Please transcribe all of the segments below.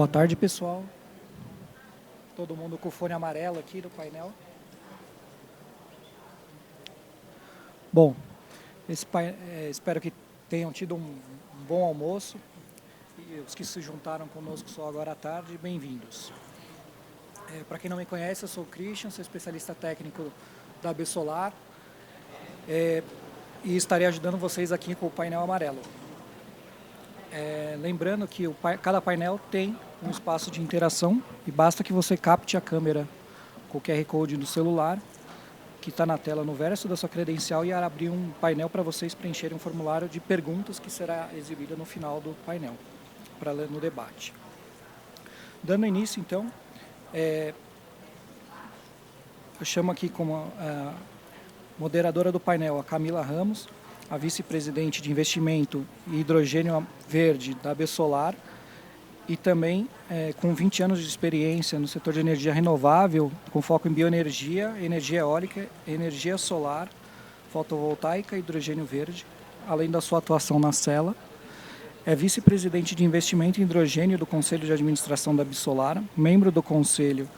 Boa tarde, pessoal. Todo mundo com o fone amarelo aqui do painel. Bom, espero que tenham tido um bom almoço. E os que se juntaram conosco só agora à tarde, bem-vindos. Para quem não me conhece, eu sou o Christian, sou especialista técnico da AB Solar e estarei ajudando vocês aqui com o painel amarelo. Lembrando que cada painel tem um espaço de interação e basta que você capte a câmera com o QR Code do celular, que está na tela no verso da sua credencial, e abrir um painel para vocês preencherem um formulário de perguntas que será exibido no final do painel, para ler no debate. Dando início, então, eu chamo aqui como a moderadora do painel a Camila Ramos, a vice-presidente de investimento e hidrogênio verde da AB Solar, e também com 20 anos de experiência no setor de energia renovável, com foco em bioenergia, energia eólica, energia solar, fotovoltaica e hidrogênio verde, além da sua atuação na Cela. É vice-presidente de investimento em hidrogênio do Conselho de Administração da AB Solar, membro do Conselho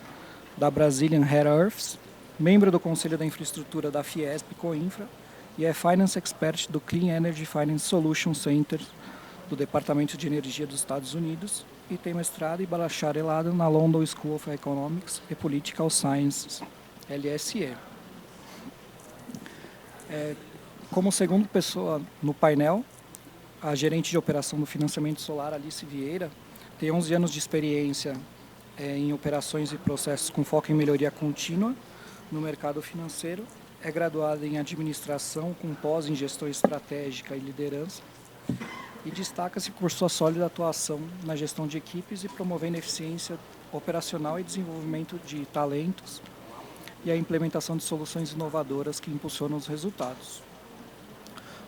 da Brazilian Rare Earths, membro do Conselho da Infraestrutura da Fiesp Coinfra e é Finance Expert do Clean Energy Finance Solution Center do Departamento de Energia dos Estados Unidos e tem mestrado e bacharelado na London School of Economics e Political Sciences, LSE. Como segunda pessoa no painel, a gerente de operação do financiamento solar, Alice Vieira, tem 11 anos de experiência em operações e processos com foco em melhoria contínua no mercado financeiro, é graduada em administração com pós em gestão estratégica e liderança e destaca-se por sua sólida atuação na gestão de equipes e promovendo eficiência operacional e desenvolvimento de talentos e a implementação de soluções inovadoras que impulsionam os resultados.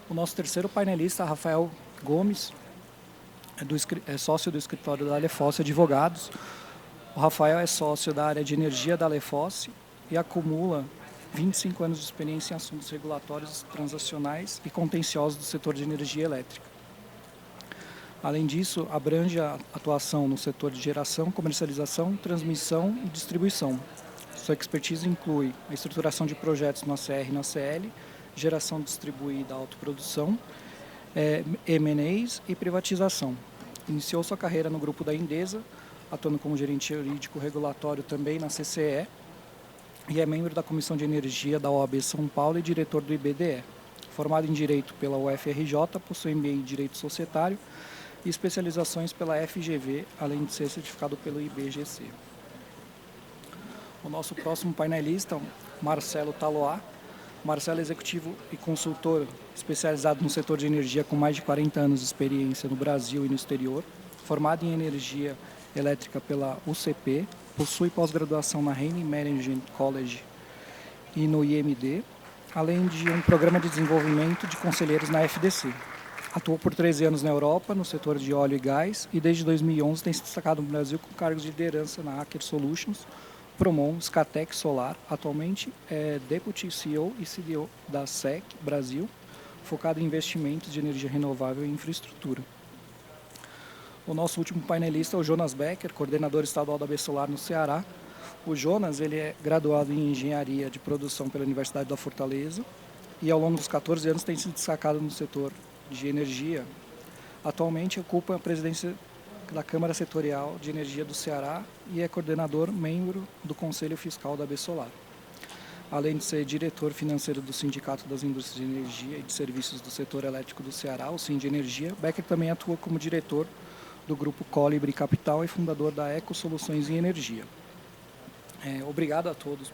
O nosso terceiro painelista, Rafael Gomes, é sócio do escritório da Alefosse Advogados. O Rafael é sócio da área de energia da Alefosse e acumula 25 anos de experiência em assuntos regulatórios, transacionais e contenciosos do setor de energia elétrica. Além disso, abrange a atuação no setor de geração, comercialização, transmissão e distribuição. Sua expertise inclui a estruturação de projetos no ACR e no ACL, geração distribuída, autoprodução, M&As e privatização. Iniciou sua carreira no grupo da Endesa, atuando como gerente jurídico regulatório também na CCE, e é membro da Comissão de Energia da OAB São Paulo e diretor do IBDE. Formado em Direito pela UFRJ, possui MBA em Direito Societário e especializações pela FGV, além de ser certificado pelo IBGC. O nosso próximo painelista, Marcelo Taloá. Marcelo é executivo e consultor especializado no setor de energia com mais de 40 anos de experiência no Brasil e no exterior. Formado em energia elétrica pela UCP, possui pós-graduação na Heineken Management College e no IMD, além de um programa de desenvolvimento de conselheiros na FDC. Atuou por 13 anos na Europa, no setor de óleo e gás, e desde 2011 tem se destacado no Brasil com cargos de liderança na Aker Solutions, Promon, Scatec Solar. Atualmente é Deputy CEO e CDO da SEC Brasil, focado em investimentos de energia renovável e infraestrutura. O nosso último painelista é o Jonas Becker, coordenador estadual da AB Solar no Ceará. O Jonas ele é graduado em Engenharia de Produção pela Universidade da Fortaleza e ao longo dos 14 anos tem se destacado no setor de energia. Atualmente ocupa a presidência da Câmara Setorial de Energia do Ceará e é coordenador, membro do Conselho Fiscal da AB Solar. Além de ser diretor financeiro do Sindicato das Indústrias de Energia e de Serviços do Setor Elétrico do Ceará, o Sindenergia, Becker também atua como diretor do Grupo Colibri Capital e fundador da Eco Soluções em Energia. Obrigado a todos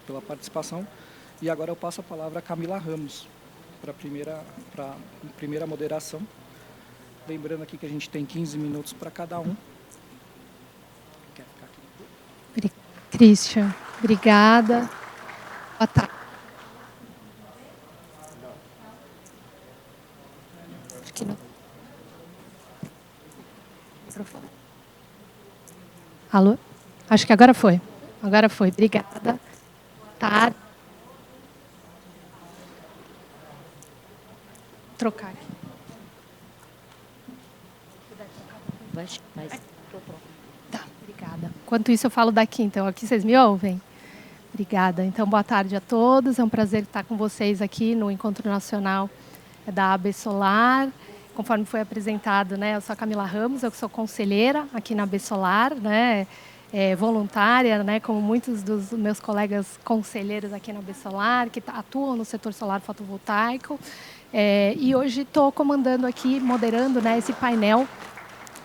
pela participação. E agora eu passo a palavra a Camila Ramos para a primeira moderação. Lembrando aqui que a gente tem 15 minutos para cada um. Quer ficar aqui? Christian, obrigada. Boa tarde. Acho que não. Alô? Acho que agora foi. Agora foi. Obrigada. Tá. Trocar aqui. Vai, tô pronto. Obrigada. Enquanto isso, eu falo daqui, então. Aqui vocês me ouvem? Obrigada. Então, boa tarde a todos. É um prazer estar com vocês aqui no Encontro Nacional da AB Solar. Conforme foi apresentado, né, eu sou a Camila Ramos, eu sou conselheira aqui na AB Solar, né, voluntária, né, como muitos dos meus colegas conselheiros aqui na AB Solar, que atuam no setor solar fotovoltaico. E hoje estou comandando aqui, moderando, né, esse painel,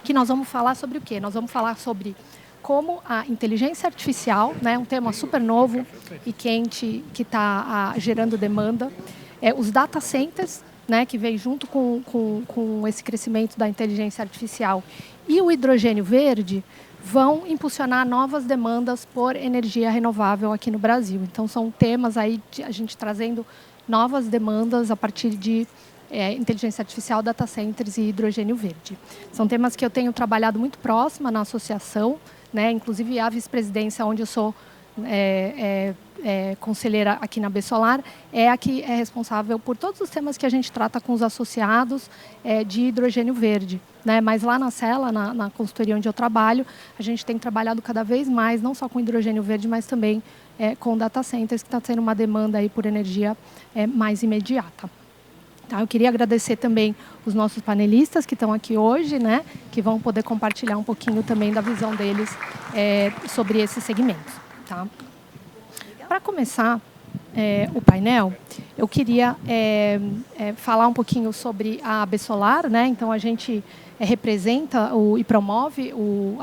que nós vamos falar sobre o quê? Nós vamos falar sobre como a inteligência artificial, né, um tema super novo e quente que está gerando demanda, os data centers, né, que vem junto com esse crescimento da inteligência artificial, e o hidrogênio verde vão impulsionar novas demandas por energia renovável aqui no Brasil. Então, são temas aí de a gente trazendo novas demandas a partir de inteligência artificial, data centers e hidrogênio verde. São temas que eu tenho trabalhado muito próxima na associação, né, inclusive a vice-presidência, onde eu sou conselheira aqui na AB Solar, é a que é responsável por todos os temas que a gente trata com os associados de hidrogênio verde, né? Mas lá na Cela, na consultoria onde eu trabalho, a gente tem trabalhado cada vez mais, não só com hidrogênio verde, mas também com data centers, que está tendo uma demanda aí por energia mais imediata. Tá, eu queria agradecer também os nossos panelistas que estão aqui hoje, né, que vão poder compartilhar um pouquinho também da visão deles sobre esses segmentos. Tá? Para começar o painel, eu queria falar um pouquinho sobre a AB Solar, né? Então, a gente representa e promove o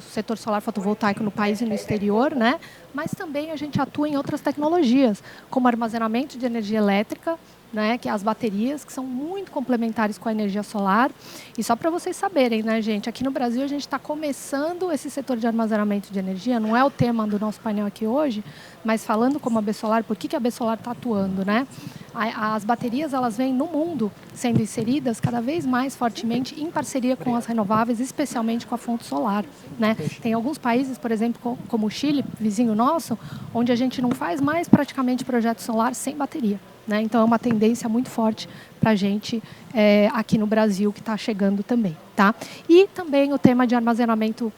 setor solar fotovoltaico no país e no exterior, né? Mas também a gente atua em outras tecnologias, como armazenamento de energia elétrica, né, que é as baterias, que são muito complementares com a energia solar. E só para vocês saberem, né, gente, aqui no Brasil a gente está começando esse setor de armazenamento de energia, não é o tema do nosso painel aqui hoje, mas falando como a AB Solar, por que a AB Solar está atuando, né? As baterias, elas vêm no mundo sendo inseridas cada vez mais fortemente em parceria com as renováveis, especialmente com a fonte solar, né? Tem alguns países, por exemplo, como o Chile, vizinho nosso, onde a gente não faz mais praticamente projeto solar sem bateria. Né? Então, é uma tendência muito forte para a gente aqui no Brasil, que está chegando também. Tá? E também o tema de armazenamento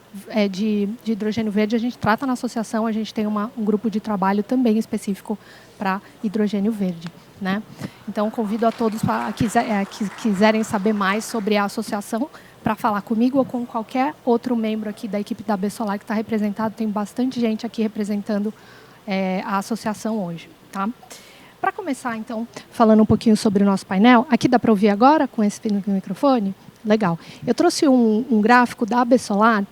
de hidrogênio verde, a gente trata na associação, a gente tem um grupo de trabalho também específico para hidrogênio verde. Né? Então, convido a todos que quiserem saber mais sobre a associação, para falar comigo ou com qualquer outro membro aqui da equipe da AB Solar que está representado. Tem bastante gente aqui representando a associação hoje. Tá? Para começar, então, falando um pouquinho sobre o nosso painel, aqui dá para ouvir agora com esse microfone? Legal. Eu trouxe um gráfico da AB Solar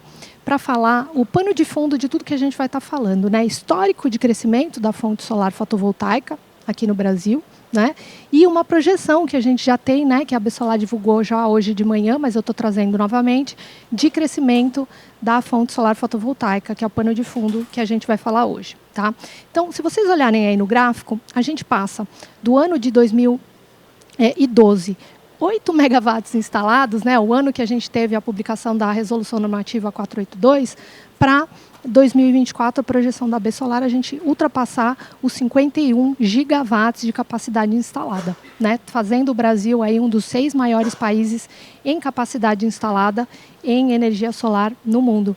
para falar o pano de fundo de tudo que a gente vai estar falando, né? Histórico de crescimento da fonte solar fotovoltaica aqui no Brasil, né? E uma projeção que a gente já tem, né, que a AB Solar divulgou já hoje de manhã, mas eu estou trazendo novamente, de crescimento da fonte solar fotovoltaica, que é o pano de fundo que a gente vai falar hoje. Tá? Então, se vocês olharem aí no gráfico, a gente passa do ano de 2012, 8 megawatts instalados, né, o ano que a gente teve a publicação da Resolução Normativa 482, para 2024, a projeção da AB Solar, a gente ultrapassar os 51 gigawatts de capacidade instalada, né, fazendo o Brasil aí um dos 6 maiores países em capacidade instalada em energia solar no mundo.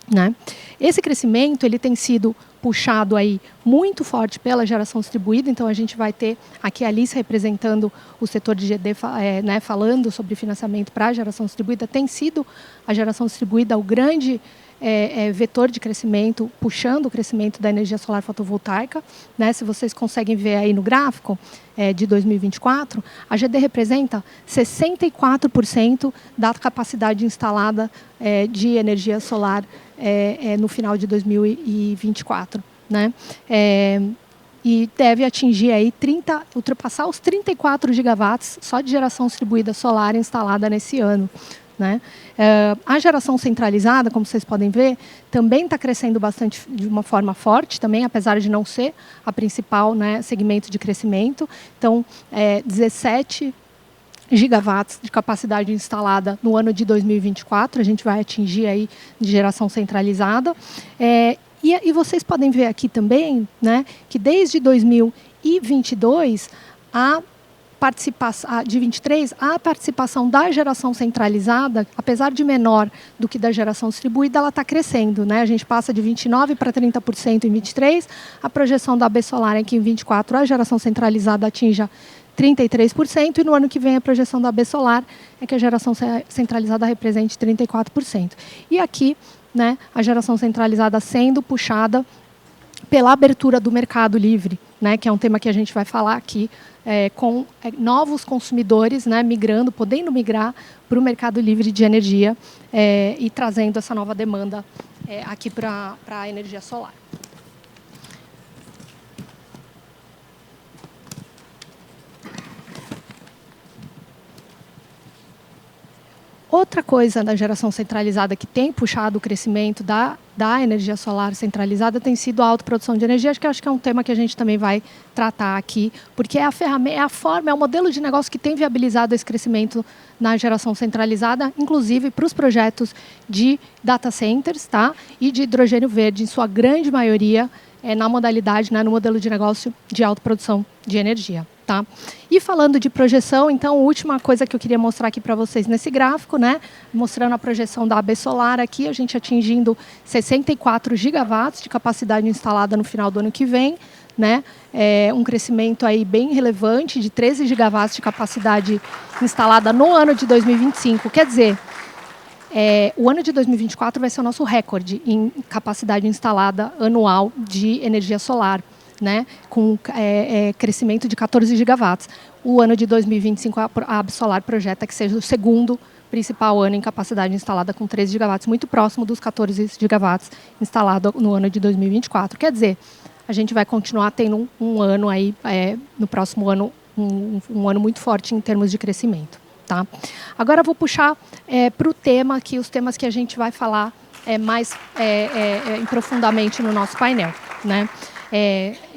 Né? Esse crescimento ele tem sido puxado aí muito forte pela geração distribuída, então a gente vai ter aqui a Alice representando o setor de GD, né, falando sobre financiamento para a geração distribuída. Tem sido a geração distribuída o grande vetor de crescimento, puxando o crescimento da energia solar fotovoltaica. Né? Se vocês conseguem ver aí no gráfico de 2024, a GD representa 64% da capacidade instalada de energia solar no final de 2024. Né? E deve atingir aí ultrapassar os 34 gigawatts só de geração distribuída solar instalada nesse ano. Né? A geração centralizada, como vocês podem ver, também está crescendo bastante de uma forma forte, também, apesar de não ser a principal, né, segmento de crescimento. Então, 17 gigawatts de capacidade instalada no ano de 2024, a gente vai atingir aí de geração centralizada. E vocês podem ver aqui também, né, que desde 2022 a de 23, a participação da geração centralizada, apesar de menor do que da geração distribuída, ela está crescendo, né? A gente passa de 29% para 30% em 23, a projeção da AB Solar é que em 24 a geração centralizada atinja 33%, e no ano que vem a projeção da AB Solar é que a geração centralizada represente 34%. E aqui, né, a geração centralizada sendo puxada pela abertura do mercado livre, né, que é um tema que a gente vai falar aqui, com novos consumidores, né, podendo migrar para o mercado livre de energia e trazendo essa nova demanda aqui para a energia solar. Outra coisa da geração centralizada que tem puxado o crescimento da energia solar centralizada tem sido a autoprodução de energia, que acho que é um tema que a gente também vai tratar aqui, porque é a ferramenta, é o modelo de negócio que tem viabilizado esse crescimento na geração centralizada, inclusive para os projetos de data centers, tá? E de hidrogênio verde, em sua grande maioria, na modalidade, né, no modelo de negócio de autoprodução de energia. Tá? E falando de projeção, então, a última coisa que eu queria mostrar aqui para vocês nesse gráfico, né, mostrando a projeção da AB Solar aqui, a gente atingindo 64 gigawatts de capacidade instalada no final do ano que vem, né, um crescimento aí bem relevante de 13 gigawatts de capacidade instalada no ano de 2025. Quer dizer, o ano de 2024 vai ser o nosso recorde em capacidade instalada anual de energia solar, né, com crescimento de 14 gigawatts. O ano de 2025, a AB Solar projeta que seja o segundo principal ano em capacidade instalada, com 13 gigawatts, muito próximo dos 14 gigawatts instalados no ano de 2024. Quer dizer, a gente vai continuar tendo um ano aí, no próximo ano, um ano muito forte em termos de crescimento. Tá? Agora eu vou puxar para o tema, os temas que a gente vai falar mais profundamente no nosso painel, né?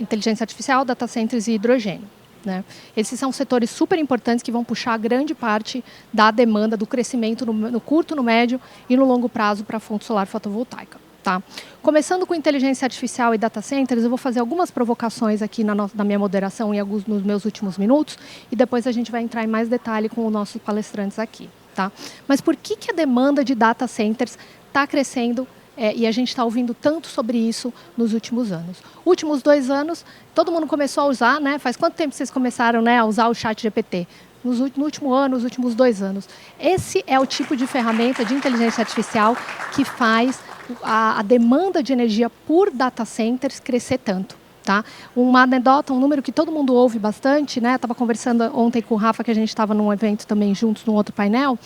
Inteligência artificial, data centers e hidrogênio, né? Esses são setores super importantes que vão puxar grande parte da demanda, do crescimento no curto, no médio e no longo prazo para a fonte solar fotovoltaica. Tá? Começando com inteligência artificial e data centers, eu vou fazer algumas provocações aqui na minha moderação nos meus últimos minutos, e depois a gente vai entrar em mais detalhe com os nossos palestrantes aqui. Tá? Mas por que a demanda de data centers está crescendo e a gente está ouvindo tanto sobre isso nos últimos anos? Últimos 2 anos, todo mundo começou a usar, né? Faz quanto tempo vocês começaram, né, a usar o ChatGPT? No último ano, nos últimos 2 anos. Esse é o tipo de ferramenta de inteligência artificial que faz a demanda de energia por data centers crescer tanto. Tá? Uma anedota, um número que todo mundo ouve bastante, né? Estava conversando ontem com o Rafa, que a gente estava num evento também juntos, num outro painel.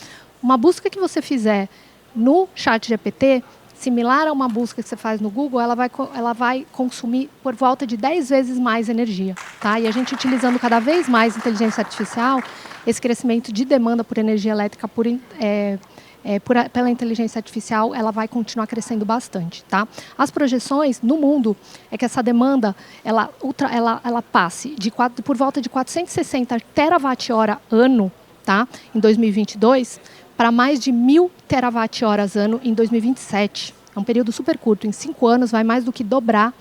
Uma busca que você fizer no ChatGPT, similar a uma busca que você faz no Google, ela vai consumir por volta de 10 vezes mais energia. Tá? E a gente utilizando cada vez mais inteligência artificial, esse crescimento de demanda por energia elétrica pela inteligência artificial, ela vai continuar crescendo bastante. Tá? As projeções no mundo é que essa demanda ela passe por volta de 460 terawatt-hora ano, tá? Em 2022, para mais de 1.000 terawatt-horas ano em 2027. É um período super curto. Em 5 anos, vai mais do que dobrar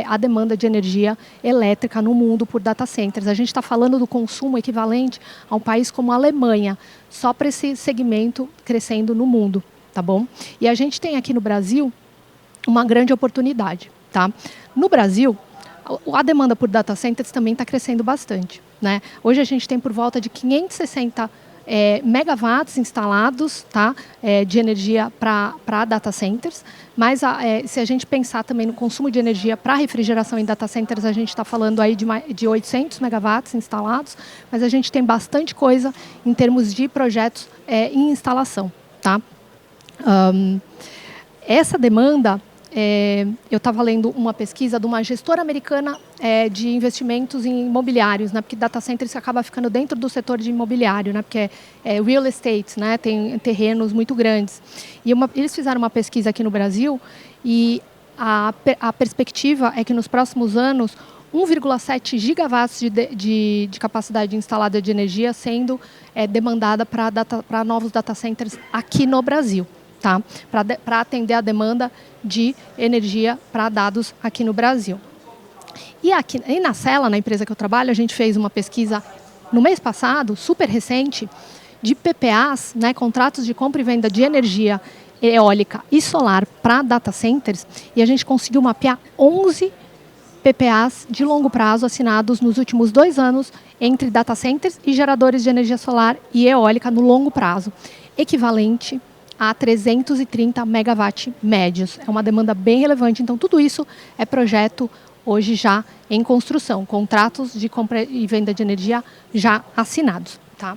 a demanda de energia elétrica no mundo por data centers. A gente está falando do consumo equivalente a um país como a Alemanha, só para esse segmento crescendo no mundo. Tá bom? E a gente tem aqui no Brasil uma grande oportunidade. Tá? No Brasil, a demanda por data centers também está crescendo bastante. Né? Hoje a gente tem por volta de 560 megawatts instalados, tá, de energia para data centers, mas se a gente pensar também no consumo de energia para refrigeração em data centers, a gente está falando aí de 800 megawatts instalados, mas a gente tem bastante coisa em termos de projetos em instalação. Tá? Essa demanda, eu estava lendo uma pesquisa de uma gestora americana de investimentos em imobiliários, né, porque data centers acaba ficando dentro do setor de imobiliário, né, porque é real estate, né, tem terrenos muito grandes. E eles fizeram uma pesquisa aqui no Brasil e a perspectiva é que nos próximos anos 1,7 gigawatts de capacidade instalada de energia sendo demandada para novos data centers aqui no Brasil. Tá? Para atender a demanda de energia para dados aqui no Brasil. E na Cela, na empresa que eu trabalho, a gente fez uma pesquisa no mês passado, super recente, de PPAs, né, contratos de compra e venda de energia eólica e solar para data centers, e a gente conseguiu mapear 11 PPAs de longo prazo assinados nos últimos 2 anos entre data centers e geradores de energia solar e eólica no longo prazo, equivalente a 330 megawatt médios. É uma demanda bem relevante, então tudo isso é projeto hoje já em construção, contratos de compra e venda de energia já assinados. Tá?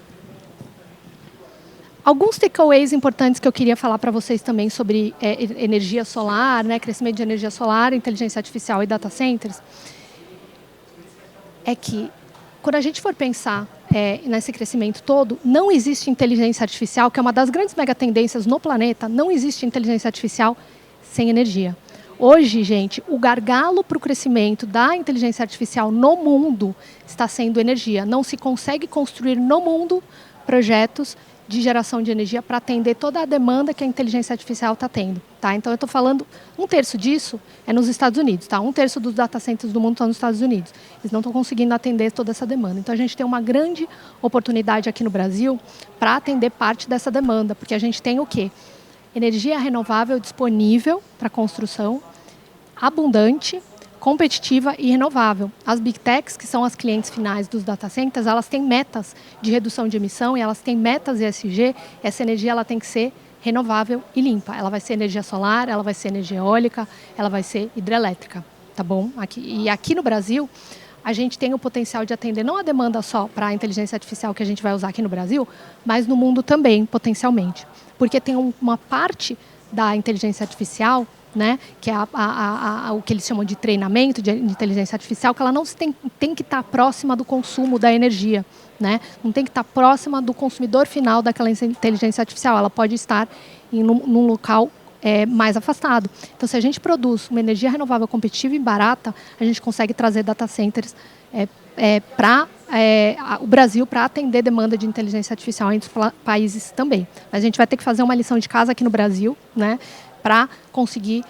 Alguns takeaways importantes que eu queria falar para vocês também sobre energia solar, né, crescimento de energia solar, inteligência artificial e data centers, é que quando a gente for pensar nesse crescimento todo, não existe inteligência artificial, que é uma das grandes megatendências no planeta, não existe inteligência artificial sem energia. Hoje, gente, o gargalo para o crescimento da inteligência artificial no mundo está sendo energia. Não se consegue construir no mundo projetos de geração de energia para atender toda a demanda que a inteligência artificial está tendo. Tá? Então, eu estou falando, 1/3 disso é nos Estados Unidos. Tá? 1/3 dos data centers do mundo estão nos Estados Unidos. Eles não estão conseguindo atender toda essa demanda. Então, a gente tem uma grande oportunidade aqui no Brasil para atender parte dessa demanda, porque a gente tem o quê? Energia renovável disponível para construção, abundante, competitiva e renovável. As Big Techs, que são as clientes finais dos data centers, elas têm metas de redução de emissão e elas têm metas ESG. Essa energia ela tem que ser renovável e limpa. Ela vai ser energia solar, ela vai ser energia eólica, ela vai ser hidrelétrica. Tá bom? Aqui no Brasil, a gente tem o potencial de atender não a demanda só para a inteligência artificial que a gente vai usar aqui no Brasil, mas no mundo também, potencialmente. Porque tem uma parte da inteligência artificial, né, que é o que eles chamam de treinamento de inteligência artificial, que ela não tem que estar próxima do consumo da energia, né? Não tem que estar próxima do consumidor final daquela inteligência artificial, ela pode estar num local mais afastado. Então, se a gente produz uma energia renovável competitiva e barata, a gente consegue trazer data centers para o Brasil para atender demanda de inteligência artificial em outros países também. Mas a gente vai ter que fazer uma lição de casa aqui no Brasil, né, para conseguir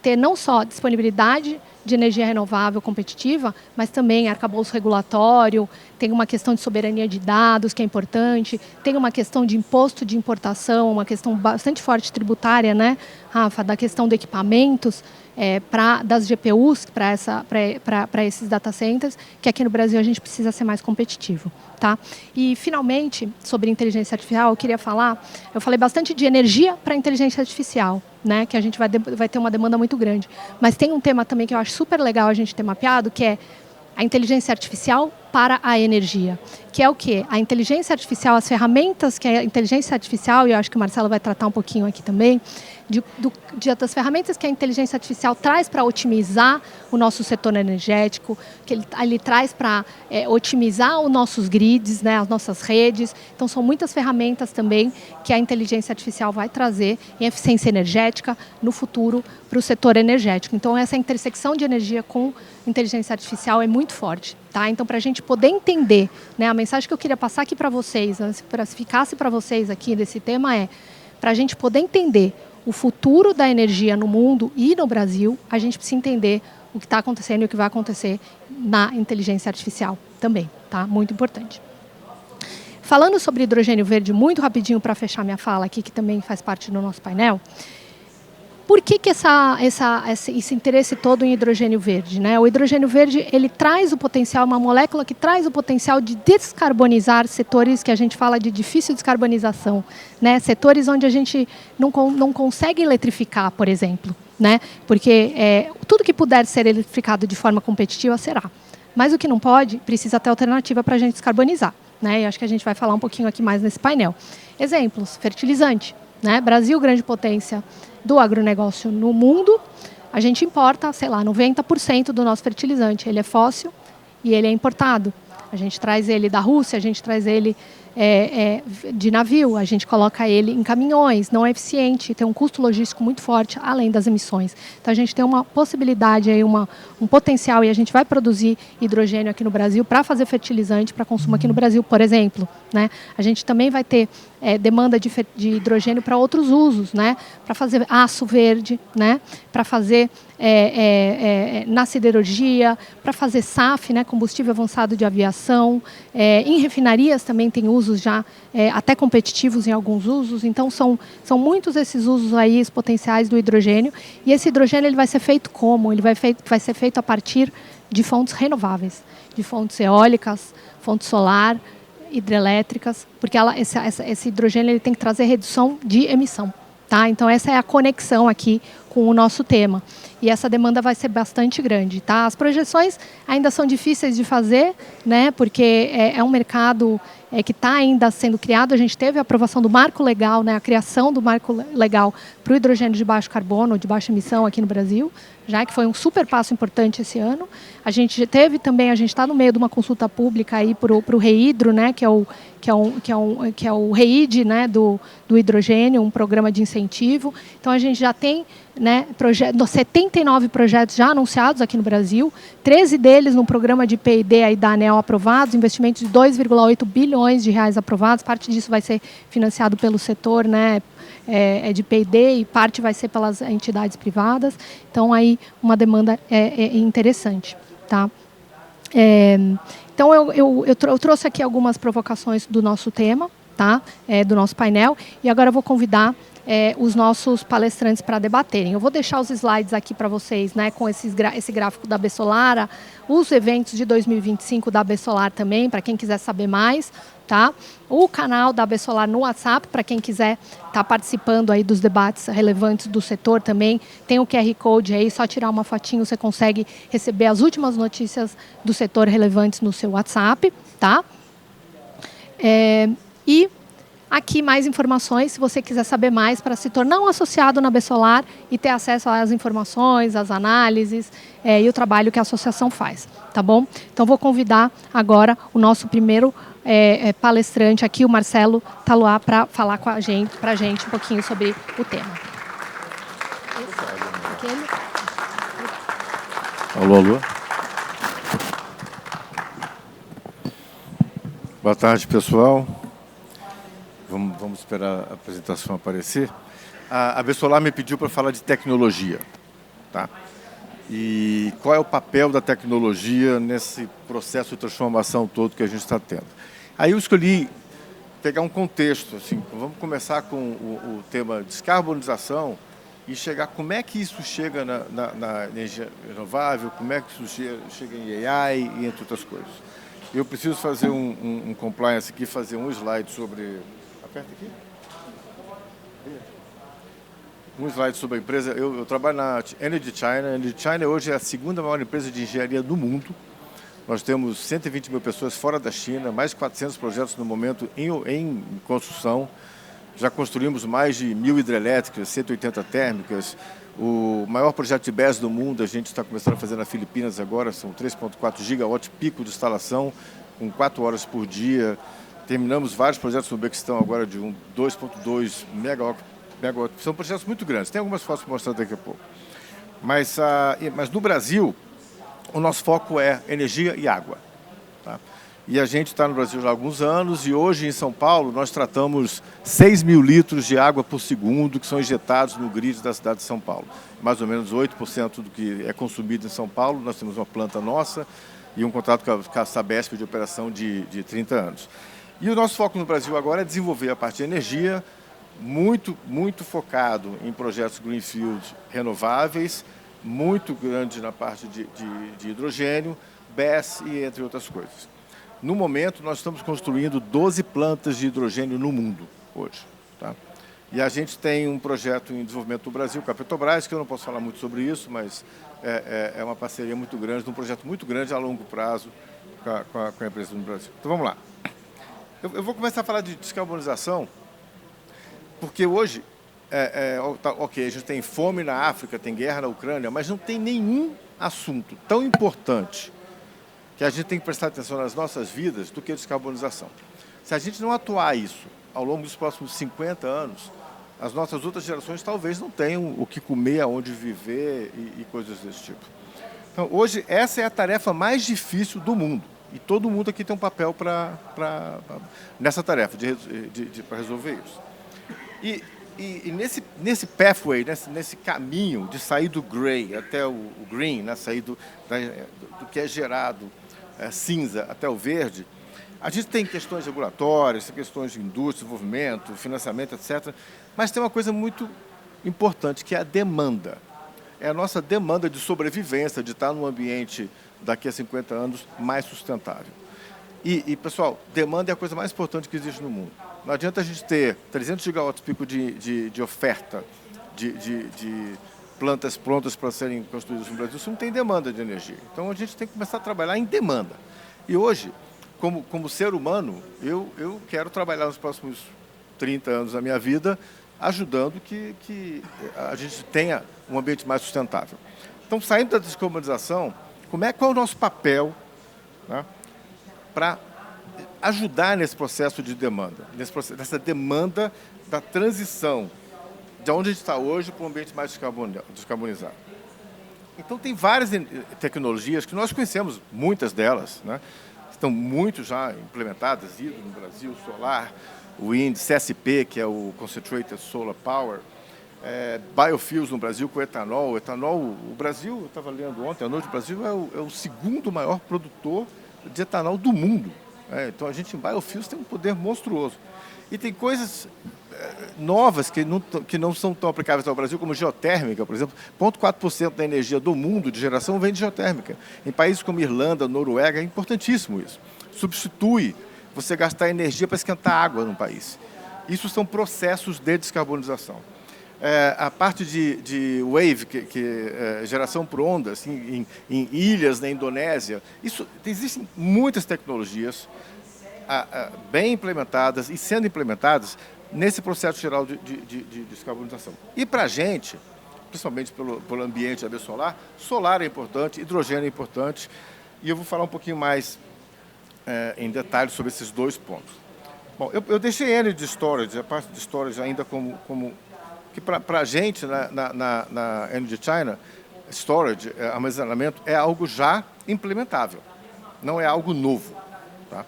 ter não só disponibilidade de energia renovável competitiva, mas também arcabouço regulatório, tem uma questão de soberania de dados, que é importante, tem uma questão de imposto de importação, uma questão bastante forte tributária, né, Rafa, da questão de equipamentos, das GPUs para esses data centers, que aqui no Brasil a gente precisa ser mais competitivo. Tá? E, finalmente, sobre inteligência artificial, eu falei bastante de energia para inteligência artificial, né, que a gente vai ter uma demanda muito grande. Mas tem um tema também que eu acho super legal a gente ter mapeado, que é a inteligência artificial para a energia. Que é o quê? A inteligência artificial, as ferramentas que a inteligência artificial, e eu acho que o Marcelo vai tratar um pouquinho aqui também, das ferramentas que a inteligência artificial traz para otimizar o nosso setor energético, que ele traz para otimizar os nossos grids, né, as nossas redes. Então, são muitas ferramentas também que a inteligência artificial vai trazer em eficiência energética no futuro para o setor energético. Então, essa intersecção de energia com inteligência artificial é muito forte. Tá? Então, para a gente poder entender, né, a mensagem que eu queria passar aqui para vocês, né, se ficasse para vocês aqui desse tema para a gente poder entender o futuro da energia no mundo e no Brasil, a gente precisa entender o que está acontecendo e o que vai acontecer na inteligência artificial também, tá? Muito importante. Falando sobre hidrogênio verde, muito rapidinho para fechar minha fala aqui, que também faz parte do nosso painel. Por que esse interesse todo em hidrogênio verde? Né? O hidrogênio verde ele traz o potencial, uma molécula que traz o potencial de descarbonizar setores que a gente fala de difícil descarbonização. Né? Setores onde a gente não consegue eletrificar, por exemplo. Né? Porque tudo que puder ser eletrificado de forma competitiva será. Mas o que não pode, precisa ter alternativa para a gente descarbonizar. Né? E acho que a gente vai falar um pouquinho aqui mais nesse painel. Exemplos, fertilizante. Né? Brasil, grande potência do agronegócio no mundo, a gente importa, sei lá, 90% do nosso fertilizante. Ele é fóssil e ele é importado. A gente traz ele da Rússia, a gente traz ele de navio, a gente coloca ele em caminhões, não é eficiente, tem um custo logístico muito forte, além das emissões. Então, a gente tem uma possibilidade, aí, um potencial, e a gente vai produzir hidrogênio aqui no Brasil para fazer fertilizante para consumo aqui no Brasil, por exemplo. Né? A gente também vai ter demanda de hidrogênio para outros usos, né? Para fazer aço verde, né? Para fazer na siderurgia, para fazer SAF, né? Combustível avançado de aviação. Em refinarias também tem usos já até competitivos em alguns usos. Então, são muitos esses usos aí, os potenciais do hidrogênio. E esse hidrogênio ele vai ser feito como? Ele vai ser feito a partir de fontes renováveis, de fontes eólicas, fonte solar, hidrelétricas, porque esse hidrogênio ele tem que trazer redução de emissão. Tá? Então, essa é a conexão aqui com o nosso tema. E essa demanda vai ser bastante grande. Tá? As projeções ainda são difíceis de fazer, né? Porque é um mercado que está ainda sendo criado. A gente teve a aprovação do marco legal, né? A criação do marco legal para o hidrogênio de baixo carbono, de baixa emissão aqui no Brasil, já que foi um super passo importante esse ano. A gente teve também, a gente está no meio de uma consulta pública aí para o REHIDRO, né? que é o REID, né? do hidrogênio, um programa de incentivo. Então, a gente já tem, né, 79 projetos já anunciados aqui no Brasil, 13 deles no programa de P&D aí da ANEEL aprovados, investimentos de 2,8 bilhões de reais aprovados, parte disso vai ser financiado pelo setor, né, de P&D e parte vai ser pelas entidades privadas. Então, aí uma demanda interessante. Tá? Então, eu trouxe aqui algumas provocações do nosso tema, tá? Do nosso painel, e agora eu vou convidar os nossos palestrantes para debaterem. Eu vou deixar os slides aqui para vocês, né, com esse gráfico da Bessolar, os eventos de 2025 da Bessolar também, para quem quiser saber mais. Tá? O canal da Bessolar no WhatsApp, para quem quiser estar participando aí dos debates relevantes do setor também. Tem o QR Code aí, só tirar uma fotinho, você consegue receber as últimas notícias do setor relevantes no seu WhatsApp. Tá? E aqui mais informações, se você quiser saber mais, para se tornar um associado na Bessolar e ter acesso às informações, às análises e o trabalho que a associação faz. Tá bom? Então, vou convidar agora o nosso primeiro palestrante aqui, o Marcelo Taluá, para falar com a gente, um pouquinho sobre o tema. Alô, alô. Boa tarde, pessoal. Vamos esperar a apresentação aparecer. A Bessolar me pediu para falar de tecnologia. Tá? E qual é o papel da tecnologia nesse processo de transformação todo que a gente está tendo. Aí eu escolhi pegar um contexto, assim, vamos começar com o tema descarbonização e chegar como é que isso chega na energia renovável, como é que isso chega em AI e entre outras coisas. Eu preciso fazer um compliance aqui, fazer um slide sobre... Aperta aqui. Um slide sobre a empresa. Eu trabalho na Energy China. A Energy China hoje é a segunda maior empresa de engenharia do mundo. Nós temos 120 mil pessoas fora da China, mais de 400 projetos no momento em construção. Já construímos mais de 1.000 hidrelétricas, 180 térmicas. O maior projeto de BESS do mundo, a gente está começando a fazer na Filipinas agora, são 3,4 gigawatts pico de instalação, com 4 horas por dia. Terminamos vários projetos no Uzbequistão agora de 2,2 megawatt. São projetos muito grandes. Tem algumas fotos para mostrar daqui a pouco. Mas no Brasil, o nosso foco é energia e água. Tá? E a gente está no Brasil já há alguns anos e hoje em São Paulo nós tratamos 6.000 litros de água por segundo que são injetados no grid da cidade de São Paulo. Mais ou menos 8% do que é consumido em São Paulo. Nós temos uma planta nossa e um contrato com a Sabesp de operação de 30 anos. E o nosso foco no Brasil agora é desenvolver a parte de energia, muito focado em projetos greenfield renováveis, muito grande na parte de hidrogênio, BESS e entre outras coisas. No momento, nós estamos construindo 12 plantas de hidrogênio no mundo hoje. Tá? E a gente tem um projeto em desenvolvimento no Brasil com a Petrobras, que eu não posso falar muito sobre isso, mas é uma parceria muito grande, um projeto muito grande a longo prazo com a empresa no Brasil. Então, vamos lá. Eu vou começar a falar de descarbonização, porque hoje, ok, a gente tem fome na África, tem guerra na Ucrânia, mas não tem nenhum assunto tão importante que a gente tem que prestar atenção nas nossas vidas do que a descarbonização. Se a gente não atuar isso ao longo dos próximos 50 anos, as nossas outras gerações talvez não tenham o que comer, aonde viver e coisas desse tipo. Então, hoje, essa é a tarefa mais difícil do mundo. E todo mundo aqui tem um papel nessa tarefa, para resolver isso. E nesse pathway, nesse caminho de sair do gray até o green, né, sair do que é gerado cinza até o verde, a gente tem questões regulatórias, questões de indústria, desenvolvimento, financiamento, etc. Mas tem uma coisa muito importante, que é a demanda. É a nossa demanda de sobrevivência, de estar num ambiente daqui a 50 anos mais sustentável. E, pessoal, demanda é a coisa mais importante que existe no mundo. Não adianta a gente ter 300 gigawatts pico de oferta de plantas prontas para serem construídas no Brasil, se não tem demanda de energia. Então, a gente tem que começar a trabalhar em demanda. E hoje, como ser humano, eu quero trabalhar nos próximos 30 anos da minha vida ajudando que a gente tenha um ambiente mais sustentável. Então, saindo da descarbonização, qual é o nosso papel, né, para ajudar nesse processo de demanda, nessa demanda da transição de onde a gente está hoje para um ambiente mais descarbonizado. Então, tem várias tecnologias que nós conhecemos, muitas delas, né, estão muito já implementadas, hidro no Brasil, solar, wind, CSP, que é o Concentrated Solar Power, biofuels no Brasil com etanol. O Brasil, eu estava lendo ontem à noite, o Brasil é o segundo maior produtor de etanol do mundo. Então, a gente em biofuels tem um poder monstruoso. E tem coisas novas que não são tão aplicáveis ao Brasil, como geotérmica, por exemplo. 0,4% da energia do mundo de geração vem de geotérmica. Em países como Irlanda, Noruega, é importantíssimo isso. Substitui você gastar energia para esquentar água no país. Isso são processos de descarbonização. A parte de wave, que é geração por ondas, em ilhas na Indonésia, existem muitas tecnologias bem implementadas e sendo implementadas nesse processo geral de descarbonização. E para a gente, principalmente pelo ambiente da solar, solar é importante, hidrogênio é importante, e eu vou falar um pouquinho mais em detalhes sobre esses dois pontos. Bom, eu deixei Energy Storage, a parte de storage ainda como que para a gente, na Energy China, storage, armazenamento, é algo já implementável, não é algo novo. Tá?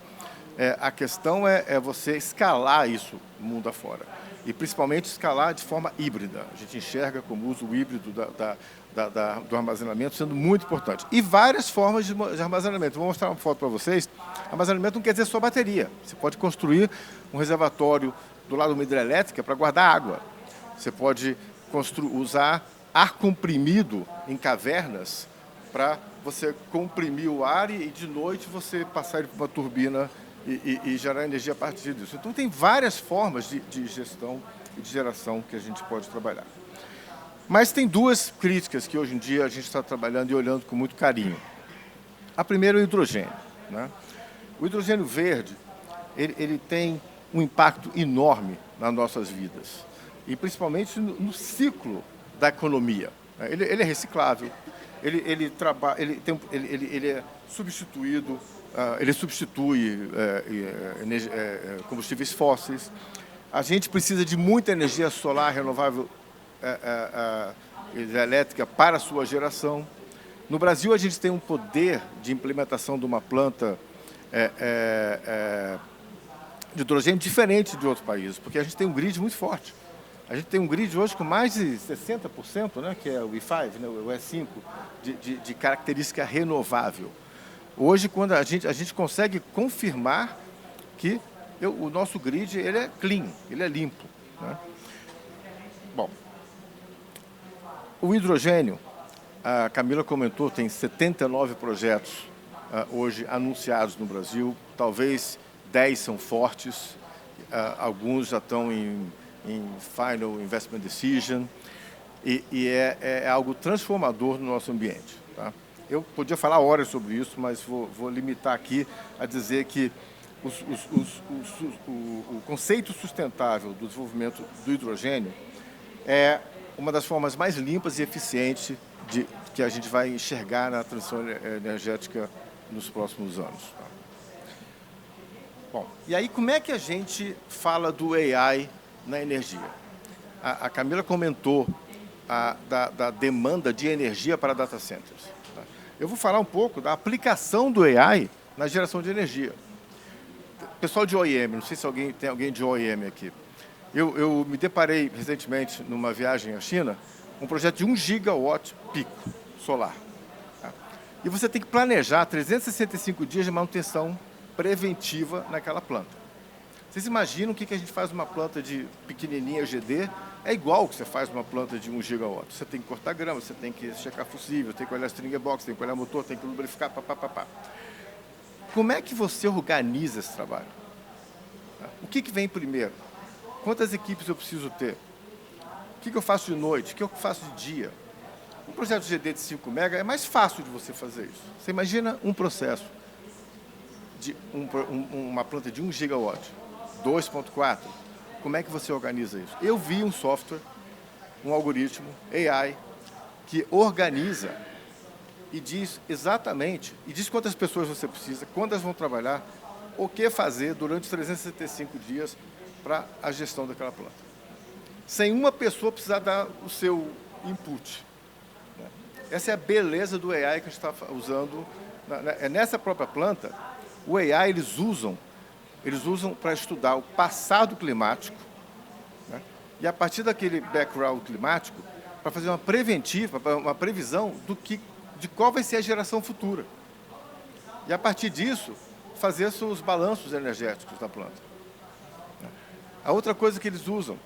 A questão é você escalar isso mundo afora, e principalmente escalar de forma híbrida. A gente enxerga como uso híbrido do armazenamento sendo muito importante. E várias formas de armazenamento. Vou mostrar uma foto para vocês. Armazenamento não quer dizer só bateria. Você pode construir um reservatório do lado de uma hidrelétrica para guardar água. Você pode usar ar comprimido em cavernas para você comprimir o ar e de noite você passar ele para uma turbina e gerar energia a partir disso. Então, tem várias formas de gestão e de geração que a gente pode trabalhar. Mas tem duas críticas que hoje em dia a gente está trabalhando e olhando com muito carinho. A primeira é o hidrogênio. Né? O hidrogênio verde, ele tem um impacto enorme nas nossas vidas, e principalmente no ciclo da economia. Ele é reciclável, ele é substituído, ele substitui combustíveis fósseis. A gente precisa de muita energia solar renovável elétrica para a sua geração. No Brasil, a gente tem um poder de implementação de uma planta de hidrogênio diferente de outros países, porque a gente tem um grid muito forte. A gente tem um grid hoje com mais de 60%, né, que é o E5, né, o E5, de característica renovável. Hoje, quando a gente consegue confirmar que o nosso grid ele é clean, ele é limpo. Né? Bom, o hidrogênio, a Camila comentou, tem 79 projetos hoje anunciados no Brasil, talvez 10 são fortes, alguns já estão em Final Investment Decision, e é algo transformador no nosso ambiente. Tá? Eu podia falar horas sobre isso, mas vou limitar aqui a dizer que o conceito sustentável do desenvolvimento do hidrogênio é uma das formas mais limpas e eficientes que a gente vai enxergar na transição energética nos próximos anos. Tá? Bom, e aí como é que a gente fala do AI na energia? A Camila comentou da demanda de energia para data centers. Tá? Eu vou falar um pouco da aplicação do AI na geração de energia. Pessoal de OEM, não sei se tem alguém de OEM aqui. Eu me deparei recentemente, numa viagem à China, um projeto de 1 gigawatt pico solar. Tá? E você tem que planejar 365 dias de manutenção preventiva naquela planta. Vocês imaginam o que a gente faz numa planta de pequenininha GD? É igual que você faz numa planta de 1 gigawatt. Você tem que cortar grama, você tem que checar fusível, tem que olhar stringer box, tem que olhar motor, tem que lubrificar, papapá. Como é que você organiza esse trabalho? O que vem primeiro? Quantas equipes eu preciso ter? O que eu faço de noite? O que eu faço de dia? Um projeto de GD de 5 mega é mais fácil de você fazer isso. Você imagina um processo de uma planta de 1 gigawatt, 2.4, como é que você organiza isso? Eu vi um software, um algoritmo, AI, que organiza e diz exatamente, e diz quantas pessoas você precisa, quantas vão trabalhar, o que fazer durante 365 dias para a gestão daquela planta. Sem uma pessoa precisar dar o seu input. Essa é a beleza do AI que a gente está usando. Nessa própria planta, o AI eles usam para estudar o passado climático, né? E a partir daquele background climático, para fazer uma previsão de qual vai ser a geração futura. E a partir disso, fazer os balanços energéticos da planta. A outra coisa que eles usam,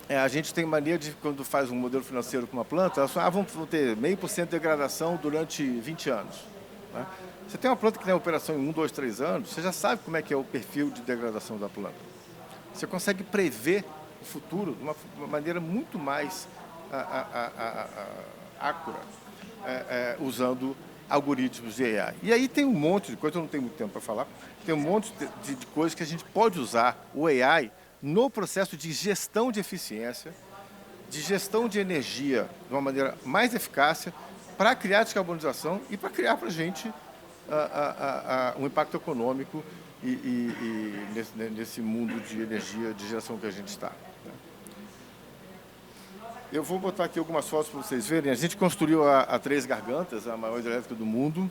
a gente tem mania de, quando faz um modelo financeiro com uma planta, vão ter 0,5% de degradação durante 20 anos. Né? Você tem uma planta que tem operação em 1, 2, 3 anos, você já sabe como é que é o perfil de degradação da planta. Você consegue prever o futuro de uma maneira muito mais acura, usando algoritmos de AI. E aí tem um monte de coisa, eu não tenho muito tempo para falar, tem um monte de coisas que a gente pode usar o AI no processo de gestão de eficiência, de gestão de energia de uma maneira mais eficaz, para criar descarbonização e para criar para a gente um impacto econômico nesse mundo de energia, de geração que a gente está. Eu vou botar aqui algumas fotos para vocês verem. A gente construiu a Três Gargantas, a maior hidrelétrica do mundo.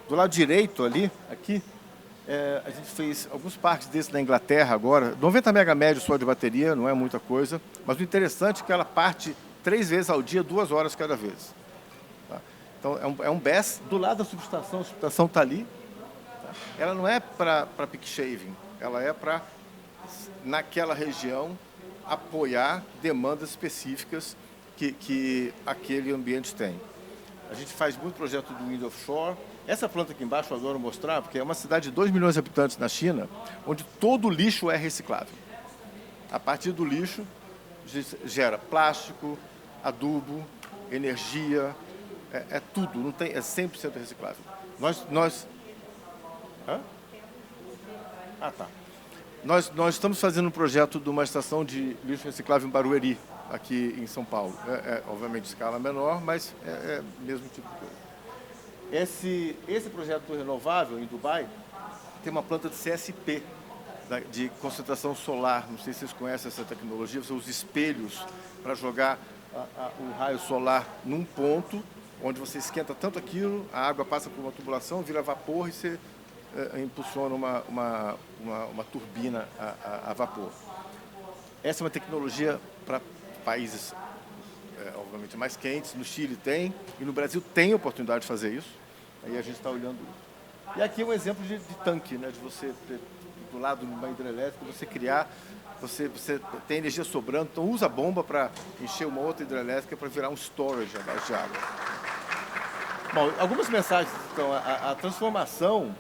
Do lado direito ali, aqui, a gente fez alguns parques desses na Inglaterra agora. 90 mega médio só de bateria, não é muita coisa. Mas o interessante é que ela parte 3 vezes ao dia, 2 horas cada vez. Tá? Então, é um BESS do lado da subestação. A subestação está ali. Tá? Ela não é para peak shaving. Ela é para, naquela região, apoiar demandas específicas que aquele ambiente tem. A gente faz muito projeto do wind offshore. Essa planta aqui embaixo eu adoro mostrar, porque é uma cidade de 2 milhões de habitantes na China, onde todo o lixo é reciclável. A partir do lixo, gera plástico, adubo, energia, tudo, não tem, é 100% reciclável. Hã? Ah, tá. Nós estamos fazendo um projeto de uma estação de lixo reciclável em Barueri, aqui em São Paulo. Obviamente, escala menor, mas é o mesmo tipo de coisa. Esse projeto renovável em Dubai tem uma planta de CSP, de concentração solar. Não sei se vocês conhecem essa tecnologia. Você usa espelhos para jogar o raio solar num ponto, onde você esquenta tanto aquilo, a água passa por uma tubulação, vira vapor e você impulsiona uma turbina a vapor. Essa é uma tecnologia para países, obviamente, mais quentes. No Chile tem, e no Brasil tem oportunidade de fazer isso. Aí a gente está olhando isso. E aqui é um exemplo de tanque, né? De você ter, do lado de uma hidrelétrica, você criar, você tem energia sobrando, então usa a bomba para encher uma outra hidrelétrica para virar um storage abaixo de água. Bom, algumas mensagens, então, a transformação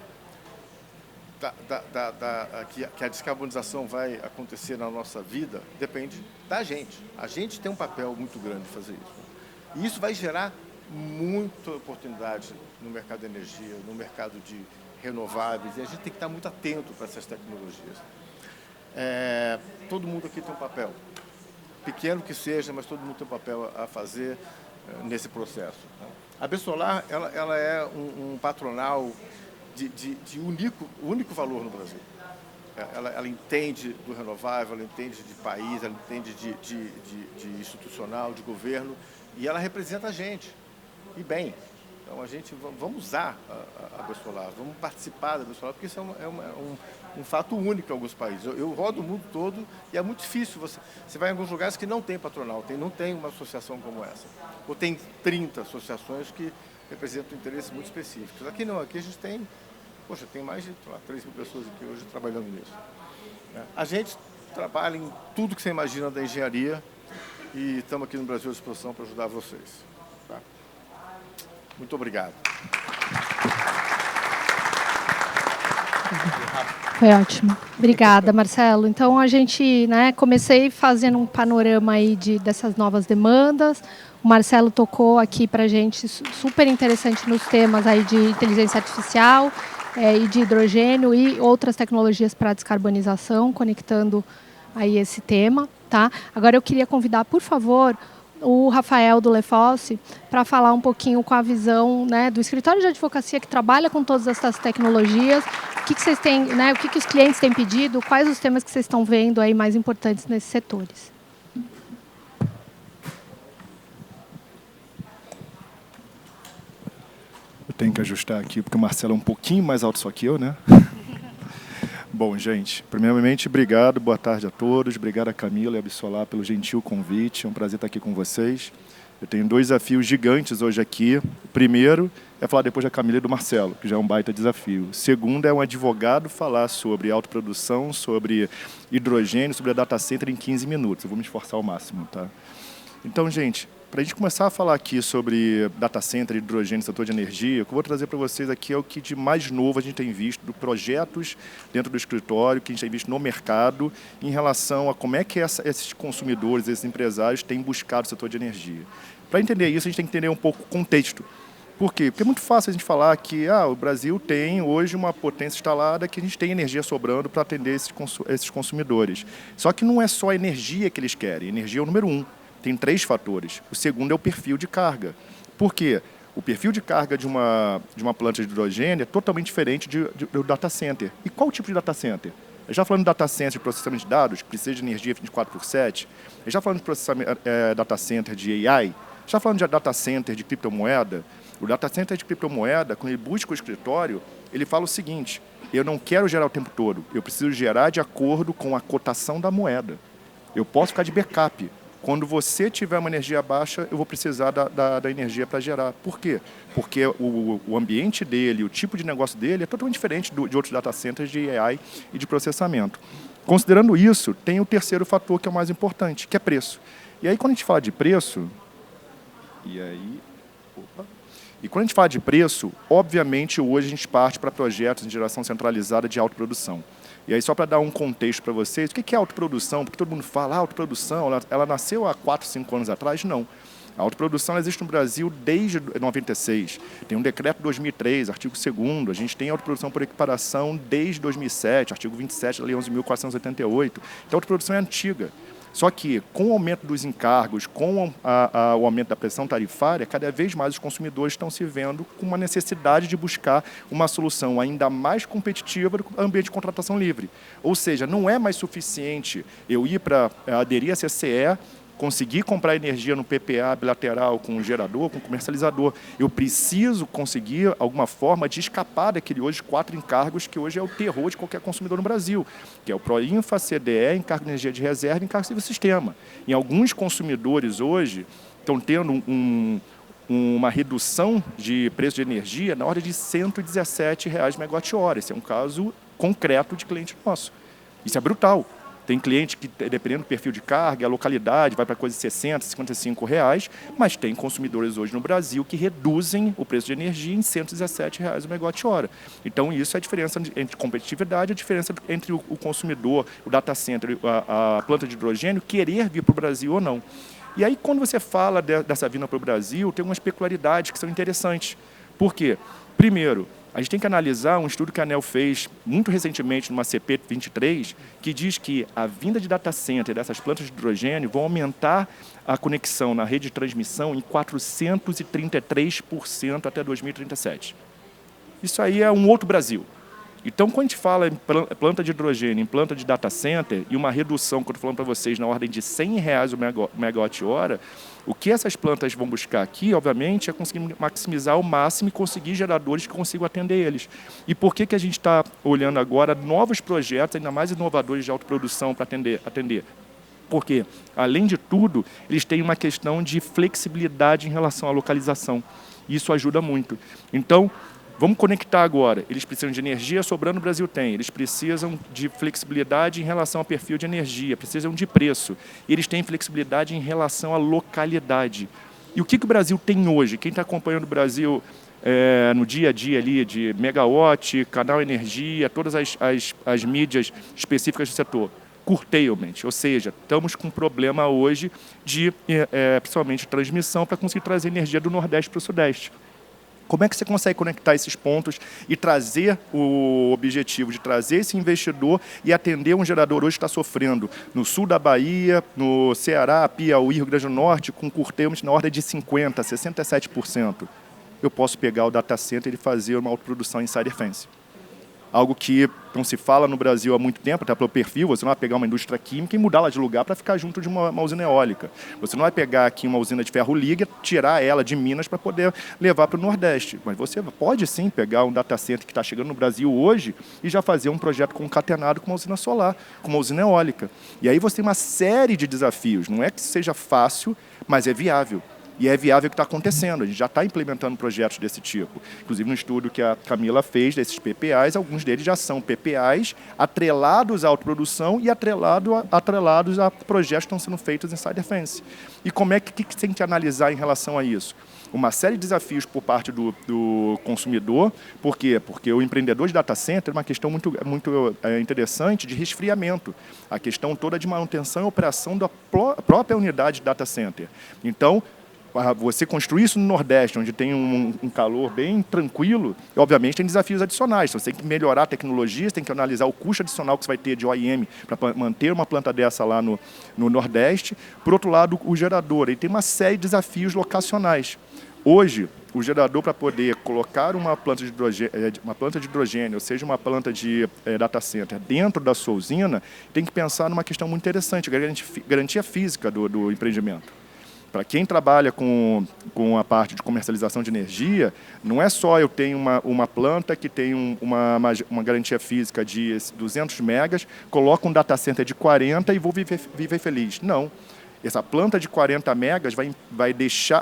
que a descarbonização vai acontecer na nossa vida depende da gente. A gente tem um papel muito grande de fazer isso. E isso vai gerar muita oportunidade no mercado de energia, no mercado de renováveis, e a gente tem que estar muito atento para essas tecnologias. Todo mundo aqui tem um papel, pequeno que seja, mas todo mundo tem um papel a fazer nesse processo. A Besolar, ela é um patronal de único valor no Brasil. Ela entende do renovável, ela entende de país, ela entende de institucional, de governo, e ela representa a gente, e bem. Então, vamos usar a água solar, vamos participar da água solar, porque isso é um fato único em alguns países. Eu rodo o mundo todo e é muito difícil. Você vai em alguns lugares que não tem patronal, não tem uma associação como essa. Ou tem 30 associações que representam interesses muito específicos. Aqui não, aqui a gente tem, tem mais de 3 mil pessoas aqui hoje trabalhando nisso. A gente trabalha em tudo que você imagina da engenharia e estamos aqui no Brasil à disposição para ajudar vocês. Tá? Muito obrigado. Foi ótimo. Obrigada, Marcelo. Então, a gente, comecei fazendo um panorama aí dessas novas demandas. O Marcelo tocou aqui para a gente super interessante nos temas aí de inteligência artificial e de hidrogênio e outras tecnologias para descarbonização, conectando aí esse tema. Tá? Agora, eu queria convidar, por favor, o Rafael do Lefosse para falar um pouquinho com a visão do escritório de advocacia que trabalha com todas essas tecnologias, o que vocês têm, o que os clientes têm pedido, quais os temas que vocês estão vendo aí mais importantes nesses setores. Eu tenho que ajustar aqui, porque o Marcelo é um pouquinho mais alto só que eu, né? Bom, gente, primeiramente, obrigado, boa tarde a todos, obrigado a Camila e a Absolar pelo gentil convite, é um prazer estar aqui com vocês. Eu tenho 2 desafios gigantes hoje aqui. O primeiro é falar depois da Camila e do Marcelo, que já é um baita desafio. O segundo é um advogado falar sobre autoprodução, sobre hidrogênio, sobre a data center em 15 minutos. Eu vou me esforçar ao máximo, tá? Então, gente, para a gente começar a falar aqui sobre data center, hidrogênio, setor de energia, o que eu vou trazer para vocês aqui é o que de mais novo a gente tem visto, de projetos dentro do escritório, que a gente tem visto no mercado, em relação a como é que esses consumidores, esses empresários têm buscado o setor de energia. Para entender isso, a gente tem que entender um pouco o contexto. Por quê? Porque é muito fácil a gente falar que o Brasil tem hoje uma potência instalada, que a gente tem energia sobrando para atender esses consumidores. Só que não é só a energia que eles querem, energia é o número 1. Tem 3 fatores. O segundo é o perfil de carga. Por quê? O perfil de carga de uma planta de hidrogênio é totalmente diferente do data center. E qual tipo de data center? Já falando de data center de processamento de dados, que precisa de energia 24/7. Já falando de data center de AI. Já falando de data center de criptomoeda. O data center de criptomoeda, quando ele busca o escritório, ele fala o seguinte: eu não quero gerar o tempo todo, eu preciso gerar de acordo com a cotação da moeda. Eu posso ficar de backup. Quando você tiver uma energia baixa, eu vou precisar da energia para gerar. Por quê? Porque o ambiente dele, o tipo de negócio dele é totalmente diferente de outros data centers de AI e de processamento. Considerando isso, tem o terceiro fator que é o mais importante, que é preço. E aí, quando a gente fala de preço... E quando a gente fala de preço, obviamente, hoje a gente parte para projetos de geração centralizada de autoprodução. E aí, só para dar um contexto para vocês, o que é autoprodução? Porque todo mundo fala, autoprodução, ela nasceu há 4, 5 anos atrás? Não. A autoprodução existe no Brasil desde 96. Tem um decreto de 2003, artigo 2º. A gente tem autoprodução por equiparação desde 2007, artigo 27 da Lei 11.488. Então, a autoprodução é antiga. Só que, com o aumento dos encargos, com o aumento da pressão tarifária, cada vez mais os consumidores estão se vendo com uma necessidade de buscar uma solução ainda mais competitiva do ambiente de contratação livre. Ou seja, não é mais suficiente eu ir para aderir à CCE, conseguir comprar energia no PPA bilateral com o gerador, com o comercializador. Eu preciso conseguir alguma forma de escapar daquele hoje 4 encargos que hoje é o terror de qualquer consumidor no Brasil, que é o PROINFA, CDE, encargo de energia de reserva e encargo de sistema. E alguns consumidores hoje estão tendo uma redução de preço de energia na ordem de R$ 117/MWh. Esse é um caso concreto de cliente nosso. Isso é brutal. Tem cliente que, dependendo do perfil de carga, a localidade, vai para coisa de R$ 60, R$ 55, mas tem consumidores hoje no Brasil que reduzem o preço de energia em R$ 117/MWh. Então, isso é a diferença entre competitividade, a diferença entre o consumidor, o data center, a planta de hidrogênio, querer vir para o Brasil ou não. E aí, quando você fala dessa vinda para o Brasil, tem umas peculiaridades que são interessantes. Por quê? Primeiro, a gente tem que analisar um estudo que a ANEEL fez muito recentemente numa CP23, que diz que a vinda de data center dessas plantas de hidrogênio vão aumentar a conexão na rede de transmissão em 433% até 2037. Isso aí é um outro Brasil. Então, quando a gente fala em planta de hidrogênio, em planta de data center, e uma redução, que eu estou falando para vocês, na ordem de R$100 o megawatt-hora, o que essas plantas vão buscar aqui, obviamente, é conseguir maximizar ao máximo e conseguir geradores que consigam atender eles. E por que a gente está olhando agora novos projetos, ainda mais inovadores de autoprodução para atender? Porque, além de tudo, eles têm uma questão de flexibilidade em relação à localização. Isso ajuda muito. Então, vamos conectar agora. Eles precisam de energia, sobrando o Brasil tem. Eles precisam de flexibilidade em relação ao perfil de energia, precisam de preço. E eles têm flexibilidade em relação à localidade. E o que o Brasil tem hoje? Quem está acompanhando o Brasil no dia a dia ali de megawatt, canal energia, todas as mídias específicas do setor? Curtailment, ou seja, estamos com um problema hoje de, principalmente, transmissão para conseguir trazer energia do Nordeste para o Sudeste. Como é que você consegue conectar esses pontos e trazer o objetivo de trazer esse investidor e atender um gerador hoje que está sofrendo no sul da Bahia, no Ceará, Piauí, Rio Grande do Norte, com curtailment na ordem de 50%, 67%? Eu posso pegar o data center e fazer uma autoprodução inside fence. Algo que não se fala no Brasil há muito tempo, até pelo perfil, você não vai pegar uma indústria química e mudá-la de lugar para ficar junto de uma usina eólica. Você não vai pegar aqui uma usina de ferro liga, tirar ela de Minas para poder levar para o Nordeste. Mas você pode sim pegar um data center que está chegando no Brasil hoje e já fazer um projeto concatenado com uma usina solar, com uma usina eólica. E aí você tem uma série de desafios. Não é que seja fácil, mas é viável. E é viável o que está acontecendo. A gente já está implementando projetos desse tipo. Inclusive, no estudo que a Camila fez desses PPAs, alguns deles já são PPAs atrelados à autoprodução e atrelados a projetos que estão sendo feitos em Inside Fence. E como é que tem que analisar em relação a isso? Uma série de desafios por parte do consumidor. Por quê? Porque o empreendedor de data center é uma questão muito interessante de resfriamento. A questão toda de manutenção e operação da própria unidade de data center. Então, você construir isso no Nordeste, onde tem um calor bem tranquilo, obviamente tem desafios adicionais. Você tem que melhorar a tecnologia, você tem que analisar o custo adicional que você vai ter de OEM para manter uma planta dessa lá no Nordeste. Por outro lado, o gerador, ele tem uma série de desafios locacionais. Hoje, o gerador, para poder colocar uma planta de hidrogênio, ou seja, uma planta de data center dentro da sua usina, tem que pensar numa questão muito interessante, a garantia física do empreendimento. Para quem trabalha com a parte de comercialização de energia, não é só eu tenho uma planta que tem uma garantia física de 200 megas, coloco um data center de 40 e vou viver feliz. Não. Essa planta de 40 megas eu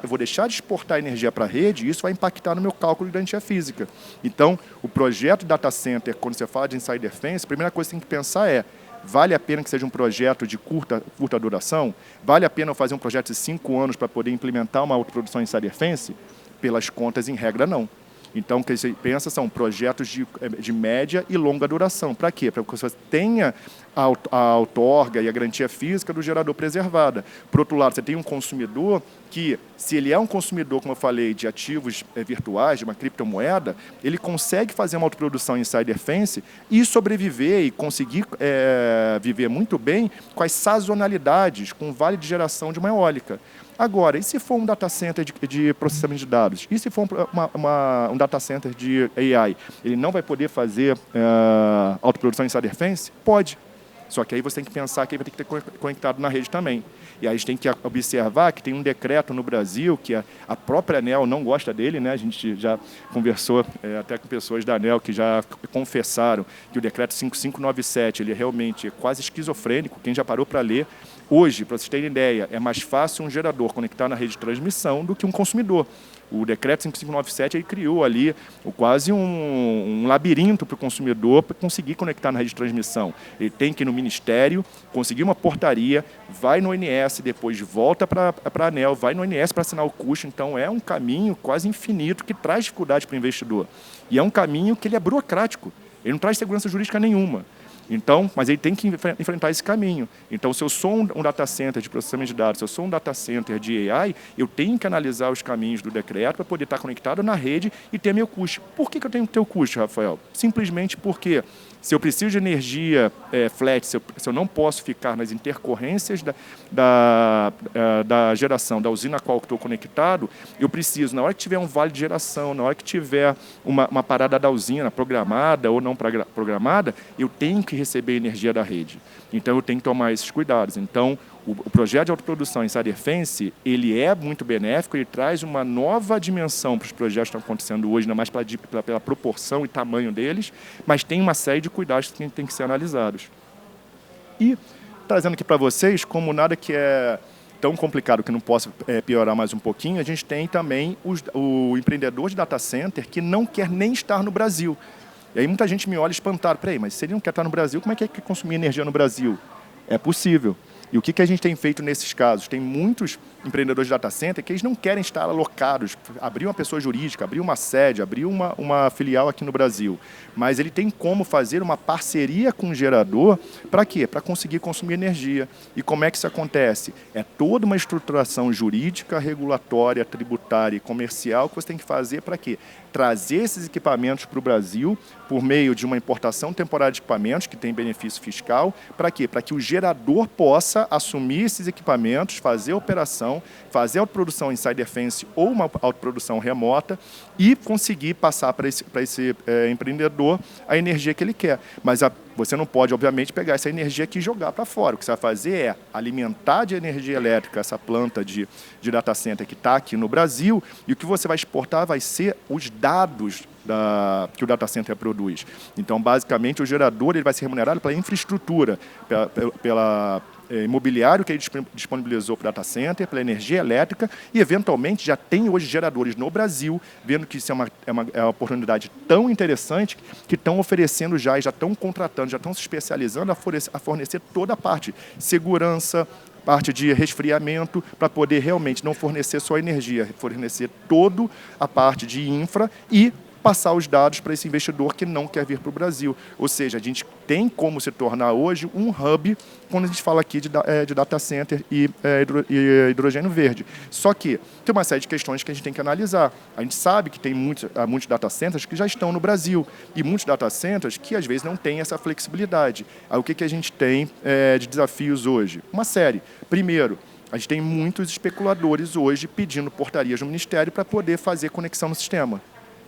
vou deixar de exportar energia para a rede e isso vai impactar no meu cálculo de garantia física. Então, o projeto data center, quando você fala de insider fence, a primeira coisa que você tem que pensar é: vale a pena que seja um projeto de curta duração? Vale a pena eu fazer um projeto de 5 anos para poder implementar uma autoprodução em fence? Pelas contas, em regra, não. Então, o que você pensa são projetos de média e longa duração. Para quê? Para que você tenha a outorga e a garantia física do gerador preservada. Por outro lado, você tem um consumidor que, se ele é um consumidor, como eu falei, de ativos virtuais, de uma criptomoeda, ele consegue fazer uma autoprodução insider fence e sobreviver e conseguir viver muito bem com as sazonalidades, com o vale de geração de uma eólica. Agora, e se for um data center de processamento de dados? E se for um data center de AI? Ele não vai poder fazer autoprodução insider fence? Pode. Só que aí você tem que pensar que ele vai ter que ter conectado na rede também. E aí a gente tem que observar que tem um decreto no Brasil que a própria ANEEL não gosta dele, né? A gente já conversou até com pessoas da ANEEL que já confessaram que o decreto 5597 ele realmente é quase esquizofrênico. Quem já parou para ler, hoje, para vocês terem ideia, é mais fácil um gerador conectar na rede de transmissão do que um consumidor. O decreto 5597 ele criou ali quase um labirinto para o consumidor para conseguir conectar na rede de transmissão. Ele tem que ir no Ministério, conseguir uma portaria, vai no ONS, depois volta para a ANEEL, vai no ONS para assinar o custo. Então, é um caminho quase infinito que traz dificuldade para o investidor. E é um caminho que ele é burocrático, ele não traz segurança jurídica nenhuma. Então, mas ele tem que enfrentar esse caminho. Então, se eu sou um data center de processamento de dados, se eu sou um data center de AI, eu tenho que analisar os caminhos do decreto para poder estar conectado na rede e ter meu custo. Por que eu tenho que ter o custo, Rafael? Simplesmente porque, Se eu preciso de energia flat, se eu não posso ficar nas intercorrências da geração, da usina a qual estou conectado, eu preciso, na hora que tiver um vale de geração, na hora que tiver uma parada da usina programada ou não programada, eu tenho que receber energia da rede. Então, eu tenho que tomar esses cuidados. Então, o projeto de autoprodução em Insider Fence, ele é muito benéfico, ele traz uma nova dimensão para os projetos que estão acontecendo hoje, ainda mais pela proporção e tamanho deles, mas tem uma série de cuidados que têm que ser analisados. E, trazendo aqui para vocês, como nada que é tão complicado que não possa piorar mais um pouquinho, a gente tem também o empreendedor de data center que não quer nem estar no Brasil. E aí muita gente me olha espantado, peraí, mas se ele não quer estar no Brasil, como é que consumir energia no Brasil? É possível. E o que a gente tem feito nesses casos? Tem muitos empreendedores de data center que eles não querem estar alocados, abrir uma pessoa jurídica, abrir uma sede, abrir uma filial aqui no Brasil. Mas ele tem como fazer uma parceria com o gerador para quê? Para conseguir consumir energia. E como é que isso acontece? É toda uma estruturação jurídica, regulatória, tributária e comercial que você tem que fazer para quê? Trazer esses equipamentos para o Brasil por meio de uma importação temporária de equipamentos que tem benefício fiscal. Para quê? Para que o gerador possa assumir esses equipamentos, fazer a operação, fazer a autoprodução Insider Fence ou uma autoprodução remota e conseguir passar para esse empreendedor a energia que ele quer. Mas você não pode, obviamente, pegar essa energia aqui e jogar para fora. O que você vai fazer é alimentar de energia elétrica essa planta de data center que está aqui no Brasil, e o que você vai exportar vai ser os dados que o data center produz. Então, basicamente, o gerador ele vai ser remunerado pela infraestrutura, pela imobiliário que ele disponibilizou para o data center, pela energia elétrica, e, eventualmente, já tem hoje geradores no Brasil, vendo que isso é uma oportunidade tão interessante, que estão oferecendo já estão contratando, já estão se especializando a fornecer toda a parte de segurança, parte de resfriamento, para poder realmente não fornecer só energia, fornecer toda a parte de infra e passar os dados para esse investidor que não quer vir para o Brasil. Ou seja, a gente tem como se tornar hoje um hub quando a gente fala aqui de data center e hidrogênio verde. Só que tem uma série de questões que a gente tem que analisar. A gente sabe que tem muitos data centers que já estão no Brasil e muitos data centers que às vezes não têm essa flexibilidade. Aí, o que a gente tem de desafios hoje? Uma série. Primeiro, a gente tem muitos especuladores hoje pedindo portarias no Ministério para poder fazer conexão no sistema.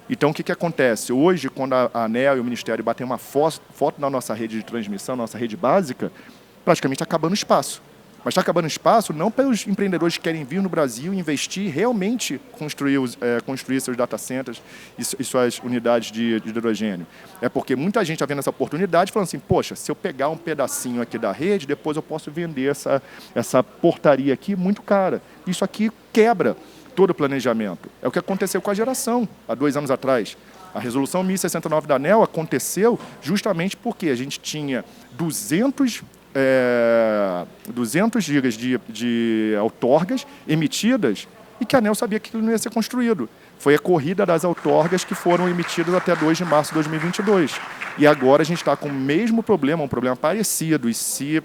Então, o que acontece? Hoje, quando a ANEEL e o Ministério batem uma foto na nossa rede de transmissão, nossa rede básica, praticamente está acabando espaço. Mas está acabando espaço não pelos empreendedores que querem vir no Brasil, investir e realmente construir seus data centers e suas unidades de hidrogênio. É porque muita gente está vendo essa oportunidade falando assim, poxa, se eu pegar um pedacinho aqui da rede, depois eu posso vender essa portaria aqui muito cara. Isso aqui quebra todo o planejamento. É o que aconteceu com a geração há 2 anos atrás. A resolução 1069 da ANEEL aconteceu justamente porque a gente tinha 200 gigas de outorgas emitidas e que a ANEEL sabia que aquilo não ia ser construído. Foi a corrida das outorgas que foram emitidas até 2 de março de 2022. E agora a gente está com o mesmo problema, um problema parecido, e se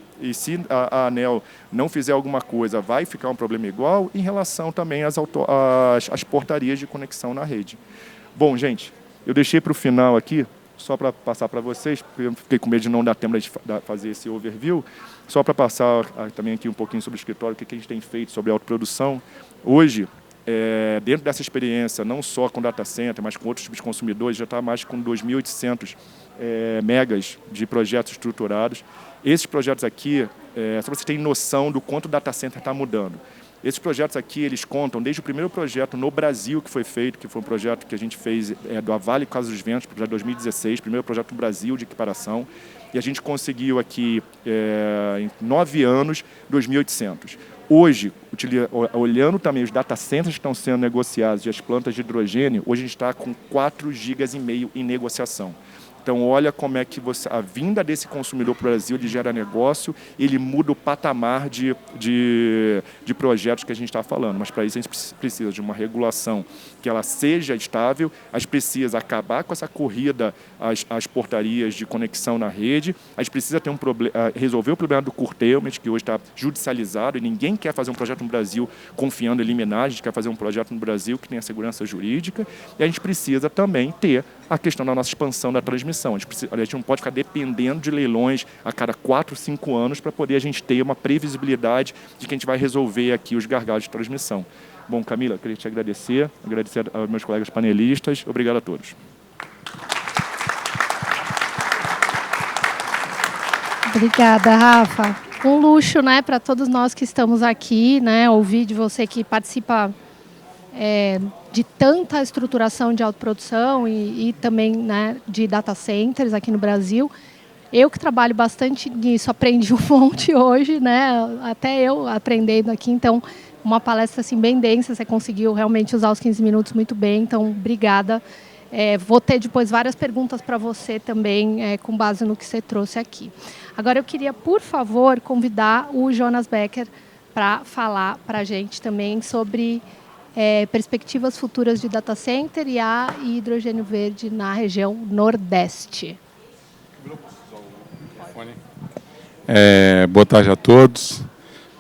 a ANEEL não fizer alguma coisa, vai ficar um problema igual em relação também às portarias de conexão na rede. Bom, gente, eu deixei para o final aqui, só para passar para vocês, porque eu fiquei com medo de não dar tempo de fazer esse overview, só para passar também aqui um pouquinho sobre o escritório, o que a gente tem feito sobre a autoprodução. Hoje, dentro dessa experiência, não só com data center, mas com outros tipos de consumidores, já está mais com 2.800 megas de projetos estruturados. Esses projetos aqui, só para vocês terem noção do quanto o data center está mudando. Esses projetos aqui, eles contam desde o primeiro projeto no Brasil que foi feito, que foi um projeto que a gente fez do Avale Casa dos Ventos, projeto 2016, primeiro projeto no Brasil de equiparação, e a gente conseguiu aqui, em 9 anos, 2.800. Hoje, olhando também os data centers que estão sendo negociados e as plantas de hidrogênio, hoje a gente está com 4,5 gigas em negociação. Então, olha como é que a vinda desse consumidor para o Brasil, ele gera negócio, ele muda o patamar de projetos que a gente está falando. Mas, para isso, a gente precisa de uma regulação que ela seja estável, a gente precisa acabar com essa corrida às portarias de conexão na rede, a gente precisa resolver o problema do curtailment, que hoje está judicializado, e ninguém quer fazer um projeto no Brasil confiando em liminar, a gente quer fazer um projeto no Brasil que tenha segurança jurídica, e a gente precisa também ter a questão da nossa expansão da transmissão, transmissão. A gente não pode ficar dependendo de leilões a cada 4, 5 anos para poder a gente ter uma previsibilidade de que a gente vai resolver aqui os gargalos de transmissão. Bom, Camila, queria te agradecer aos meus colegas panelistas. Obrigado a todos. Obrigada, Rafa. Um luxo, né, para todos nós que estamos aqui, né, ouvir de você que participa de tanta estruturação de autoprodução e também, né, de data centers aqui no Brasil. Eu que trabalho bastante nisso, aprendi um monte hoje, né, até eu aprendendo aqui, então uma palestra assim bem densa, você conseguiu realmente usar os 15 minutos muito bem, então obrigada. Vou ter depois várias perguntas para você também, com base no que você trouxe aqui. Agora eu queria, por favor, convidar o Jonas Becker para falar para a gente também sobre perspectivas futuras de data center e hidrogênio verde na região Nordeste. Boa tarde a todos.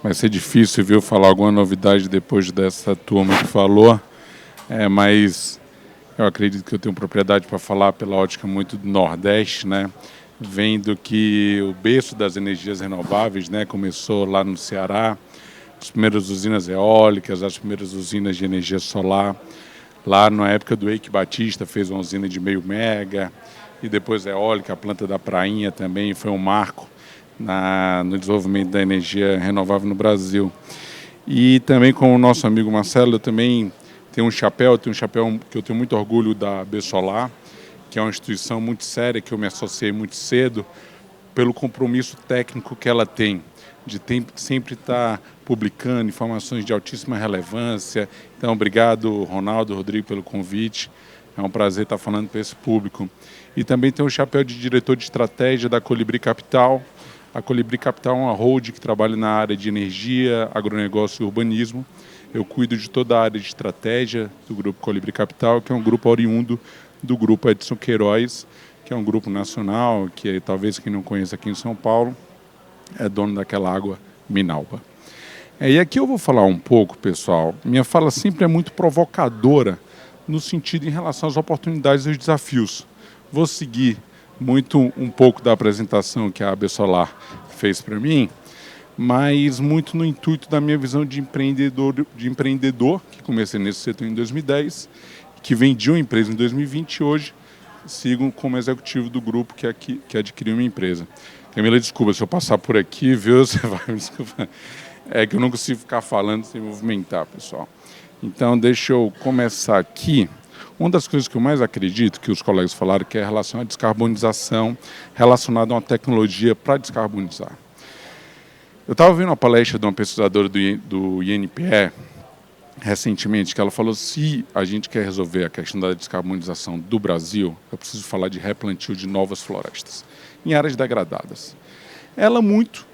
Vai ser difícil, viu, falar alguma novidade depois dessa turma que falou, mas eu acredito que eu tenho propriedade para falar pela ótica muito do Nordeste, né? Vendo que o berço das energias renováveis, né, começou lá no Ceará, as primeiras usinas eólicas, as primeiras usinas de energia solar. Lá na época do Eike Batista fez uma usina de 0,5 mega, e depois a eólica, a planta da Prainha também foi um marco no desenvolvimento da energia renovável no Brasil. E também com o nosso amigo Marcelo, eu também tenho um chapéu que eu tenho muito orgulho da Besolar, que é uma instituição muito séria, que eu me associei muito cedo, pelo compromisso técnico que ela tem, de sempre estar publicando informações de altíssima relevância. Então, obrigado, Ronaldo, Rodrigo, pelo convite. É um prazer estar falando para esse público. E também tenho o chapéu de diretor de estratégia da Colibri Capital. A Colibri Capital é uma holding que trabalha na área de energia, agronegócio e urbanismo. Eu cuido de toda a área de estratégia do Grupo Colibri Capital, que é um grupo oriundo do Grupo Edson Queiroz, que é um grupo nacional, que talvez quem não conheça aqui em São Paulo, é dono daquela água Minalba. E aqui eu vou falar um pouco, pessoal. Minha fala sempre é muito provocadora, no sentido em relação às oportunidades e os desafios. Vou seguir muito um pouco da apresentação que a Besolar fez para mim, mas muito no intuito da minha visão de empreendedor, que comecei nesse setor em 2010, que vendi uma empresa em 2020 e hoje sigo como executivo do grupo que adquiriu uma empresa. Camila, desculpa se eu passar por aqui, viu? Você vai me desculpar. É que eu não consigo ficar falando sem movimentar, pessoal. Então, deixa eu começar aqui. Uma das coisas que eu mais acredito, que os colegas falaram, que é a relação à descarbonização, relacionada a uma tecnologia para descarbonizar. Eu estava vendo uma palestra de uma pesquisadora do INPE, recentemente, que ela falou: se a gente quer resolver a questão da descarbonização do Brasil, eu preciso falar de replantio de novas florestas, em áreas degradadas. Ela é muito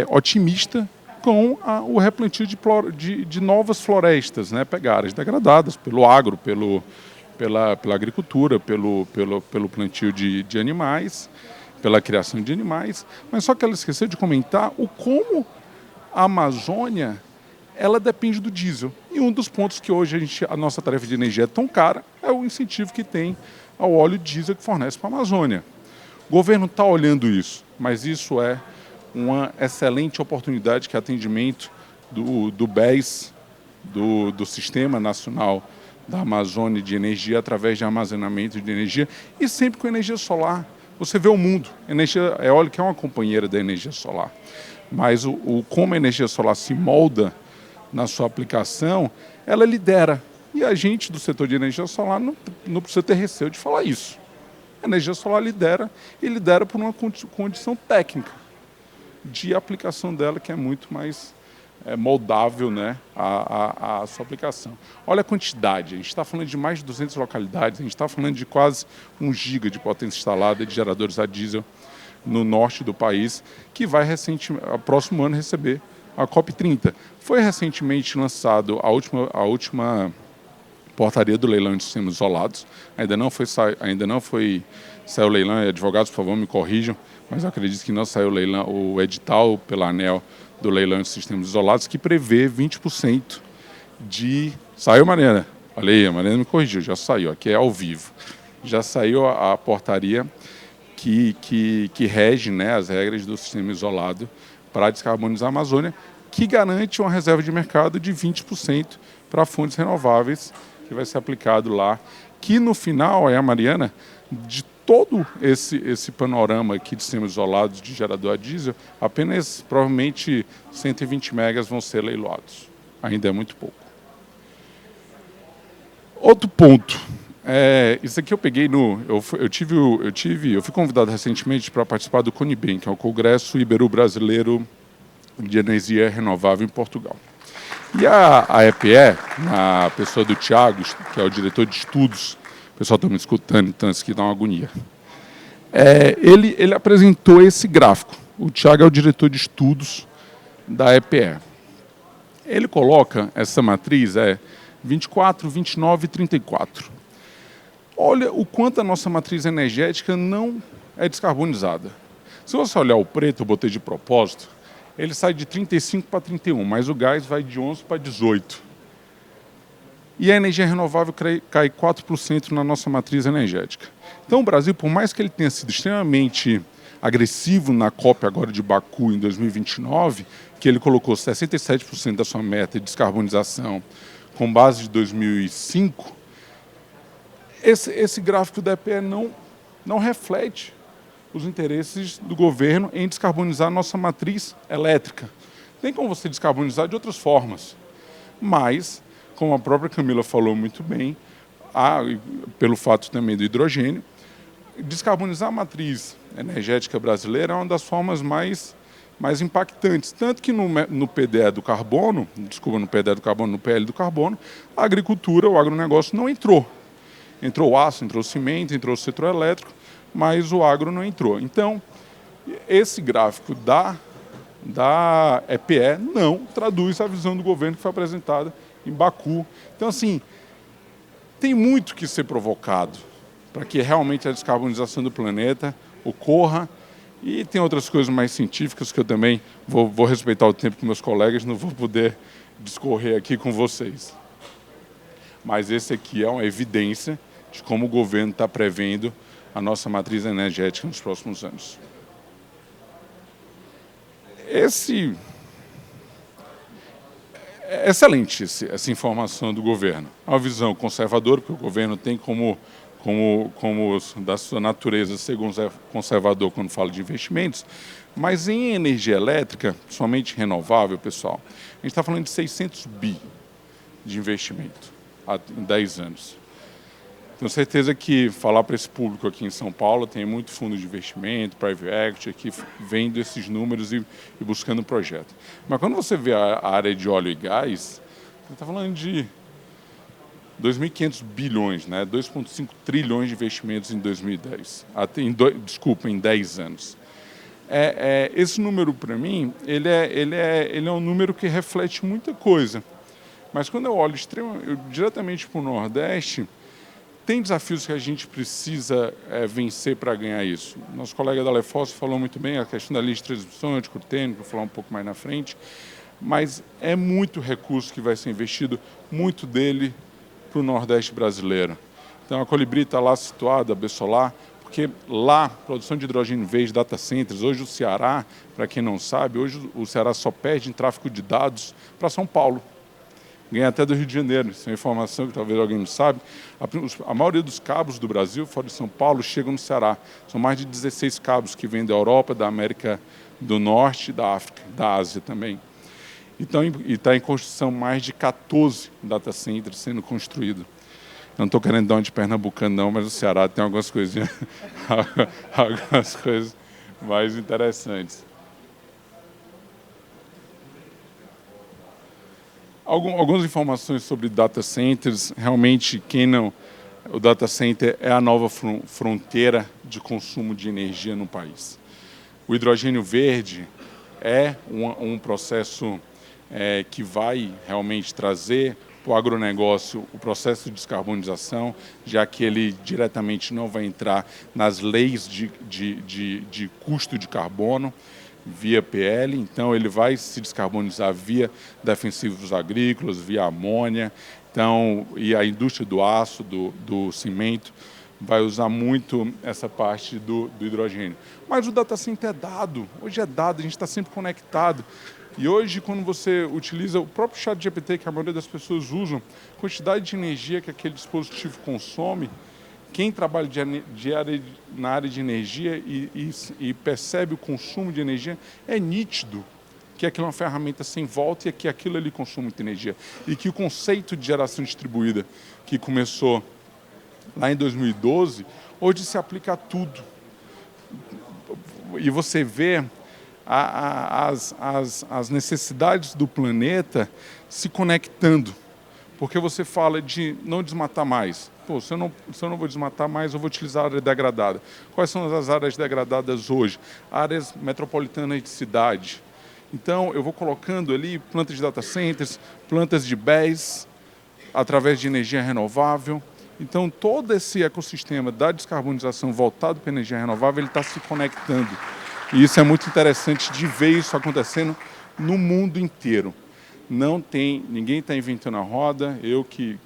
otimista com o replantio de novas florestas, né, pegar áreas degradadas pelo agro, pela agricultura, pelo plantio de animais, pela criação de animais, mas só que ela esqueceu de comentar como a Amazônia ela depende do diesel. E um dos pontos que hoje a nossa tarefa de energia é tão cara é o incentivo que tem ao óleo diesel que fornece para a Amazônia. O governo está olhando isso, mas isso é uma excelente oportunidade que é atendimento do BES, do Sistema Nacional da Amazônia de Energia, através de armazenamento de energia, e sempre com energia solar. Você vê o mundo. A energia eólica é uma companheira da energia solar, mas como a energia solar se molda na sua aplicação, ela lidera. E a gente do setor de energia solar não precisa ter receio de falar isso. A energia solar lidera, e lidera por uma condição técnica de aplicação dela, que é muito mais moldável, né, a sua aplicação. Olha a quantidade, a gente está falando de mais de 200 localidades, a gente está falando de quase 1 giga de potência instalada de geradores a diesel no norte do país, que vai próximo ano receber a COP30. Foi recentemente lançado a última portaria do leilão de sistemas isolados. Ainda não saiu o leilão, e advogados, por favor, me corrijam, mas eu acredito que não saiu o edital pela ANEEL do leilão de sistemas isolados, que prevê 20% de... Saiu, Mariana? Olha aí, a Mariana me corrigiu, já saiu, aqui é ao vivo. já saiu a portaria que rege, né, as regras do sistema isolado para descarbonizar a Amazônia, que garante uma reserva de mercado de 20% para fontes renováveis, que vai ser aplicado lá, que no final, a Mariana, de todo esse panorama aqui de sistemas isolados de gerador a diesel, apenas provavelmente 120 megas vão ser leiloados. Ainda é muito pouco. Outro ponto. Isso aqui eu peguei eu fui convidado recentemente para participar do CONIBEM, que é o Congresso Ibero-Brasileiro de Energia Renovável em Portugal. E a EPE, na pessoa do Thiago, que é o diretor de estudos, o pessoal está me escutando, então isso aqui dá uma agonia. Ele apresentou esse gráfico. O Thiago é o diretor de estudos da EPE. Ele coloca essa matriz, 24, 29 e 34. Olha o quanto a nossa matriz energética não é descarbonizada. Se você olhar o preto, eu botei de propósito, ele sai de 35 para 31, mas o gás vai de 11 para 18. E a energia renovável cai 4% na nossa matriz energética. Então o Brasil, por mais que ele tenha sido extremamente agressivo na COP agora de Baku em 2029, que ele colocou 67% da sua meta de descarbonização com base de 2005, esse gráfico da EPE não reflete os interesses do governo em descarbonizar a nossa matriz elétrica. Tem como você descarbonizar de outras formas, mas, como a própria Camila falou muito bem, pelo fato também do hidrogênio, descarbonizar a matriz energética brasileira é uma das formas mais impactantes. Tanto que no PDE do carbono, no PL do carbono, a agricultura, o agronegócio não entrou. Entrou o aço, entrou o cimento, entrou o setor elétrico, mas o agro não entrou. Então, esse gráfico da EPE não traduz a visão do governo que foi apresentada em Baku. Então, assim, tem muito que ser provocado para que realmente a descarbonização do planeta ocorra. E tem outras coisas mais científicas que eu também vou respeitar o tempo com meus colegas, não vou poder discorrer aqui com vocês. Mas esse aqui é uma evidência de como o governo está prevendo a nossa matriz energética nos próximos anos. É excelente essa informação do governo. É uma visão conservadora, porque o governo tem como da sua natureza ser conservador quando fala de investimentos, mas em energia elétrica, somente renovável, pessoal, a gente está falando de 600 bi de investimento em 10 anos. Tenho certeza que falar para esse público aqui em São Paulo, tem muito fundo de investimento, private equity, aqui vendo esses números e buscando projeto. Mas quando você vê a área de óleo e gás, você está falando de 2.500 bilhões, né? 2,5 trilhões de investimentos em 2010. Em 10 anos. Esse número, para mim, ele é um número que reflete muita coisa. Mas quando eu olho diretamente para o Nordeste, tem desafios que a gente precisa vencer para ganhar isso. Nosso colega da Lefos falou muito bem a questão da linha de transmissão, de curtênio, vou falar um pouco mais na frente, mas é muito recurso que vai ser investido, muito dele para o Nordeste brasileiro. Então a Colibri está lá situada, a Bessolar, porque lá, produção de hidrogênio verde, data centers, hoje o Ceará, para quem não sabe, hoje o Ceará só perde em tráfego de dados para São Paulo. Ganha até do Rio de Janeiro, isso é uma informação que talvez alguém não sabe. A maioria dos cabos do Brasil, fora de São Paulo, chegam no Ceará. São mais de 16 cabos que vêm da Europa, da América do Norte, da África, da Ásia também. Então, e está em construção mais de 14 data centers sendo construídos. Não estou querendo dar uma de pernambucano não, mas o Ceará tem algumas coisinhas, algumas coisas mais interessantes. Algumas informações sobre data centers. Realmente, o data center é a nova fronteira de consumo de energia no país. O hidrogênio verde é um processo que vai realmente trazer para o agronegócio o processo de descarbonização, já que ele diretamente não vai entrar nas leis de custo de carbono, via PL, então ele vai se descarbonizar via defensivos agrícolas, via amônia, então, e a indústria do aço, do cimento vai usar muito essa parte do hidrogênio. Mas o data center é dado, hoje é dado, a gente está sempre conectado. E hoje, quando você utiliza o próprio ChatGPT, que a maioria das pessoas usam, a quantidade de energia que aquele dispositivo consome, quem trabalha na área de energia e percebe o consumo de energia, é nítido que aquilo é uma ferramenta sem volta e que aquilo ali consome muita energia. E que o conceito de geração distribuída, que começou lá em 2012, hoje se aplica a tudo. E você vê as necessidades do planeta se conectando. Porque você fala de não desmatar mais. Pô, se eu não vou desmatar mais, eu vou utilizar a área degradada. Quais são as áreas degradadas hoje? Áreas metropolitanas de cidade. Então, eu vou colocando ali plantas de data centers, plantas de BESS, através de energia renovável. Então, todo esse ecossistema da descarbonização voltado para a energia renovável, ele está se conectando. E isso é muito interessante de ver isso acontecendo no mundo inteiro. Ninguém está inventando a roda. Eu que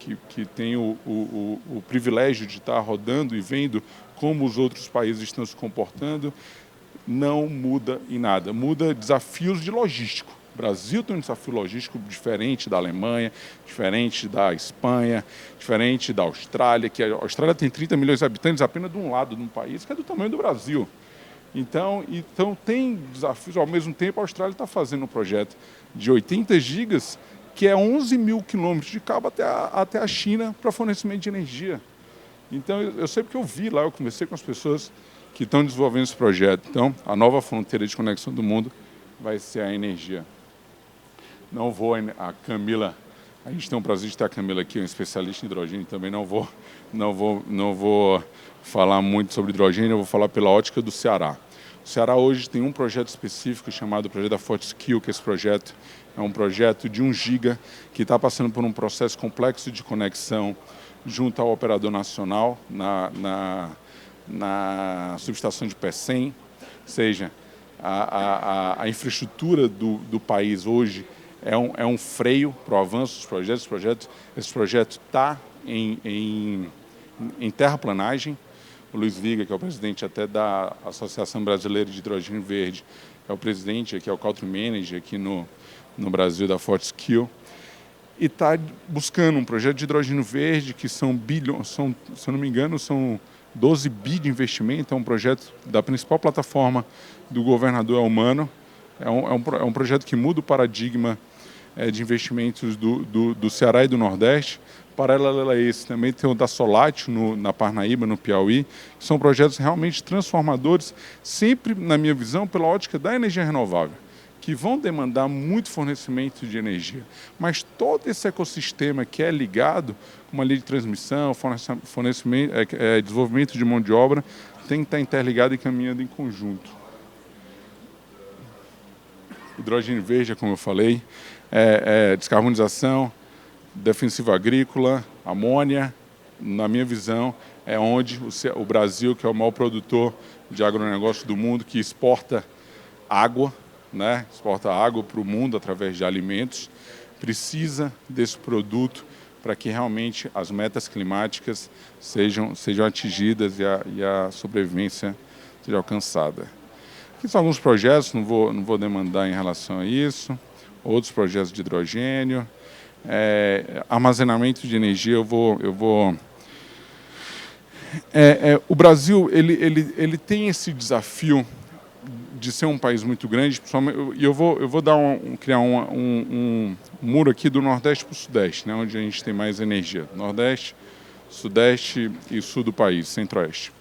tenho o privilégio de estar rodando e vendo como os outros países estão se comportando, não muda em nada. Muda desafios de logístico. O Brasil tem um desafio logístico diferente da Alemanha, diferente da Espanha, diferente da Austrália, que a Austrália tem 30 milhões de habitantes apenas de um lado de um país, que é do tamanho do Brasil. Então tem desafios. Ao mesmo tempo, a Austrália está fazendo um projeto de 80 gigas, que é 11 mil quilômetros de cabo até a China para fornecimento de energia. Então, eu sei porque eu vi lá, eu conversei com as pessoas que estão desenvolvendo esse projeto. Então, a nova fronteira de conexão do mundo vai ser a energia. Não vou, a Camila, a gente tem um prazer de ter a Camila aqui, um especialista em hidrogênio também, não vou falar muito sobre hidrogênio, eu vou falar pela ótica do Ceará. O Ceará hoje tem um projeto específico chamado Projeto da Fortescue, que esse projeto é um projeto de 1 giga que está passando por um processo complexo de conexão junto ao operador nacional na subestação de Pecém, ou seja, a infraestrutura do país hoje é um freio para o avanço dos projetos. Esse projeto está em terraplanagem. O Luiz Viga, que é o presidente até da Associação Brasileira de Hidrogênio Verde, é o presidente, aqui é o Country Manager aqui no Brasil da Fortescue, e está buscando um projeto de hidrogênio verde que são bilhões, se eu não me engano, são 12 bi de investimento. É um projeto da principal plataforma do governador Elmano. É um projeto que muda o paradigma de investimentos do Ceará e do Nordeste. Paralelo a esse, também tem o da Solatio, na Parnaíba, no Piauí, que são projetos realmente transformadores, sempre, na minha visão, pela ótica da energia renovável, que vão demandar muito fornecimento de energia. Mas todo esse ecossistema que é ligado, como a linha de transmissão, fornecimento, desenvolvimento de mão de obra, tem que estar interligado e caminhando em conjunto. Hidrogênio verde, como eu falei, descarbonização, defensiva agrícola, amônia, na minha visão, é onde o Brasil, que é o maior produtor de agronegócio do mundo, que exporta água, né? Exporta água para o mundo através de alimentos, precisa desse produto para que realmente as metas climáticas sejam atingidas e a sobrevivência seja alcançada. Aqui são alguns projetos, não vou demandar em relação a isso, outros projetos de hidrogênio. Armazenamento de energia, o Brasil ele tem esse desafio de ser um país muito grande, e eu vou criar um muro aqui do Nordeste para o Sudeste, né, onde a gente tem mais energia. Nordeste, Sudeste e Sul do país, Centro-Oeste.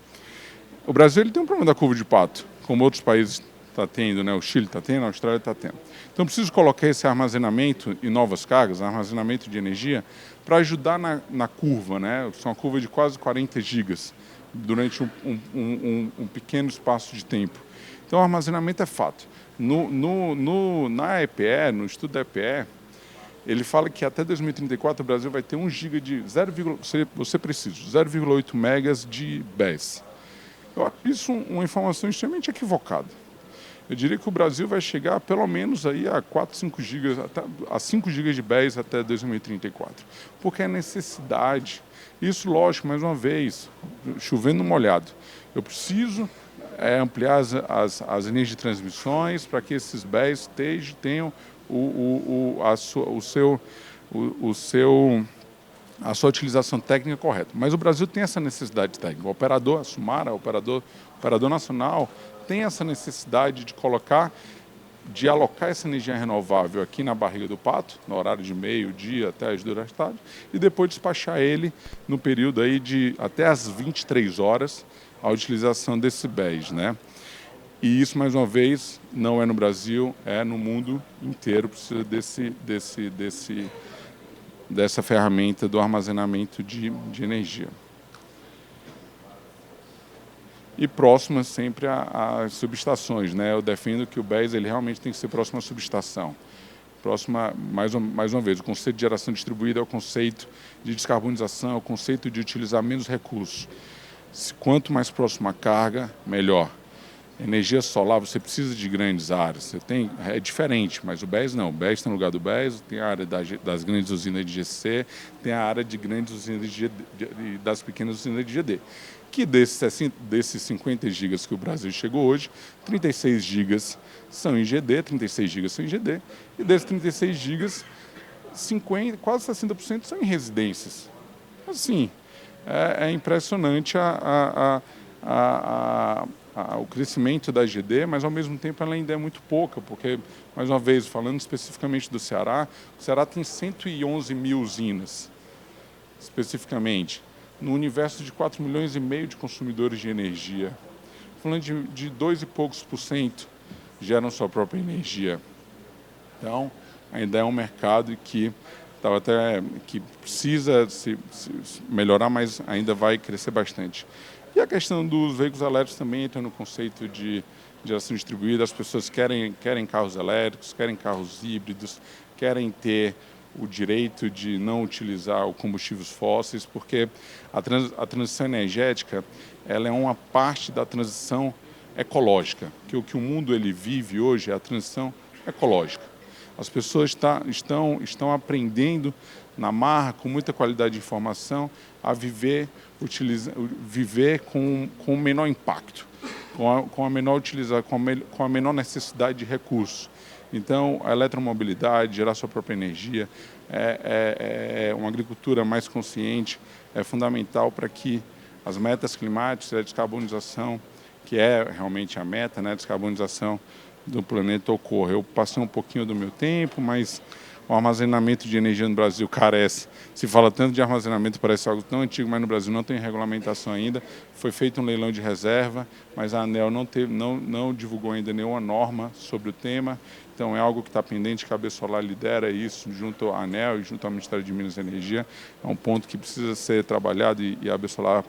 O Brasil ele tem um problema da curva de pato, como outros países está tendo, né? O Chile está tendo, a Austrália está tendo. Então, preciso colocar esse armazenamento e novas cargas, armazenamento de energia, para ajudar na curva, né? São uma curva de quase 40 gigas durante um pequeno espaço de tempo. Então, o armazenamento é fato. Na EPE, no estudo da EPE, ele fala que até 2034 o Brasil vai ter 1 giga de 0,8 megas de BESS. Eu acho isso uma informação extremamente equivocada. Eu diria que o Brasil vai chegar pelo menos aí a 4, 5 gigas, até, a 5 gigas de BES até 2034. Porque é necessidade. Isso, lógico, mais uma vez, chovendo molhado. Eu preciso ampliar as linhas de transmissões para que esses BES tenham a sua utilização técnica correta. Mas o Brasil tem essa necessidade técnica. O operador, a Sumara, o operador nacional, tem essa necessidade de alocar essa energia renovável aqui na barriga do pato, no horário de meio-dia até as 2 da tarde, e depois despachar ele no período aí de até as 23 horas, a utilização desse BES, né? E isso, mais uma vez, não é no Brasil, é no mundo inteiro, precisa dessa ferramenta do armazenamento de energia. E próxima sempre às subestações, né? Eu defendo que o BES ele realmente tem que ser próximo à subestação. Próxima, mais uma vez, o conceito de geração distribuída é o conceito de descarbonização, é o conceito de utilizar menos recursos. Quanto mais próximo à carga, melhor. Energia solar, você precisa de grandes áreas. É diferente, mas o BES não. O BES está no lugar do BES, tem a área das grandes usinas de GC, tem a área de grandes usinas das pequenas usinas de GD. Que desses 50 gigas que o Brasil chegou hoje, 36 gigas são em GD, 36 gigas são em GD, e desses 36 gigas, quase 60% são em residências. Assim, é impressionante o crescimento da GD, mas ao mesmo tempo ela ainda é muito pouca, porque, mais uma vez, falando especificamente do Ceará, o Ceará tem 111 mil usinas, especificamente, no universo de 4,5 milhões de consumidores de energia. Falando de 2 e poucos % geram sua própria energia. Então, ainda é um mercado que precisa se melhorar, mas ainda vai crescer bastante. E a questão dos veículos elétricos também entra no conceito de geração distribuída. As pessoas querem carros elétricos, querem carros híbridos, querem ter o direito de não utilizar os combustíveis fósseis, porque a transição energética ela é uma parte da transição ecológica, que o que o mundo ele vive hoje é a transição ecológica. As pessoas estão aprendendo na marra, com muita qualidade de informação, a viver com o menor impacto, com a menor necessidade de recursos. Então, a eletromobilidade, gerar sua própria energia, uma agricultura mais consciente, é fundamental para que as metas climáticas, a descarbonização, que é realmente a meta, né, a descarbonização do planeta ocorra. Eu passei um pouquinho do meu tempo, mas o armazenamento de energia no Brasil carece. Se fala tanto de armazenamento, parece algo tão antigo, mas no Brasil não tem regulamentação ainda. Foi feito um leilão de reserva, mas a ANEEL não divulgou ainda nenhuma norma sobre o tema. Então é algo que está pendente, que a AB Solar lidera isso junto à ANEEL e junto ao Ministério de Minas e Energia. É um ponto que precisa ser trabalhado e a AB Solar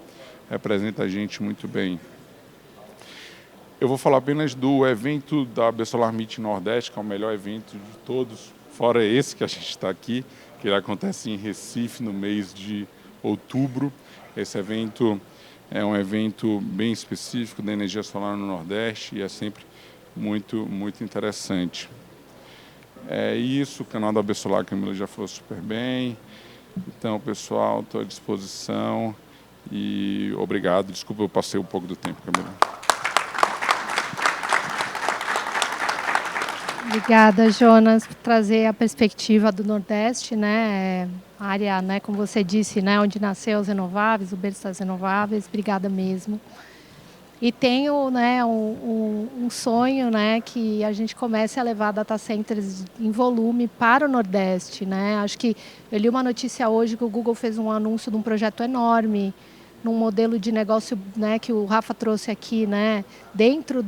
representa a gente muito bem. Eu vou falar apenas do evento da AB Solar Meet Nordeste, que é o melhor evento de todos, fora esse que a gente está aqui, que ele acontece em Recife no mês de outubro. Esse evento é um evento bem específico da energia solar no Nordeste e é sempre muito, muito interessante. É isso, o canal da AB Solar, a Camila já falou super bem. Então, pessoal, estou à disposição e obrigado. Desculpa, eu passei um pouco do tempo, Camila. Obrigada, Jonas, por trazer a perspectiva do Nordeste, né? A área, né, como você disse, né, onde nasceu as renováveis, o berço das renováveis. Obrigada mesmo. E tenho, né, um sonho, né, que a gente comece a levar data centers em volume para o Nordeste, né? Acho que eu li uma notícia hoje que o Google fez um anúncio de um projeto enorme, num modelo de negócio, né, que o Rafa trouxe aqui, né, dentro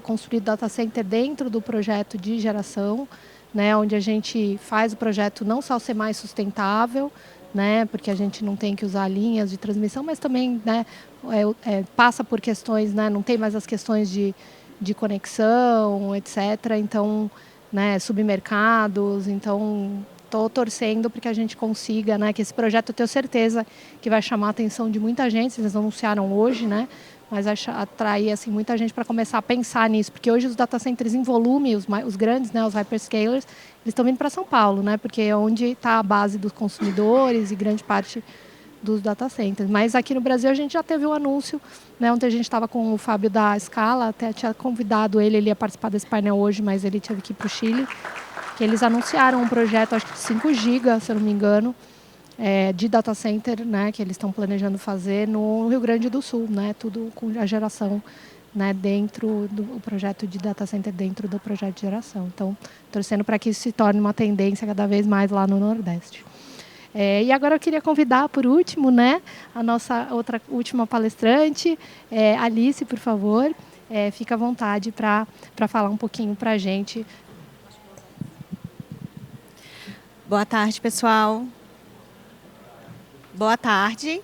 construir data center dentro do projeto de geração, né, onde a gente faz o projeto não só ser mais sustentável, né, porque a gente não tem que usar linhas de transmissão, mas também, né, passa por questões, né, não tem mais as questões de conexão, etc. Então, né, submercados, então estou torcendo para que a gente consiga, né, que esse projeto eu tenho certeza que vai chamar a atenção de muita gente, eles anunciaram hoje, né, mas atrair assim, muita gente para começar a pensar nisso, porque hoje os data centers em volume, os grandes, né, os hyperscalers, eles estão vindo para São Paulo, né, porque é onde está a base dos consumidores e grande parte dos data centers. Mas aqui no Brasil a gente já teve um anúncio, né, ontem a gente estava com o Fábio da Scala, até tinha convidado ele ia participar desse painel hoje, mas ele teve que ir para o Chile, que eles anunciaram um projeto, acho que de 5 GB, se eu não me engano, de data center, né, que eles estão planejando fazer no Rio Grande do Sul, né, tudo com a geração, né, dentro do projeto de data center, dentro do projeto de geração. Então, torcendo para que isso se torne uma tendência cada vez mais lá no Nordeste. E agora eu queria convidar, por último, né, a nossa última palestrante, Alice, por favor, fica à vontade para falar um pouquinho para a gente. Boa tarde, pessoal. Boa tarde.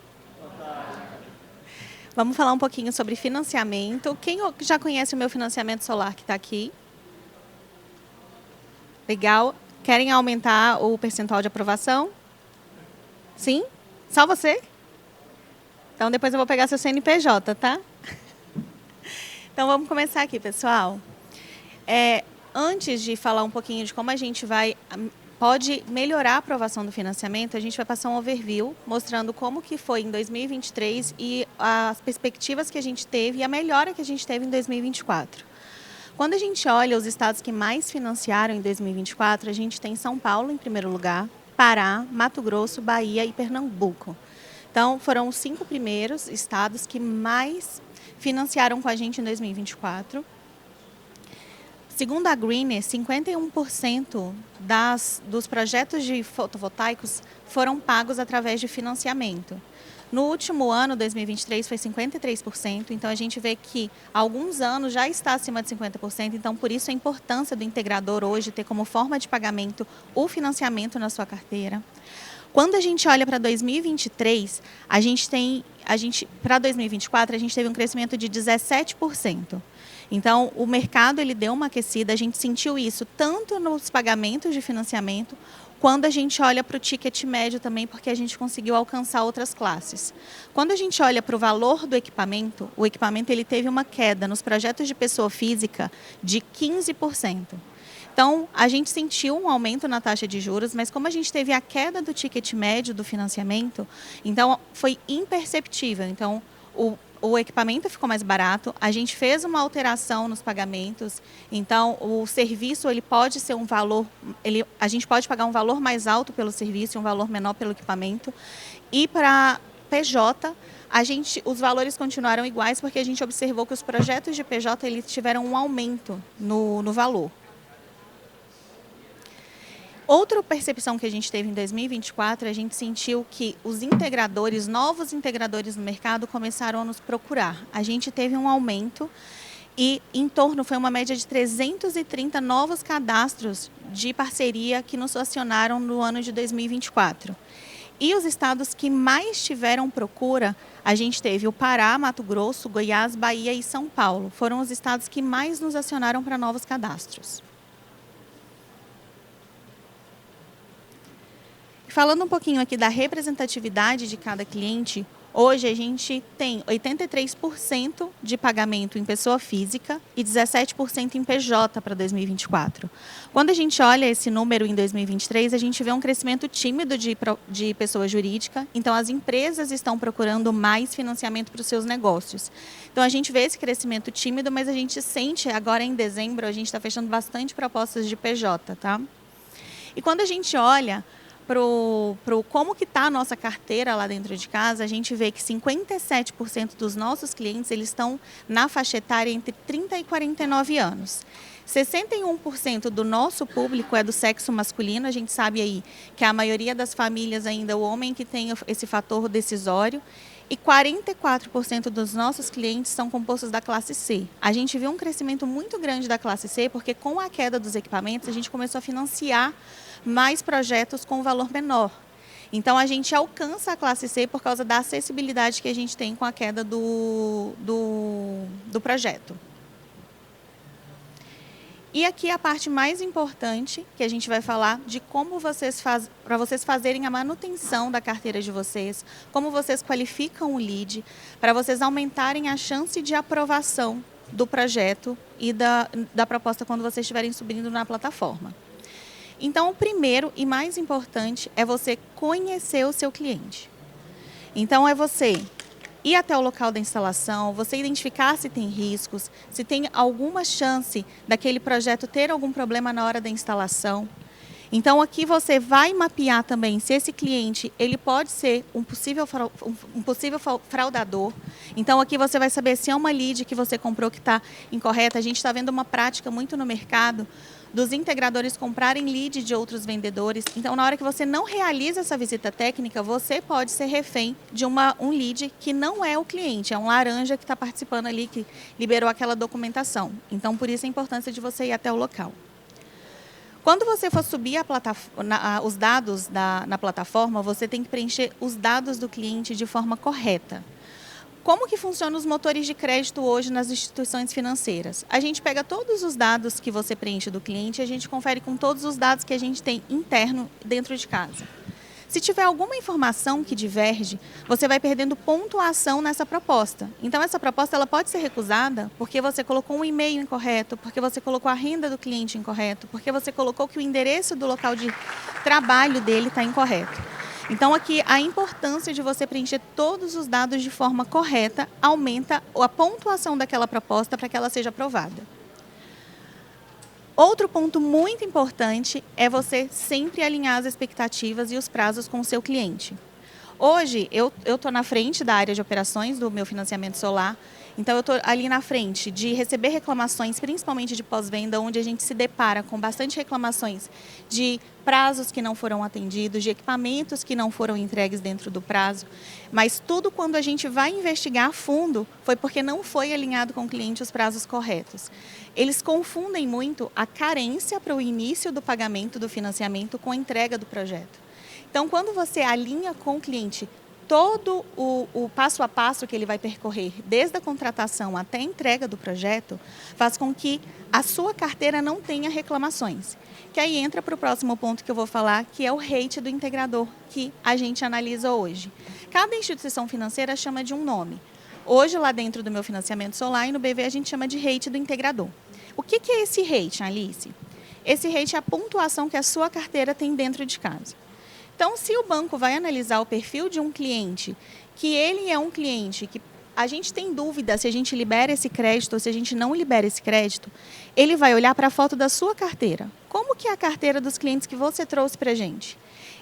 Vamos falar um pouquinho sobre financiamento. Quem já conhece o meu financiamento solar que está aqui? Legal. Querem aumentar o percentual de aprovação? Sim? Só você? Então, depois eu vou pegar seu CNPJ, tá? Então, vamos começar aqui, pessoal. Antes de falar um pouquinho de como a gente pode melhorar a aprovação do financiamento, a gente vai passar um overview mostrando como que foi em 2023 e as perspectivas que a gente teve e a melhora que a gente teve em 2024. Quando a gente olha os estados que mais financiaram em 2024, a gente tem São Paulo em primeiro lugar, Pará, Mato Grosso, Bahia e Pernambuco. Então, foram os 5 primeiros estados que mais financiaram com a gente em 2024. Segundo a Greener, 51% dos projetos de fotovoltaicos foram pagos através de financiamento. No último ano, 2023, foi 53%, então a gente vê que há alguns anos já está acima de 50%, então por isso a importância do integrador hoje ter como forma de pagamento o financiamento na sua carteira. Quando a gente olha para 2023, para 2024, a gente teve um crescimento de 17%. Então, o mercado ele deu uma aquecida, a gente sentiu isso tanto nos pagamentos de financiamento, quando a gente olha para o ticket médio também, porque a gente conseguiu alcançar outras classes. Quando a gente olha para o valor do equipamento, o equipamento ele teve uma queda nos projetos de pessoa física de 15%. Então, a gente sentiu um aumento na taxa de juros, mas como a gente teve a queda do ticket médio do financiamento, então foi imperceptível. Então, o equipamento ficou mais barato, a gente fez uma alteração nos pagamentos, então o serviço ele pode ser um valor, a gente pode pagar um valor mais alto pelo serviço e um valor menor pelo equipamento. E para PJ, os valores continuaram iguais porque a gente observou que os projetos de PJ eles tiveram um aumento no valor. Outra percepção que a gente teve em 2024, a gente sentiu que os integradores, novos integradores no mercado, começaram a nos procurar. A gente teve um aumento e foi uma média de 330 novos cadastros de parceria que nos acionaram no ano de 2024. E os estados que mais tiveram procura, a gente teve o Pará, Mato Grosso, Goiás, Bahia e São Paulo. Foram os estados que mais nos acionaram para novos cadastros. Falando um pouquinho aqui da representatividade de cada cliente, hoje a gente tem 83% de pagamento em pessoa física e 17% em PJ para 2024. Quando a gente olha esse número em 2023, a gente vê um crescimento tímido de pessoa jurídica, então as empresas estão procurando mais financiamento para os seus negócios. Então a gente vê esse crescimento tímido, mas a gente sente, agora em dezembro, a gente está fechando bastante propostas de PJ, tá? E quando a gente olha pro como que está a nossa carteira lá dentro de casa, a gente vê que 57% dos nossos clientes eles estão na faixa etária entre 30 e 49 anos. 61% do nosso público é do sexo masculino, a gente sabe aí que a maioria das famílias ainda é o homem que tem esse fator decisório, e 44% dos nossos clientes são compostos da classe C. A gente viu um crescimento muito grande da classe C, porque com a queda dos equipamentos, a gente começou a financiar mais projetos com valor menor. Então, a gente alcança a classe C por causa da acessibilidade que a gente tem com a queda do projeto. E aqui a parte mais importante, que a gente vai falar de como para vocês fazerem a manutenção da carteira de vocês, como vocês qualificam o lead, para vocês aumentarem a chance de aprovação do projeto e da proposta quando vocês estiverem subindo na plataforma. Então, o primeiro e mais importante é você conhecer o seu cliente. Então, é você ir até o local da instalação, você identificar se tem riscos, se tem alguma chance daquele projeto ter algum problema na hora da instalação. Então, aqui você vai mapear também se esse cliente ele pode ser um possível fraudador. Então, aqui você vai saber se é uma lead que você comprou que está incorreta. A gente está vendo uma prática muito no mercado dos integradores comprarem lead de outros vendedores. Então, na hora que você não realiza essa visita técnica, você pode ser refém de um lead que não é o cliente, é um laranja que está participando ali, que liberou aquela documentação. Então, por isso a importância de você ir até o local. Quando você for subir os dados na plataforma, você tem que preencher os dados do cliente de forma correta. Como que funcionam os motores de crédito hoje nas instituições financeiras? A gente pega todos os dados que você preenche do cliente e a gente confere com todos os dados que a gente tem interno dentro de casa. Se tiver alguma informação que diverge, você vai perdendo pontuação nessa proposta. Então, essa proposta ela pode ser recusada porque você colocou um e-mail incorreto, porque você colocou a renda do cliente incorreto, porque você colocou que o endereço do local de trabalho dele está incorreto. Então, aqui, a importância de você preencher todos os dados de forma correta aumenta a pontuação daquela proposta para que ela seja aprovada. Outro ponto muito importante é você sempre alinhar as expectativas e os prazos com o seu cliente. Hoje, eu estou na frente da área de operações do meu financiamento solar, então eu estou ali na frente de receber reclamações, principalmente de pós-venda, onde a gente se depara com bastante reclamações de prazos que não foram atendidos, de equipamentos que não foram entregues dentro do prazo. Mas tudo quando a gente vai investigar a fundo foi porque não foi alinhado com o cliente os prazos corretos. Eles confundem muito a carência para o início do pagamento do financiamento com a entrega do projeto. Então, quando você alinha com o cliente todo o passo a passo que ele vai percorrer, desde a contratação até a entrega do projeto, faz com que a sua carteira não tenha reclamações. Que aí entra para o próximo ponto que eu vou falar, que é o rate do integrador, que a gente analisa hoje. Cada instituição financeira chama de um nome. Hoje, lá dentro do meu financiamento solar e no BV, a gente chama de rate do integrador. O que é esse rate, Alice? Esse rate é a pontuação que a sua carteira tem dentro de casa. Então, se o banco vai analisar o perfil de um cliente, que ele é um cliente que a gente tem dúvida se a gente libera esse crédito ou se a gente não libera esse crédito, ele vai olhar para a foto da sua carteira. Como que é a carteira dos clientes que você trouxe para a gente?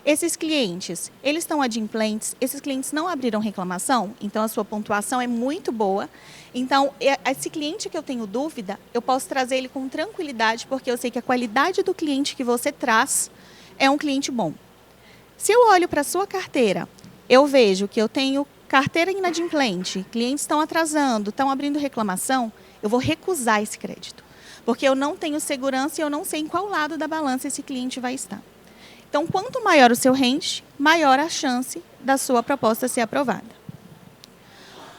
Esses clientes, eles estão adimplentes, esses clientes não abriram reclamação, então a sua pontuação é muito boa. Então, esse cliente que eu tenho dúvida, eu posso trazer ele com tranquilidade, porque eu sei que a qualidade do cliente que você traz é um cliente bom. Se eu olho para a sua carteira, eu vejo que eu tenho carteira inadimplente, clientes estão atrasando, estão abrindo reclamação, eu vou recusar esse crédito. Porque eu não tenho segurança e eu não sei em qual lado da balança esse cliente vai estar. Então, quanto maior o seu range, maior a chance da sua proposta ser aprovada.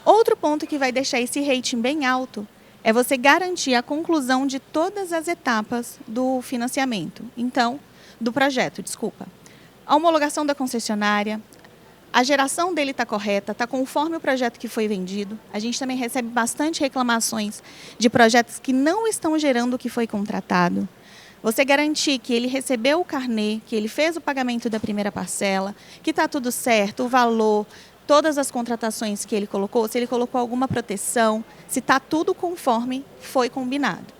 Outro ponto que vai deixar esse rating bem alto é você garantir a conclusão de todas as etapas do financiamento. Então, do projeto, desculpa. A homologação da concessionária, a geração dele está correta, está conforme o projeto que foi vendido. A gente também recebe bastante reclamações de projetos que não estão gerando o que foi contratado. Você garantir que ele recebeu o carnê, que ele fez o pagamento da primeira parcela, que está tudo certo, o valor, todas as contratações que ele colocou, se ele colocou alguma proteção, se está tudo conforme foi combinado.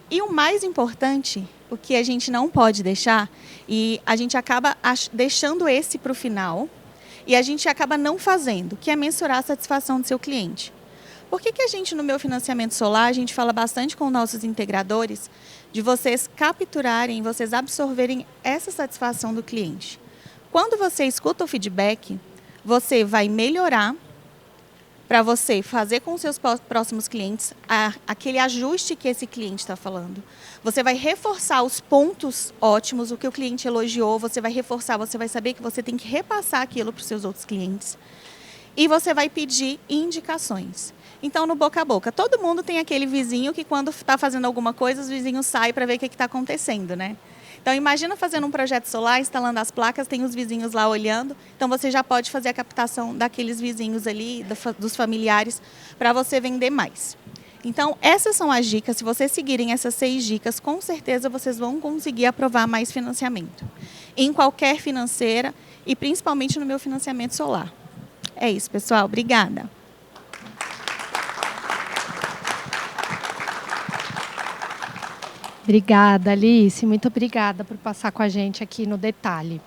E o mais importante, o que a gente não pode deixar, e a gente acaba deixando esse para o final, e a gente acaba não fazendo, que é mensurar a satisfação do seu cliente. Por que a gente, no meu financiamento solar, a gente fala bastante com nossos integradores, de vocês capturarem, vocês absorverem essa satisfação do cliente? Quando você escuta o feedback, você vai melhorar para você fazer com os seus próximos clientes aquele ajuste que esse cliente está falando. Você vai reforçar os pontos ótimos, o que o cliente elogiou, você vai reforçar, você vai saber que você tem que repassar aquilo para os seus outros clientes. E você vai pedir indicações. Então, no boca a boca, todo mundo tem aquele vizinho que quando está fazendo alguma coisa, os vizinhos saem para ver o que está acontecendo, né? Então, imagina fazendo um projeto solar, instalando as placas, tem os vizinhos lá olhando. Então, você já pode fazer a captação daqueles vizinhos ali, dos familiares, para você vender mais. Então, essas são as dicas. Se vocês seguirem essas 6 dicas, com certeza vocês vão conseguir aprovar mais financiamento. Em qualquer financeira e principalmente no meu financiamento solar. É isso, pessoal. Obrigada. Obrigada, Alice. Muito obrigada por passar com a gente aqui no detalhe.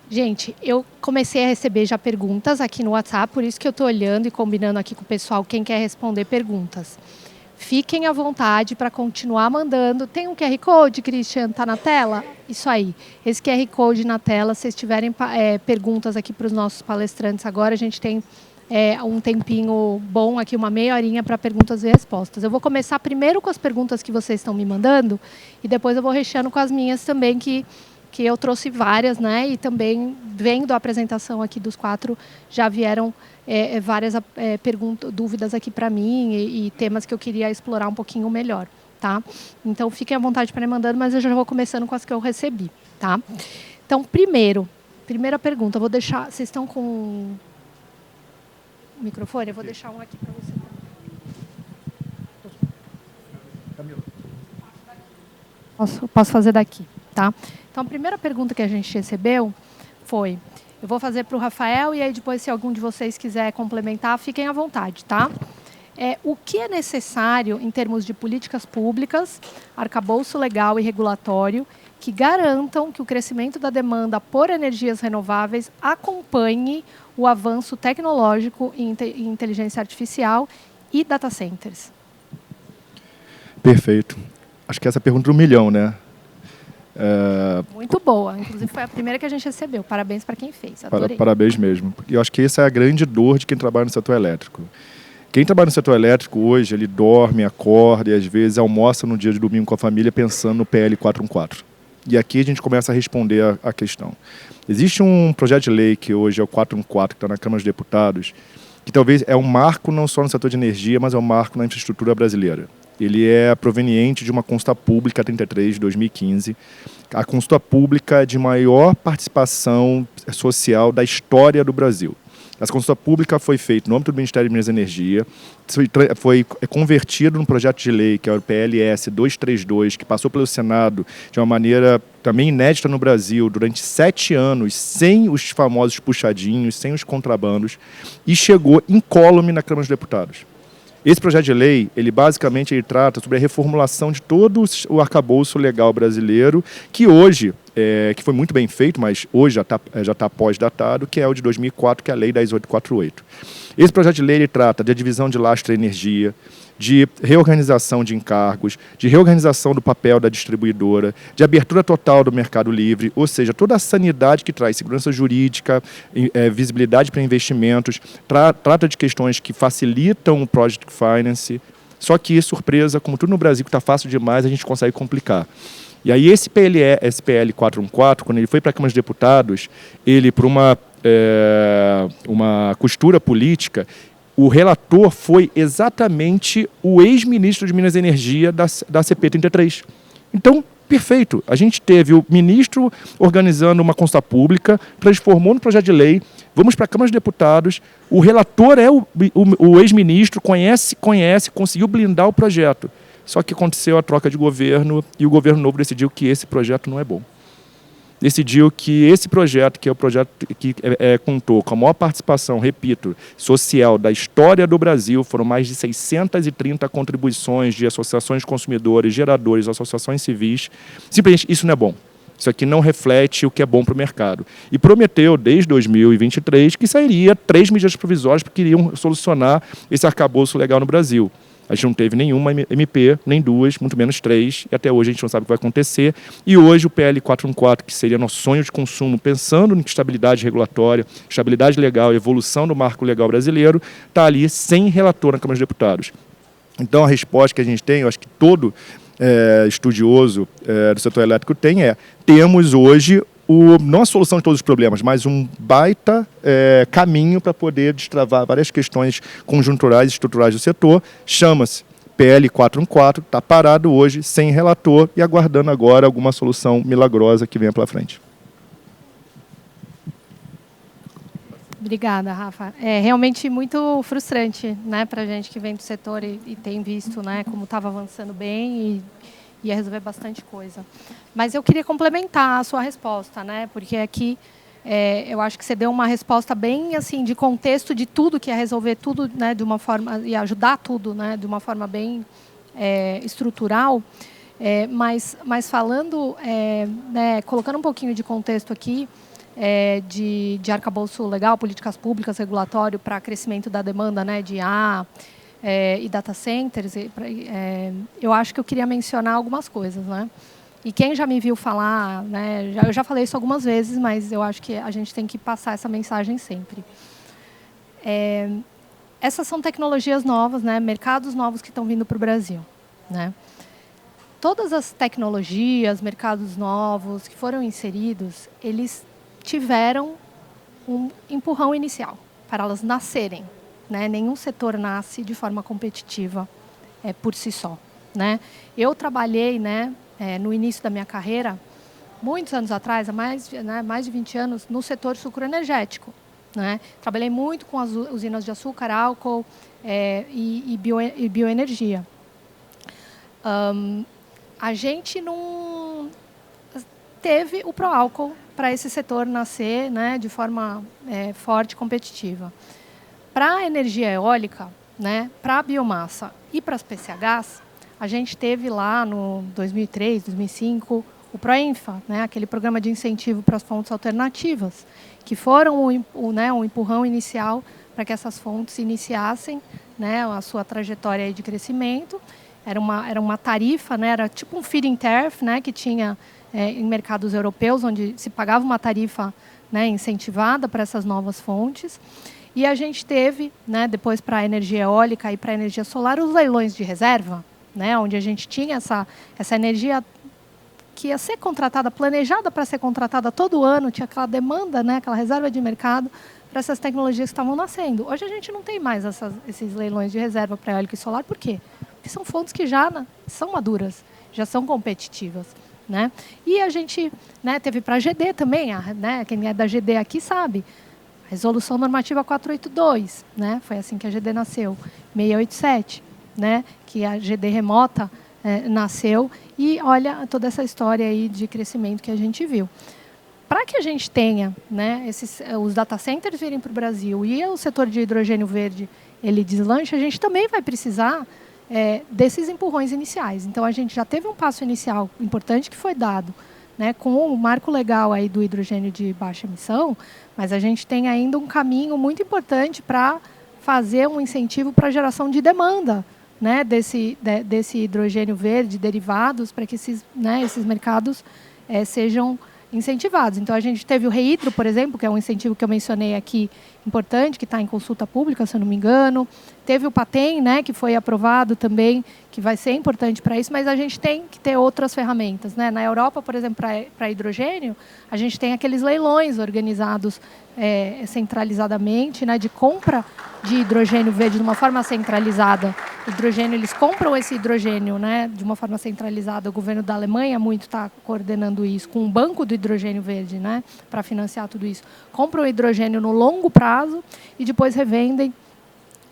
Gente, eu comecei a receber já perguntas aqui no WhatsApp, por isso que eu estou olhando e combinando aqui com o pessoal quem quer responder perguntas. Fiquem à vontade para continuar mandando. Tem um QR Code, Christian? Está na tela? Isso aí. Esse QR Code na tela, se vocês tiverem perguntas aqui para os nossos palestrantes agora, a gente tem um tempinho bom aqui, uma meia horinha para perguntas e respostas. Eu vou começar primeiro com as perguntas que vocês estão me mandando e depois eu vou recheando com as minhas também, que eu trouxe várias, né? E também, vendo a apresentação aqui dos 4, já vieram várias dúvidas aqui para mim e temas que eu queria explorar um pouquinho melhor, tá? Então, fiquem à vontade para ir mandando, mas eu já vou começando com as que eu recebi, tá? Então, primeira pergunta, vou deixar... Vocês estão com o microfone? Eu vou deixar um aqui para você também. Posso fazer daqui, tá? Então, a primeira pergunta que a gente recebeu foi... Eu vou fazer para o Rafael e aí depois, se algum de vocês quiser complementar, fiquem à vontade, tá? O que é necessário em termos de políticas públicas, arcabouço legal e regulatório, que garantam que o crescimento da demanda por energias renováveis acompanhe o avanço tecnológico em inteligência artificial e data centers? Perfeito. Acho que essa é a pergunta do milhão, né? Muito boa. Inclusive, foi a primeira que a gente recebeu. Parabéns para quem fez. Adorei. Parabéns mesmo. Eu acho que essa é a grande dor de quem trabalha no setor elétrico. Quem trabalha no setor elétrico hoje, ele dorme, acorda e às vezes almoça no dia de domingo com a família pensando no PL 414. E aqui a gente começa a responder a questão. Existe um projeto de lei que hoje é o 414, que está na Câmara dos Deputados, que talvez é um marco não só no setor de energia, mas é um marco na infraestrutura brasileira. Ele é proveniente de uma consulta pública 33 de 2015, a consulta pública de maior participação social da história do Brasil. Essa consulta pública foi feita no âmbito do Ministério de Minas e Energia, foi convertido num projeto de lei, que é o PLS 232, que passou pelo Senado de uma maneira também inédita no Brasil, durante 7 anos, sem os famosos puxadinhos, sem os contrabandos, e chegou incólume na Câmara dos Deputados. Esse projeto de lei, ele basicamente trata sobre a reformulação de todo o arcabouço legal brasileiro, que hoje, que foi muito bem feito, mas hoje já está pós-datado, que é o de 2004, que é a Lei 10.848. Esse projeto de lei ele trata de divisão de lastro e energia, de reorganização de encargos, de reorganização do papel da distribuidora, de abertura total do mercado livre, ou seja, toda a sanidade que traz segurança jurídica, visibilidade para investimentos, trata de questões que facilitam o Project Finance, só que, surpresa, como tudo no Brasil que está fácil demais, a gente consegue complicar. E aí esse PL 414, quando ele foi para a Câmara dos Deputados, ele, por uma costura política, o relator foi exatamente o ex-ministro de Minas e Energia da CP 33. Então, perfeito. A gente teve o ministro organizando uma consulta pública, transformou no projeto de lei, vamos para a Câmara dos Deputados, o relator é o ex-ministro, conhece, conseguiu blindar o projeto. Só que aconteceu a troca de governo e o governo novo decidiu que esse projeto não é bom. Decidiu que esse projeto, que é o projeto que contou com a maior participação, repito, social da história do Brasil, foram mais de 630 contribuições de associações de consumidores, geradores, associações civis. Simplesmente isso não é bom. Isso aqui não reflete o que é bom para o mercado. E prometeu, desde 2023, que sairia 3 medidas provisórias que iriam solucionar esse arcabouço legal no Brasil. A gente não teve nenhuma MP, nem 2, muito menos 3, e até hoje a gente não sabe o que vai acontecer. E hoje o PL 414, que seria nosso sonho de consumo, pensando em estabilidade regulatória, estabilidade legal e evolução do marco legal brasileiro, está ali sem relator na Câmara dos Deputados. Então a resposta que a gente tem, eu acho que todo estudioso do setor elétrico temos hoje não a solução de todos os problemas, mas um baita caminho para poder destravar várias questões conjunturais e estruturais do setor. Chama-se PL 414, está parado hoje, sem relator e aguardando agora alguma solução milagrosa que venha pela frente. Obrigada, Rafa. É realmente muito frustrante, né, para a gente que vem do setor e tem visto, né, como estava avançando bem e ia resolver bastante coisa. Mas eu queria complementar a sua resposta, né, porque aqui eu acho que você deu uma resposta bem assim de contexto de tudo, que é resolver tudo, né, de uma forma e ajudar tudo, né, de uma forma bem estrutural. Mas falando, né, colocando um pouquinho de contexto aqui, de arcabouço legal, políticas públicas, regulatório para crescimento da demanda, né, de IA e data centers, eu acho que eu queria mencionar algumas coisas, né? E quem já me viu falar, né, eu já falei isso algumas vezes, mas eu acho que a gente tem que passar essa mensagem sempre. Essas são tecnologias novas, né, mercados novos que estão vindo para o Brasil, né? Todas as tecnologias, mercados novos que foram inseridos, eles tiveram um empurrão inicial para elas nascerem, né? Nenhum setor nasce de forma competitiva por si só, né? Eu trabalhei, né, no início da minha carreira, muitos anos atrás, há mais de 20 anos, no setor sucroenergético, né? Trabalhei muito com as usinas de açúcar, álcool e bioenergia. A gente não teve o pró-álcool para esse setor nascer, né, de forma forte e competitiva. Para a energia eólica, né, para a biomassa e para as PCHs, a gente teve lá no 2003, 2005, o PROENFA, né, aquele programa de incentivo para as fontes alternativas, que foram um empurrão inicial para que essas fontes iniciassem, né, a sua trajetória de crescimento. Era uma tarifa, né, era tipo um feed-in tariff, né, que tinha em mercados europeus, onde se pagava uma tarifa, né, incentivada para essas novas fontes. E a gente teve, né, depois para a energia eólica e para a energia solar, os leilões de reserva, né, onde a gente tinha essa energia que ia ser contratada, planejada para ser contratada todo ano, tinha aquela demanda, né, aquela reserva de mercado para essas tecnologias que estavam nascendo. Hoje a gente não tem mais esses leilões de reserva para eólica e solar. Por quê? Porque são fontes que já são maduras, já são competitivas, né? E a gente, né, teve para a GD também, né, quem é da GD aqui sabe, Resolução Normativa 482, né, foi assim que a GD nasceu, 687, né, que a GD remota nasceu, e olha toda essa história aí de crescimento que a gente viu. Para que a gente tenha, né, os data centers virem para o Brasil e o setor de hidrogênio verde ele deslanche, a gente também vai precisar desses empurrões iniciais. Então, a gente já teve um passo inicial importante que foi dado, né, com o marco legal aí do hidrogênio de baixa emissão, mas a gente tem ainda um caminho muito importante para fazer um incentivo para a geração de demanda, né, desse hidrogênio verde, derivados, para que esses mercados sejam incentivados. Então, a gente teve o ReHidro, por exemplo, que é um incentivo que eu mencionei aqui, importante, que está em consulta pública, se eu não me engano. Teve o PATEM, né, que foi aprovado também, que vai ser importante para isso, mas a gente tem que ter outras ferramentas, né? Na Europa, por exemplo, para hidrogênio, a gente tem aqueles leilões organizados centralizadamente, né, de compra de hidrogênio verde de uma forma centralizada. Hidrogênio, eles compram esse hidrogênio, né, de uma forma centralizada. O governo da Alemanha muito está coordenando isso, com um banco do hidrogênio verde, né, para financiar tudo isso. Compram o hidrogênio no longo prazo e depois revendem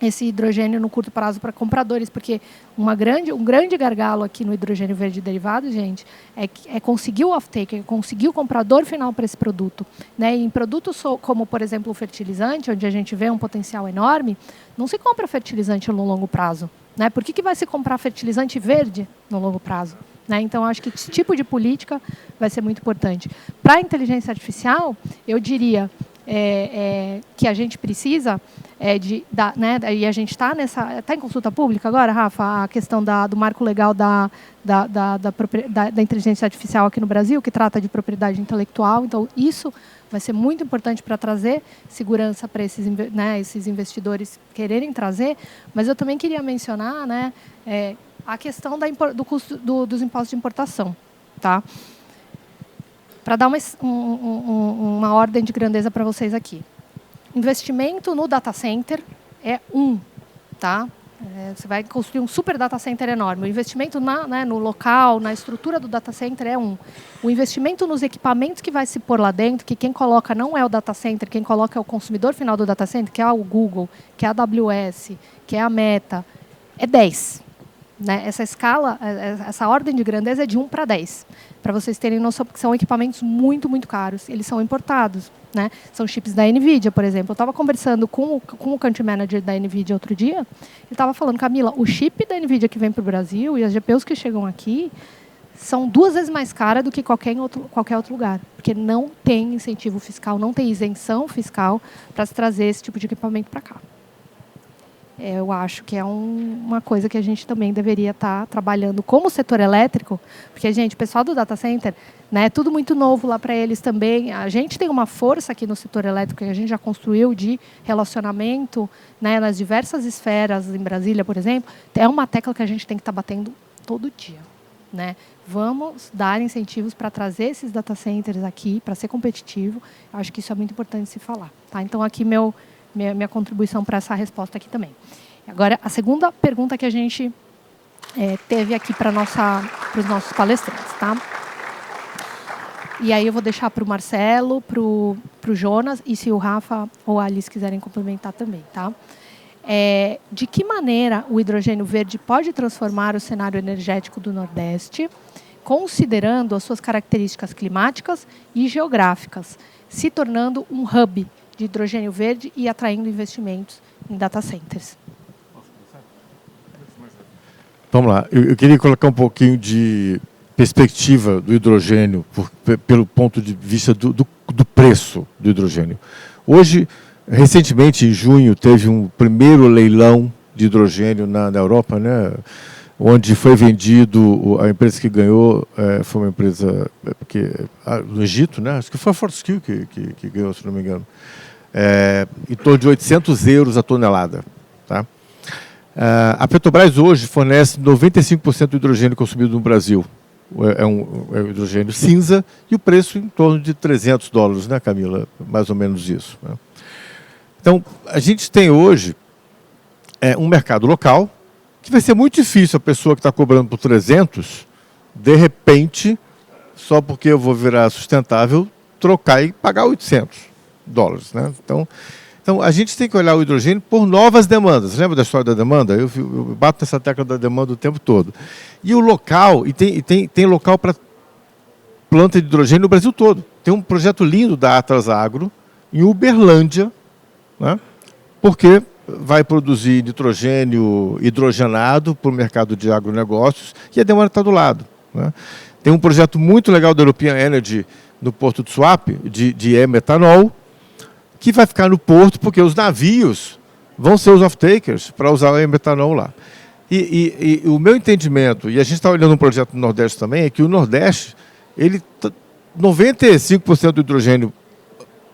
esse hidrogênio no curto prazo para compradores, porque um grande gargalo aqui no hidrogênio verde derivado, gente, é conseguir o off-take, é conseguir o comprador final para esse produto, né? E em produtos como, por exemplo, o fertilizante, onde a gente vê um potencial enorme, não se compra fertilizante no longo prazo, né? Por que vai se comprar fertilizante verde no longo prazo? Né? Então, acho que esse tipo de política vai ser muito importante. Para a inteligência artificial, eu diria que a gente precisa né, e a gente está em consulta pública agora, Rafa, a questão do marco legal da inteligência artificial aqui no Brasil, que trata de propriedade intelectual. Então, isso vai ser muito importante para trazer segurança para esses investidores quererem trazer. Mas eu também queria mencionar, né, a questão do custo dos impostos de importação. Tá? Para dar uma ordem de grandeza para vocês aqui. Investimento no data center é tá? Você vai construir um super data center enorme. O investimento no local, na estrutura do data center é O investimento nos equipamentos que vai se pôr lá dentro, que quem coloca não é o data center, quem coloca é o consumidor final do data center, que é o Google, que é a AWS, que é a Meta, é 10. Né? Essa escala, essa ordem de grandeza é de 1 para 10. Para vocês terem noção, porque são equipamentos muito, muito caros. Eles são importados. Né? São chips da NVIDIA, por exemplo. Eu estava conversando com o Country Manager da NVIDIA outro dia. Ele estava falando, Camila, o chip da NVIDIA que vem para o Brasil e as GPUs que chegam aqui são 2 vezes mais caras do que qualquer outro lugar. Porque não tem incentivo fiscal, não tem isenção fiscal para se trazer esse tipo de equipamento para cá. Eu acho que é uma coisa que a gente também deveria estar trabalhando como setor elétrico, porque, gente, o pessoal do data center, né, é tudo muito novo lá para eles também. A gente tem uma força aqui no setor elétrico que a gente já construiu de relacionamento, né, nas diversas esferas em Brasília, por exemplo. É uma tecla que a gente tem que estar batendo todo dia. Né? Vamos dar incentivos para trazer esses data centers aqui, para ser competitivo. Eu acho que isso é muito importante se falar. Tá? Então, aqui minha contribuição para essa resposta aqui também. Agora, a segunda pergunta que a gente teve aqui para os nossos palestrantes. Tá? E aí eu vou deixar para o Marcelo, para o Jonas, e se o Rafa ou a Alice quiserem complementar também. Tá? De que maneira o hidrogênio verde pode transformar o cenário energético do Nordeste, considerando as suas características climáticas e geográficas, se tornando um hub de hidrogênio verde e atraindo investimentos em data centers? Vamos lá. Eu queria colocar um pouquinho de perspectiva do hidrogênio pelo ponto de vista do preço do hidrogênio. Hoje, recentemente, em junho, teve um primeiro leilão de hidrogênio na Europa, né, onde foi vendido, a empresa que ganhou foi uma empresa no Egito, né, acho que foi a Fortescue que ganhou, se não me engano, em torno de 800 euros a tonelada. Tá? A Petrobras hoje fornece 95% do hidrogênio consumido no Brasil. É um hidrogênio cinza e o preço em torno de $300, né, Camila? Mais ou menos isso. Né? Então, a gente tem hoje um mercado local que vai ser muito difícil a pessoa que está cobrando por 300, de repente, só porque eu vou virar sustentável, trocar e pagar $800. Né? Então, a gente tem que olhar o hidrogênio por novas demandas. Lembra da história da demanda? Eu bato nessa tecla da demanda o tempo todo. E o local, tem local para planta de hidrogênio no Brasil todo. Tem um projeto lindo da Atlas Agro, em Uberlândia, né? Porque vai produzir nitrogênio hidrogenado para o mercado de agronegócios e a demanda está do lado. Né? Tem um projeto muito legal da European Energy no Porto de Suape, de e-metanol, que vai ficar no porto porque os navios vão ser os off-takers para usar o e-metanol lá. E o meu entendimento, e a gente está olhando um projeto no Nordeste também, é que o Nordeste, 95% do hidrogênio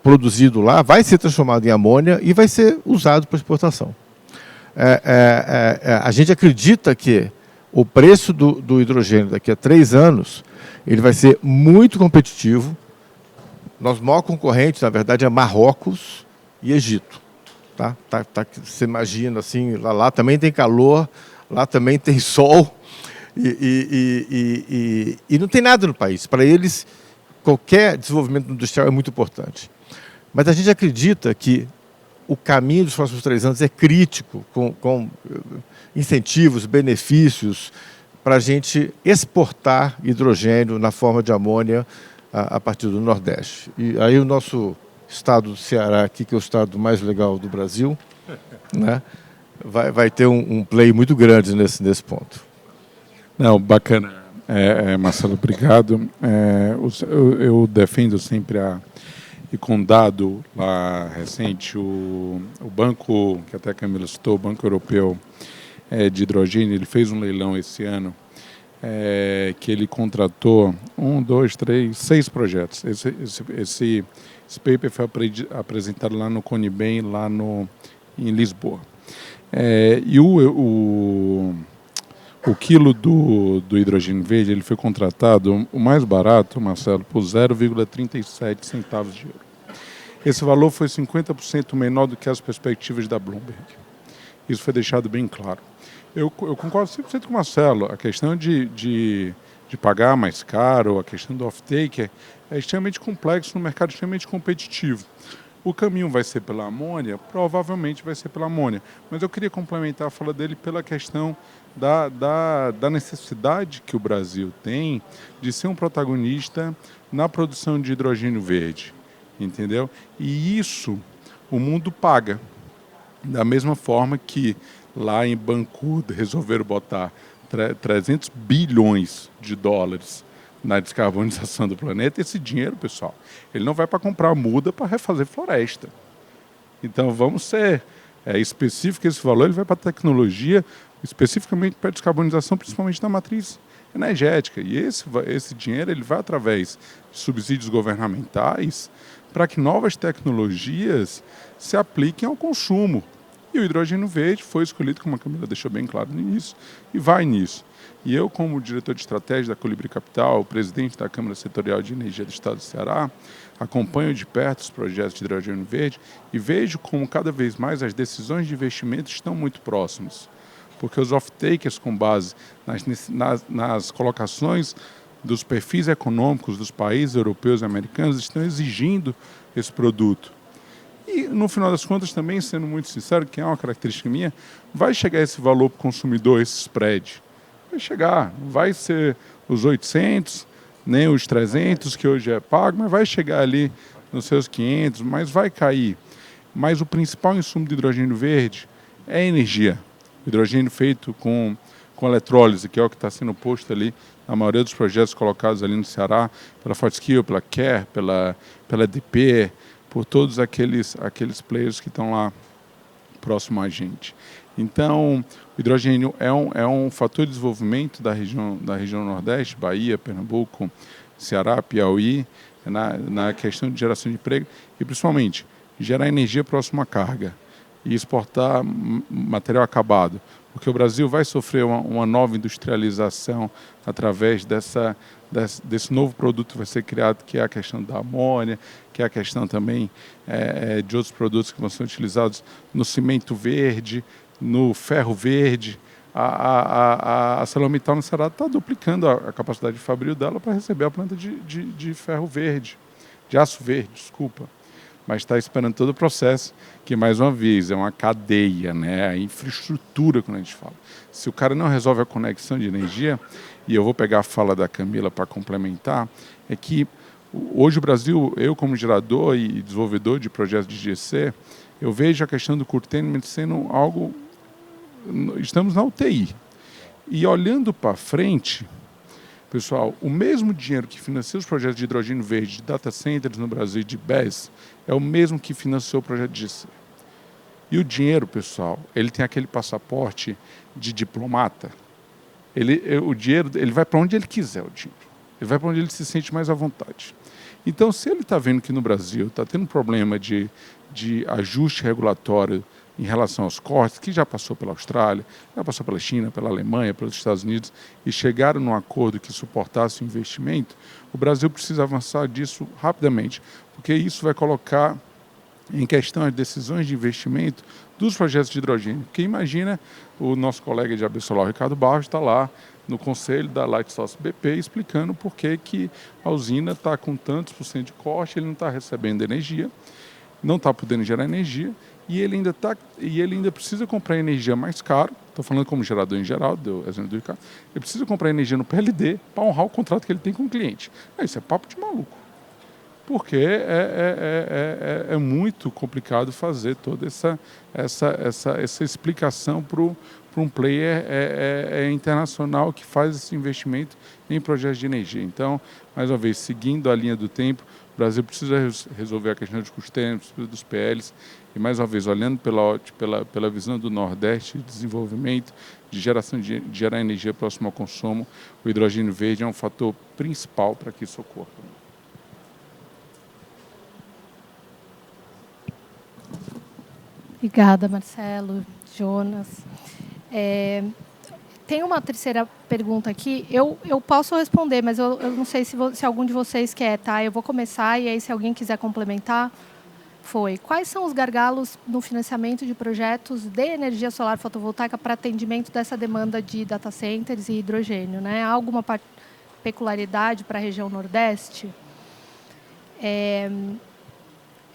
produzido lá vai ser transformado em amônia e vai ser usado para exportação. A gente acredita que o preço do hidrogênio daqui a 3 anos ele vai ser muito competitivo. Nosso maior concorrente, na verdade, é Marrocos e Egito. Tá? Você imagina, assim, lá também tem calor, lá também tem sol, e não tem nada no país. Para eles, qualquer desenvolvimento industrial é muito importante. Mas a gente acredita que o caminho dos próximos 3 anos é crítico, com incentivos, benefícios, para a gente exportar hidrogênio na forma de amônia a partir do Nordeste. E aí o nosso estado do Ceará, aqui, que é o estado mais legal do Brasil, né, vai ter um play muito grande nesse ponto. Não, bacana. Marcelo, obrigado. Eu defendo sempre e com dado lá recente, o banco, que até a Camila citou, o Banco Europeu de Hidrogênio, ele fez um leilão esse ano, que ele contratou 6 projetos. Esse paper foi apresentado lá no Conibem, lá em Lisboa. E o O quilo do hidrogênio verde ele foi contratado, o mais barato, Marcelo, por 0,37 centavos de euro. Esse valor foi 50% menor do que as perspectivas da Bloomberg. Isso foi deixado bem claro. Eu concordo 100% com o Marcelo. A questão de pagar mais caro, a questão do off-taker é extremamente complexo no mercado, extremamente competitivo. O caminho vai ser pela amônia? Provavelmente vai ser pela amônia. Mas eu queria complementar a fala dele pela questão da necessidade que o Brasil tem de ser um protagonista na produção de hidrogênio verde. Entendeu? E isso o mundo paga. Da mesma forma que lá em Bancu resolveram botar 300 bilhões de dólares na descarbonização do planeta, esse dinheiro, pessoal, ele não vai para comprar muda para refazer floresta. Então vamos ser específicos, esse valor ele vai para a tecnologia, especificamente para a descarbonização, principalmente da matriz energética. E esse dinheiro ele vai através de subsídios governamentais para que novas tecnologias se apliquem ao consumo. E o hidrogênio verde foi escolhido, como a Camila deixou bem claro no início, e vai nisso. E eu, como diretor de estratégia da Colibri Capital, presidente da Câmara Setorial de Energia do Estado do Ceará, acompanho de perto os projetos de hidrogênio verde e vejo como cada vez mais as decisões de investimento estão muito próximas. Porque os off-takers, com base nas colocações dos perfis econômicos dos países europeus e americanos, estão exigindo esse produto. E, no final das contas, também, sendo muito sincero, que é uma característica minha, vai chegar esse valor para o consumidor, esse spread. Vai chegar, não vai ser os 800, nem os 300, que hoje é pago, mas vai chegar ali nos seus 500, mas vai cair. Mas o principal insumo de hidrogênio verde é a energia. O hidrogênio feito com eletrólise, que é o que está sendo posto ali na maioria dos projetos colocados ali no Ceará, pela Fortescue, pela Care, pela DP, por todos aqueles players que estão lá próximo a gente. Então, o hidrogênio é um fator de desenvolvimento da região Nordeste, Bahia, Pernambuco, Ceará, Piauí, na questão de geração de emprego e, principalmente, gerar energia próxima à carga e exportar material acabado. Porque o Brasil vai sofrer uma nova industrialização através desse novo produto que vai ser criado, que é a questão da amônia, que é a questão também de outros produtos que vão ser utilizados no cimento verde, no ferro verde. A ArcelorMittal no Ceará está duplicando a capacidade de fabril dela para receber a planta de ferro verde, de aço verde, desculpa. Mas está esperando todo o processo, que, mais uma vez, é uma cadeia, né? A infraestrutura, quando a gente fala. Se o cara não resolve a conexão de energia, e eu vou pegar a fala da Camila para complementar, é que hoje o Brasil, eu como gerador e desenvolvedor de projetos de GC, eu vejo a questão do curtailment sendo algo... Estamos na UTI. E olhando para frente... Pessoal, o mesmo dinheiro que financia os projetos de hidrogênio verde de data centers no Brasil e de BES é o mesmo que financiou o projeto de GC. E o dinheiro, pessoal, ele tem aquele passaporte de diplomata. O dinheiro, ele vai para onde ele quiser, o dinheiro. Ele vai para onde ele se sente mais à vontade. Então, se ele está vendo que no Brasil está tendo um problema de ajuste regulatório em relação aos cortes, que já passou pela Austrália, já passou pela China, pela Alemanha, pelos Estados Unidos, e chegaram num acordo que suportasse o investimento, o Brasil precisa avançar disso rapidamente, porque isso vai colocar em questão as decisões de investimento dos projetos de hidrogênio. Porque imagina o nosso colega de AB Solar, Ricardo Barros, está lá no conselho da Lightsource BP explicando por que a usina está com tantos por cento de corte, ele não está recebendo energia, não está podendo gerar energia, e ele ainda precisa comprar energia mais caro, estou falando como gerador em geral, deu exemplo do Ricardo, ele precisa comprar energia no PLD para honrar o contrato que ele tem com o cliente. Isso é papo de maluco, porque é muito complicado fazer toda essa explicação para um player internacional que faz esse investimento em projetos de energia. Então, mais uma vez, seguindo a linha do tempo, o Brasil precisa resolver a questão dos custos dos PLs, e mais uma vez, olhando pela visão do Nordeste, de desenvolvimento, de gerar energia próxima ao consumo, o hidrogênio verde é um fator principal para que isso ocorra. Obrigada, Marcelo, Jonas. Tem uma terceira pergunta aqui. Eu posso responder, mas eu não sei se algum de vocês quer, tá? Eu vou começar e aí se alguém quiser complementar. Quais são os gargalos no financiamento de projetos de energia solar fotovoltaica para atendimento dessa demanda de data centers e hidrogênio, né? Há alguma peculiaridade para a região Nordeste?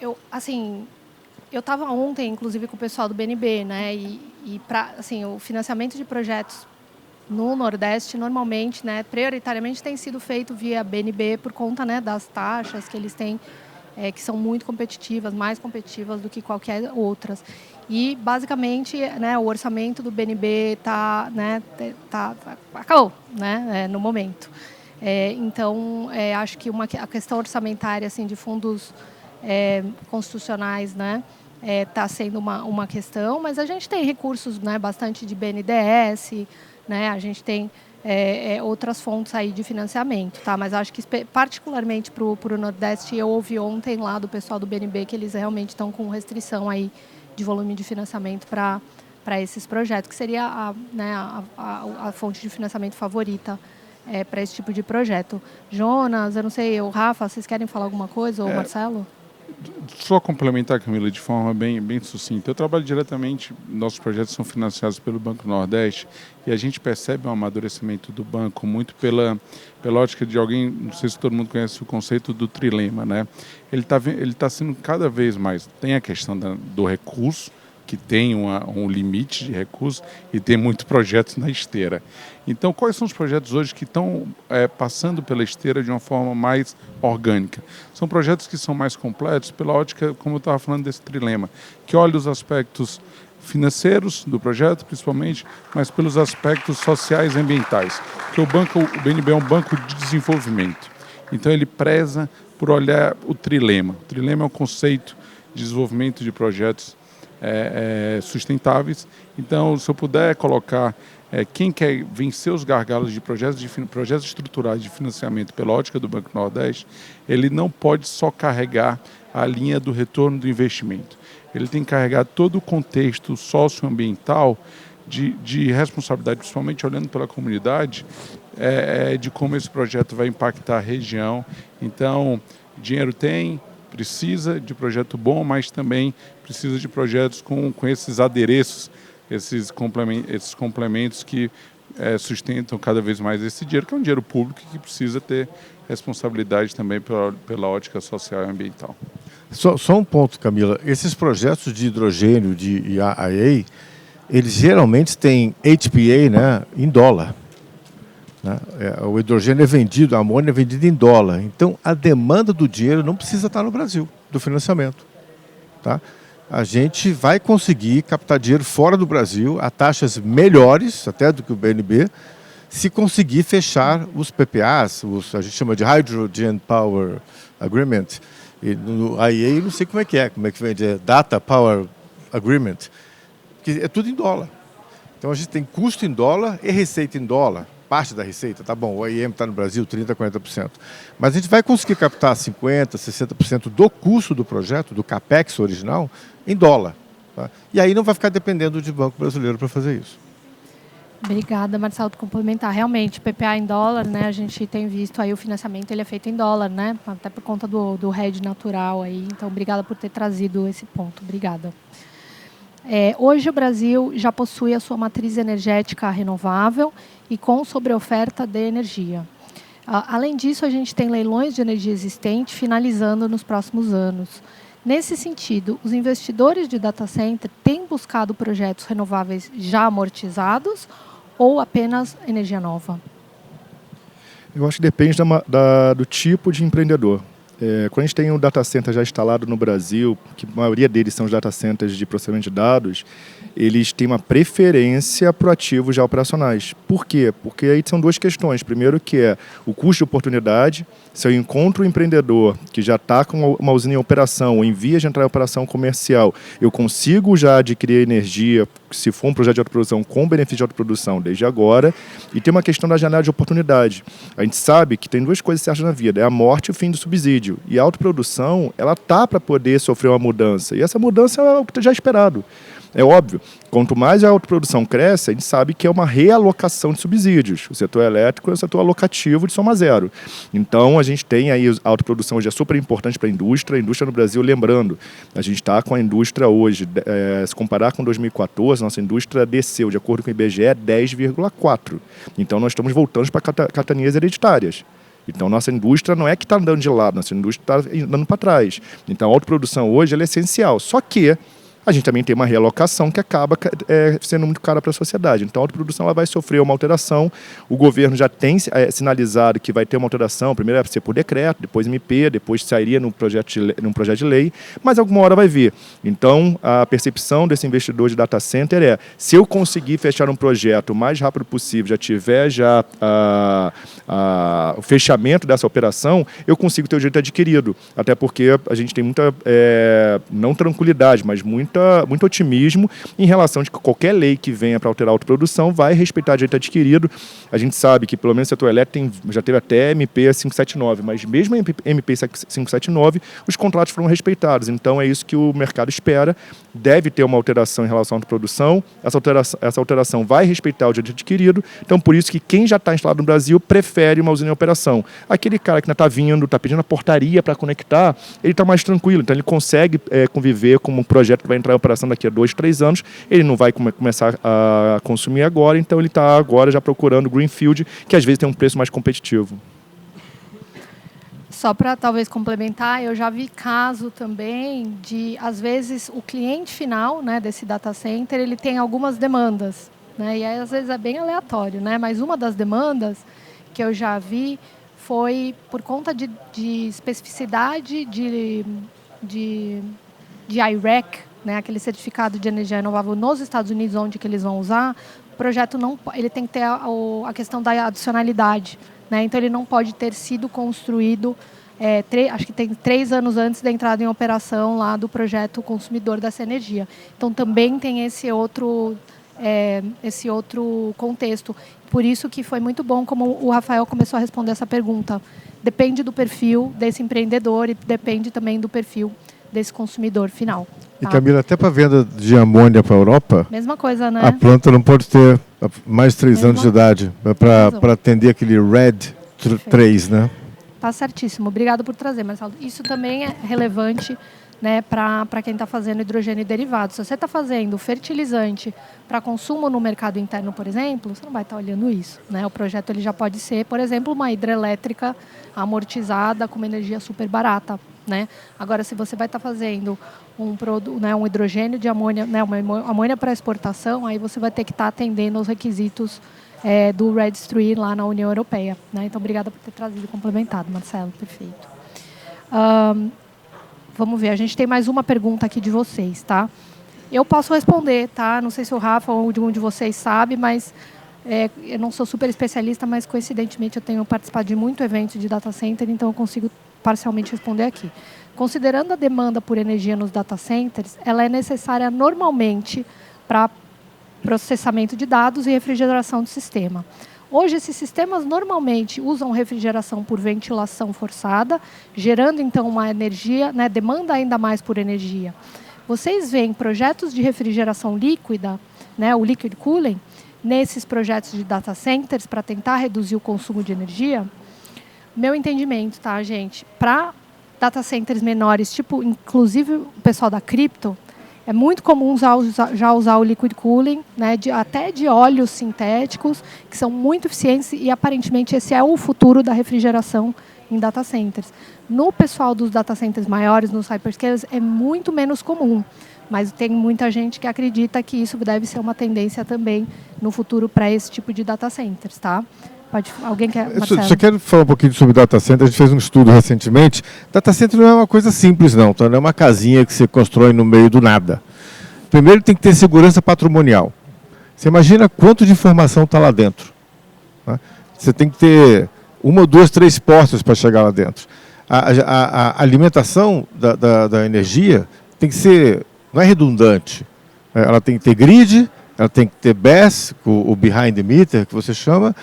Eu estava ontem, inclusive, com o pessoal do BNB, né? E o financiamento de projetos no Nordeste, normalmente, né, prioritariamente, tem sido feito via BNB por conta, né, das taxas que eles têm, que são muito competitivas, mais competitivas do que qualquer outras. E, basicamente, né, o orçamento do BNB acabou, né, no momento. Então, acho que a questão orçamentária assim, de fundos constitucionais, né, está sendo uma questão, mas a gente tem recursos, né, bastante de BNDES, né, a gente tem outras fontes aí de financiamento, tá? Mas acho que particularmente para o Nordeste, eu ouvi ontem lá do pessoal do BNB que eles realmente estão com restrição aí de volume de financiamento para esses projetos, que seria a fonte de financiamento favorita para esse tipo de projeto. Jonas, eu não sei, o Rafa, vocês querem falar alguma coisa, ou Marcelo? Só complementar, Camila, de forma bem sucinta. Eu trabalho diretamente, nossos projetos são financiados pelo Banco Nordeste e a gente percebe um amadurecimento do banco muito pela ótica de alguém, não sei se todo mundo conhece o conceito do trilema, né? Ele tá sendo cada vez mais, tem a questão do recurso, que tem um limite de recursos e tem muitos projetos na esteira. Então, quais são os projetos hoje que estão passando pela esteira de uma forma mais orgânica? São projetos que são mais completos pela ótica, como eu estava falando desse trilema, que olha os aspectos financeiros do projeto, principalmente, mas pelos aspectos sociais e ambientais. Porque o BNB é um banco de desenvolvimento. Então, ele preza por olhar o trilema. O trilema é um conceito de desenvolvimento de projetos sustentáveis. Então, se eu puder colocar quem quer vencer os gargalos de projetos estruturais de financiamento pela ótica do Banco Nordeste, ele não pode só carregar a linha do retorno do investimento. Ele tem que carregar todo o contexto socioambiental de responsabilidade, principalmente olhando pela comunidade, de como esse projeto vai impactar a região. Então, dinheiro precisa de projeto bom, mas também precisa de projetos com esses adereços, esses complementos que sustentam cada vez mais esse dinheiro, que é um dinheiro público que precisa ter responsabilidade também pela ótica social e ambiental. Só um ponto, Camila. Esses projetos de hidrogênio, de IAA, eles geralmente têm HPA, né, em dólar. Né? O hidrogênio é vendido, a amônia é vendida em dólar. Então, a demanda do dinheiro não precisa estar no Brasil, do financiamento. Tá? A gente vai conseguir captar dinheiro fora do Brasil a taxas melhores, até do que o BNB, se conseguir fechar os PPAs, a gente chama de Hydrogen Power Agreement. E no IEA não sei como é que vende, Data Power Agreement, que é tudo em dólar. Então, a gente tem custo em dólar e receita em dólar. Parte da receita, tá bom, o IEM está no Brasil 30%, 40%. Mas a gente vai conseguir captar 50%, 60% do custo do projeto, do CAPEX original, em dólar. Tá? E aí não vai ficar dependendo de banco brasileiro para fazer isso. Obrigada, Marcelo, por complementar. Realmente, PPA em dólar, né, a gente tem visto aí o financiamento, ele é feito em dólar, né, até por conta do hedge natural aí. Então, obrigada por ter trazido esse ponto. Obrigada. Hoje o Brasil já possui a sua matriz energética renovável e com sobreoferta de energia. Além disso, a gente tem leilões de energia existente finalizando nos próximos anos. Nesse sentido, os investidores de data center têm buscado projetos renováveis já amortizados ou apenas energia nova? Eu acho que depende do tipo de empreendedor. Quando a gente tem um data center já instalado no Brasil, que a maioria deles são os data centers de processamento de dados, eles têm uma preferência para ativos já operacionais. Por quê? Porque aí são duas questões. Primeiro que é o custo de oportunidade. Se eu encontro um empreendedor que já está com uma usina em operação ou em vias de entrar em operação comercial, eu consigo já adquirir energia, se for um projeto de autoprodução, com benefício de autoprodução desde agora. E tem uma questão da janela de oportunidade. A gente sabe que tem duas coisas certas na vida, é a morte e o fim do subsídio. E a autoprodução, ela tá para poder sofrer uma mudança. E essa mudança é o que já é esperado. É óbvio, quanto mais a autoprodução cresce, a gente sabe que é uma realocação de subsídios. O setor elétrico é um setor alocativo de soma zero. Então, a gente tem aí a autoprodução, hoje é super importante para a indústria. A indústria no Brasil, lembrando, a gente está com a indústria hoje, se comparar com 2014, nossa indústria desceu, de acordo com o IBGE, 10,4%. Então, nós estamos voltando para capitanias hereditárias. Então, nossa indústria não é que está andando de lado, nossa indústria está andando para trás. Então, a autoprodução hoje ela é essencial. Só que a gente também tem uma realocação que acaba sendo muito cara para a sociedade. Então, a autoprodução ela vai sofrer uma alteração. O governo já tem sinalizado que vai ter uma alteração. Primeiro vai ser por decreto, depois MP, depois sairia num projeto de lei, mas alguma hora vai vir. Então, a percepção desse investidor de data center é, se eu conseguir fechar um projeto o mais rápido possível, já tiver o fechamento dessa operação, eu consigo ter o direito adquirido. Até porque a gente tem muita, não tranquilidade, mas muito otimismo em relação de que qualquer lei que venha para alterar a autoprodução vai respeitar o direito adquirido. A gente sabe que, pelo menos, o setor elétrico já teve até MP 579, mas mesmo MP 579, os contratos foram respeitados. Então, é isso que o mercado espera. Deve ter uma alteração em relação à autoprodução. Essa alteração vai respeitar o direito adquirido. Então, por isso que quem já está instalado no Brasil prefere uma usina em operação. Aquele cara que ainda está vindo, está pedindo a portaria para conectar, ele está mais tranquilo. Então, ele consegue conviver com um projeto que vai entrar em operação daqui a 2, 3 anos, ele não vai começar a consumir agora, então ele está agora já procurando greenfield, que às vezes tem um preço mais competitivo. Só para talvez complementar, eu já vi caso também de, às vezes, o cliente final, né, desse data center, ele tem algumas demandas, né, e aí, às vezes é bem aleatório, né, mas uma das demandas que eu já vi foi por conta de especificidade de IREC, né, aquele certificado de energia renovável nos Estados Unidos, onde que eles vão usar, o projeto ele tem que ter a questão da adicionalidade, né, então ele não pode ter sido construído, acho que tem 3 anos antes da entrada em operação lá do projeto consumidor dessa energia. Então também tem esse outro contexto. Por isso que foi muito bom como o Rafael começou a responder essa pergunta. Depende do perfil desse empreendedor e depende também do perfil desse consumidor final. E, Camila, até para venda de amônia para a Europa, mesma coisa, né? A planta não pode ter mais 3 anos de idade para atender aquele RED 3, né? Tá certíssimo. Obrigado por trazer, Marcelo. Isso também é relevante, né, para quem está fazendo hidrogênio e derivados. Se você está fazendo fertilizante para consumo no mercado interno, por exemplo, você não vai estar olhando isso, né? O projeto ele já pode ser, por exemplo, uma hidrelétrica amortizada com uma energia super barata, né? Agora, se você vai estar fazendo um hidrogênio de amônia, né, uma amônia para exportação, aí você vai ter que estar atendendo aos requisitos do RED III lá na União Europeia, né? Então, obrigada por ter trazido e complementado, Marcelo. Perfeito. Vamos ver, a gente tem mais uma pergunta aqui de vocês, tá? Eu posso responder, tá? Não sei se o Rafa ou algum de vocês sabe, mas eu não sou super especialista, mas coincidentemente eu tenho participado de muito evento de data center, então eu consigo parcialmente responder aqui. Considerando a demanda por energia nos data centers, ela é necessária normalmente para processamento de dados e refrigeração do sistema. Hoje, esses sistemas normalmente usam refrigeração por ventilação forçada, gerando, então, uma energia, né, demanda ainda mais por energia. Vocês veem projetos de refrigeração líquida, né, o liquid cooling, nesses projetos de data centers para tentar reduzir o consumo de energia? Meu entendimento, tá, gente? Para data centers menores, tipo, inclusive o pessoal da cripto, é muito comum já usar o liquid cooling, né, até de óleos sintéticos, que são muito eficientes e, aparentemente, esse é o futuro da refrigeração em data centers. No pessoal dos data centers maiores, nos hyperscalers, é muito menos comum, mas tem muita gente que acredita que isso deve ser uma tendência também no futuro para esse tipo de data centers, tá? Alguém quer, Marcelo? Você quer falar um pouquinho sobre data center? A gente fez um estudo recentemente. Data center não é uma coisa simples, não. Tá? Não é uma casinha que você constrói no meio do nada. Primeiro tem que ter segurança patrimonial. Você imagina quanto de informação está lá dentro. Né? Você tem que ter 1, 2, 3 portas para chegar lá dentro. A alimentação da energia tem que ser, não é redundante. Ela tem que ter grid, ela tem que ter BESS, o behind the meter, que você chama,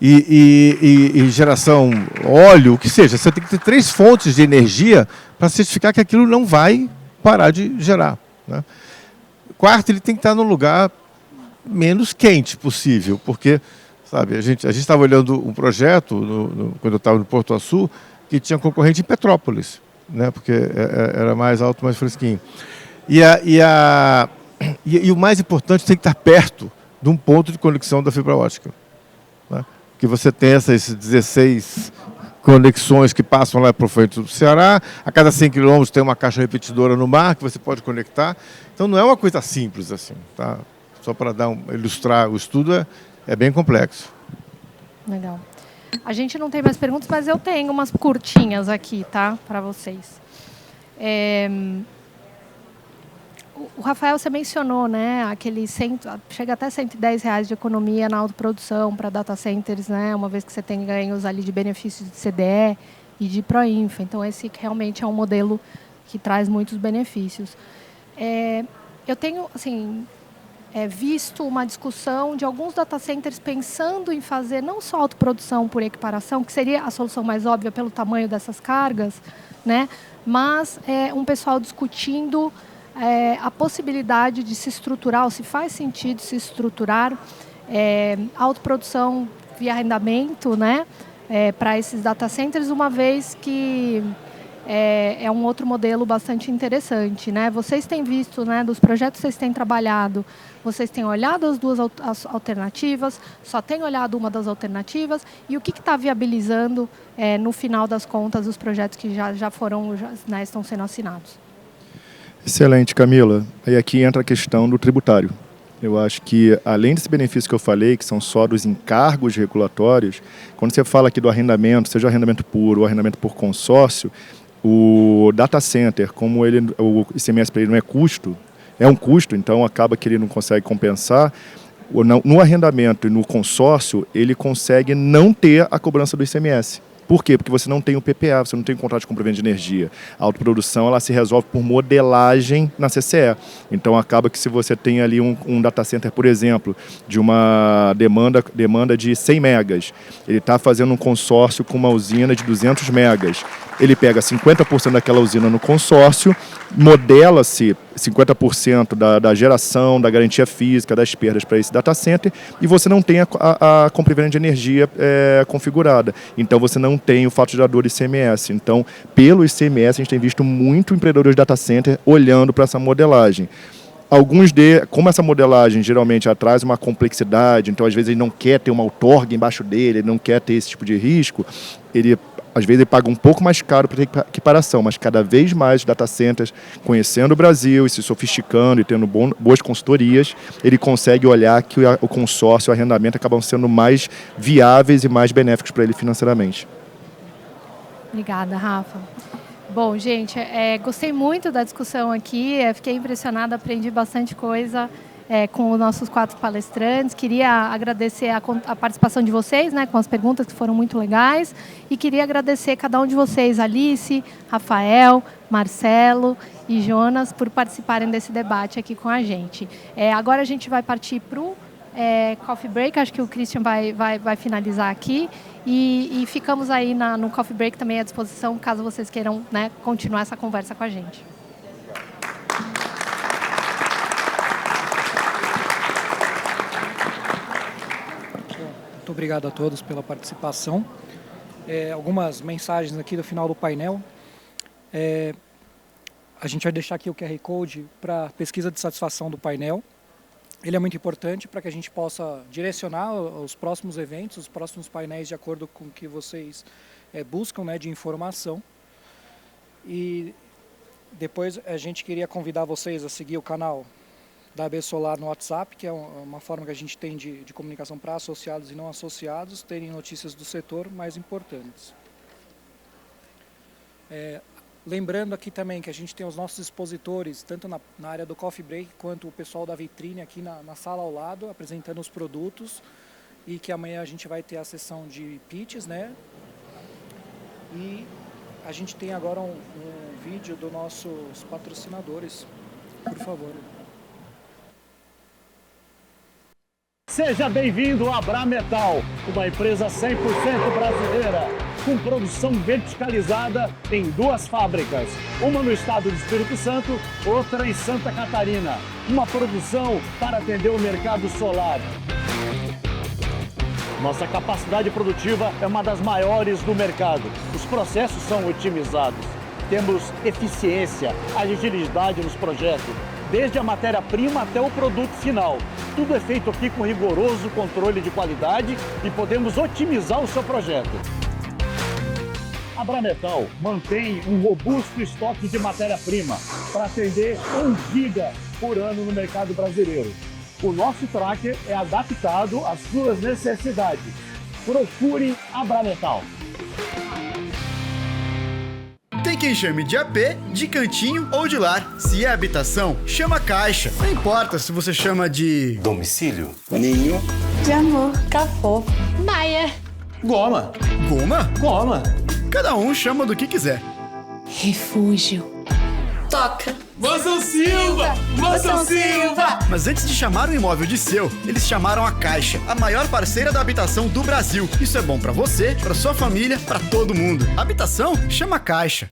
e geração óleo, o que seja. Você tem que ter 3 fontes de energia para certificar que aquilo não vai parar de gerar. Né? quarto ele tem que estar no lugar menos quente possível, porque, sabe, a gente estava olhando um projeto, quando eu estava no Porto Açu, que tinha concorrente em Petrópolis, né, porque era mais alto, mais fresquinho. E o mais importante, tem que estar perto de um ponto de conexão da fibra ótica, né, que você tem essas 16 conexões que passam lá para o frente do Ceará, a cada 100 quilômetros tem uma caixa repetidora no mar que você pode conectar. Então não é uma coisa simples assim, tá? Só para ilustrar, o estudo é bem complexo. Legal. A gente não tem mais perguntas, mas eu tenho umas curtinhas aqui, tá? Para vocês. O Rafael, você mencionou, né, chega até R$110 de economia na autoprodução para data centers, né, uma vez que você tem ganhos ali de benefícios de CDE e de Proinfa. Então, esse realmente é um modelo que traz muitos benefícios. Eu tenho, assim, visto uma discussão de alguns data centers pensando em fazer não só autoprodução por equiparação, que seria a solução mais óbvia pelo tamanho dessas cargas, né, mas um pessoal discutindo a possibilidade de se estruturar, ou se faz sentido se estruturar autoprodução via arrendamento, né, para esses data centers, uma vez que é um outro modelo bastante interessante, né? Vocês têm visto, né, dos projetos que vocês têm trabalhado, vocês têm olhado as duas alternativas, só têm olhado uma das alternativas, e o que está viabilizando, no final das contas, os projetos que já foram, né, estão sendo assinados? Excelente, Camila. E aqui entra a questão do tributário. Eu acho que, além desse benefício que eu falei, que são só dos encargos regulatórios, quando você fala aqui do arrendamento, seja o arrendamento puro ou arrendamento por consórcio, o data center, como o ICMS para ele não é custo, é um custo, então acaba que ele não consegue compensar. No arrendamento e no consórcio, ele consegue não ter a cobrança do ICMS. Por quê? Porque você não tem o PPA, você não tem o contrato de compra-venda de energia. A autoprodução, ela se resolve por modelagem na CCE. Então, acaba que se você tem ali um data center, por exemplo, de uma demanda de 100 megas, ele está fazendo um consórcio com uma usina de 200 megas. Ele pega 50% daquela usina no consórcio, modela-se 50% da geração, da garantia física, das perdas para esse data center, e você não tem a compra e venda de energia configurada. Então, você não tem o fato gerador ICMS. Então, pelo ICMS, a gente tem visto muito empreendedores de data center olhando para essa modelagem. Como essa modelagem geralmente traz uma complexidade, então às vezes ele não quer ter uma outorga embaixo dele, ele não quer ter esse tipo de risco, às vezes ele paga um pouco mais caro para ter equiparação, mas cada vez mais data centers, conhecendo o Brasil e se sofisticando e tendo boas consultorias, ele consegue olhar que o consórcio e o arrendamento acabam sendo mais viáveis e mais benéficos para ele financeiramente. Obrigada, Rafa. Bom, gente, gostei muito da discussão aqui, fiquei impressionada, aprendi bastante coisa com os nossos 4 palestrantes. Queria agradecer a participação de vocês, né, com as perguntas que foram muito legais, e queria agradecer cada um de vocês, Alice, Rafael, Marcelo e Jonas, por participarem desse debate aqui com a gente. Agora a gente vai partir para o coffee break, acho que o Christian vai finalizar aqui, e ficamos aí no coffee break também à disposição, caso vocês queiram, né, continuar essa conversa com a gente. Muito obrigado a todos pela participação. Algumas mensagens aqui do final do painel. A gente vai deixar aqui o QR Code para pesquisa de satisfação do painel. Ele é muito importante para que a gente possa direcionar os próximos eventos, os próximos painéis de acordo com o que vocês buscam, né, de informação. E depois a gente queria convidar vocês a seguir o canal da AB Solar no WhatsApp, que é uma forma que a gente tem de comunicação para associados e não associados, terem notícias do setor mais importantes. Lembrando aqui também que a gente tem os nossos expositores, tanto na área do coffee break, quanto o pessoal da vitrine aqui na sala ao lado, apresentando os produtos, e que amanhã a gente vai ter a sessão de pitches, né? E a gente tem agora um vídeo dos nossos patrocinadores, por favor. Seja bem-vindo à Bra Metal, uma empresa 100% brasileira. com produção verticalizada em 2 fábricas, uma no estado do Espírito Santo, outra em Santa Catarina. Uma produção para atender o mercado solar. Nossa capacidade produtiva é uma das maiores do mercado. Os processos são otimizados. Temos eficiência, agilidade nos projetos, desde a matéria-prima até o produto final. Tudo é feito aqui com rigoroso controle de qualidade e podemos otimizar o seu projeto. A Brametal mantém um robusto estoque de matéria-prima para atender 1 giga por ano no mercado brasileiro. O nosso tracker é adaptado às suas necessidades. Procure a Brametal. Tem quem chame de AP, de cantinho ou de lar. Se é habitação, chama Caixa. Não importa se você chama de domicílio, ninho, de amor, cafofo, baia, goma. Goma? Goma. Cada um chama do que quiser. refúgio, toca. Mansão Silva! Mansão Silva! Mas antes de chamar o imóvel de seu, eles chamaram a Caixa, a maior parceira da habitação do Brasil. Isso é bom pra você, pra sua família, pra todo mundo. Habitação? Chama Caixa.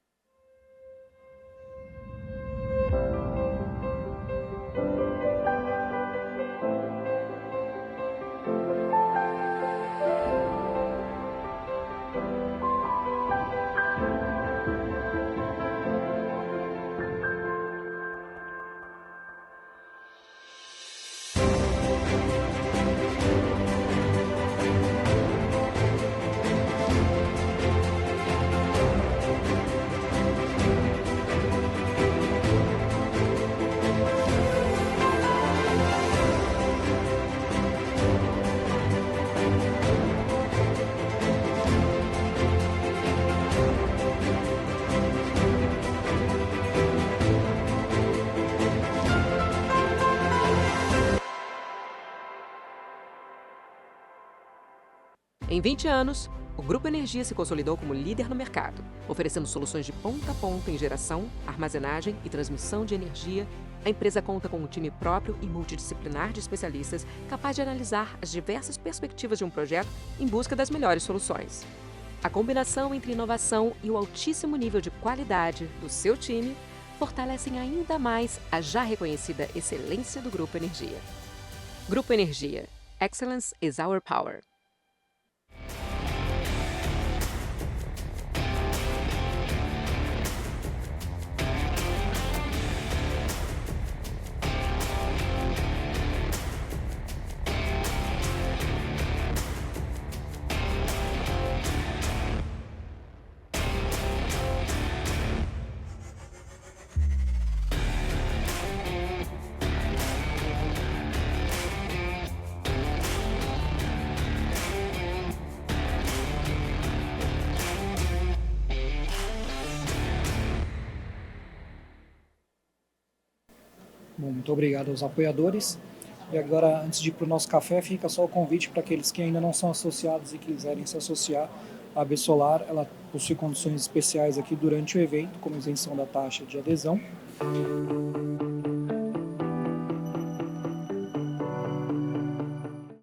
Em 20 anos, o Grupo Energia se consolidou como líder no mercado, oferecendo soluções de ponta a ponta em geração, armazenagem e transmissão de energia. A empresa conta com um time próprio e multidisciplinar de especialistas capaz de analisar as diversas perspectivas de um projeto em busca das melhores soluções. A combinação entre inovação e o altíssimo nível de qualidade do seu time fortalecem ainda mais a já reconhecida excelência do Grupo Energia. Grupo Energia. Excellence is our power. Bom, muito obrigado aos apoiadores. E agora, antes de ir para o nosso café, fica só o convite para aqueles que ainda não são associados e quiserem se associar. A AB Solar, ela possui condições especiais aqui durante o evento, como isenção da taxa de adesão.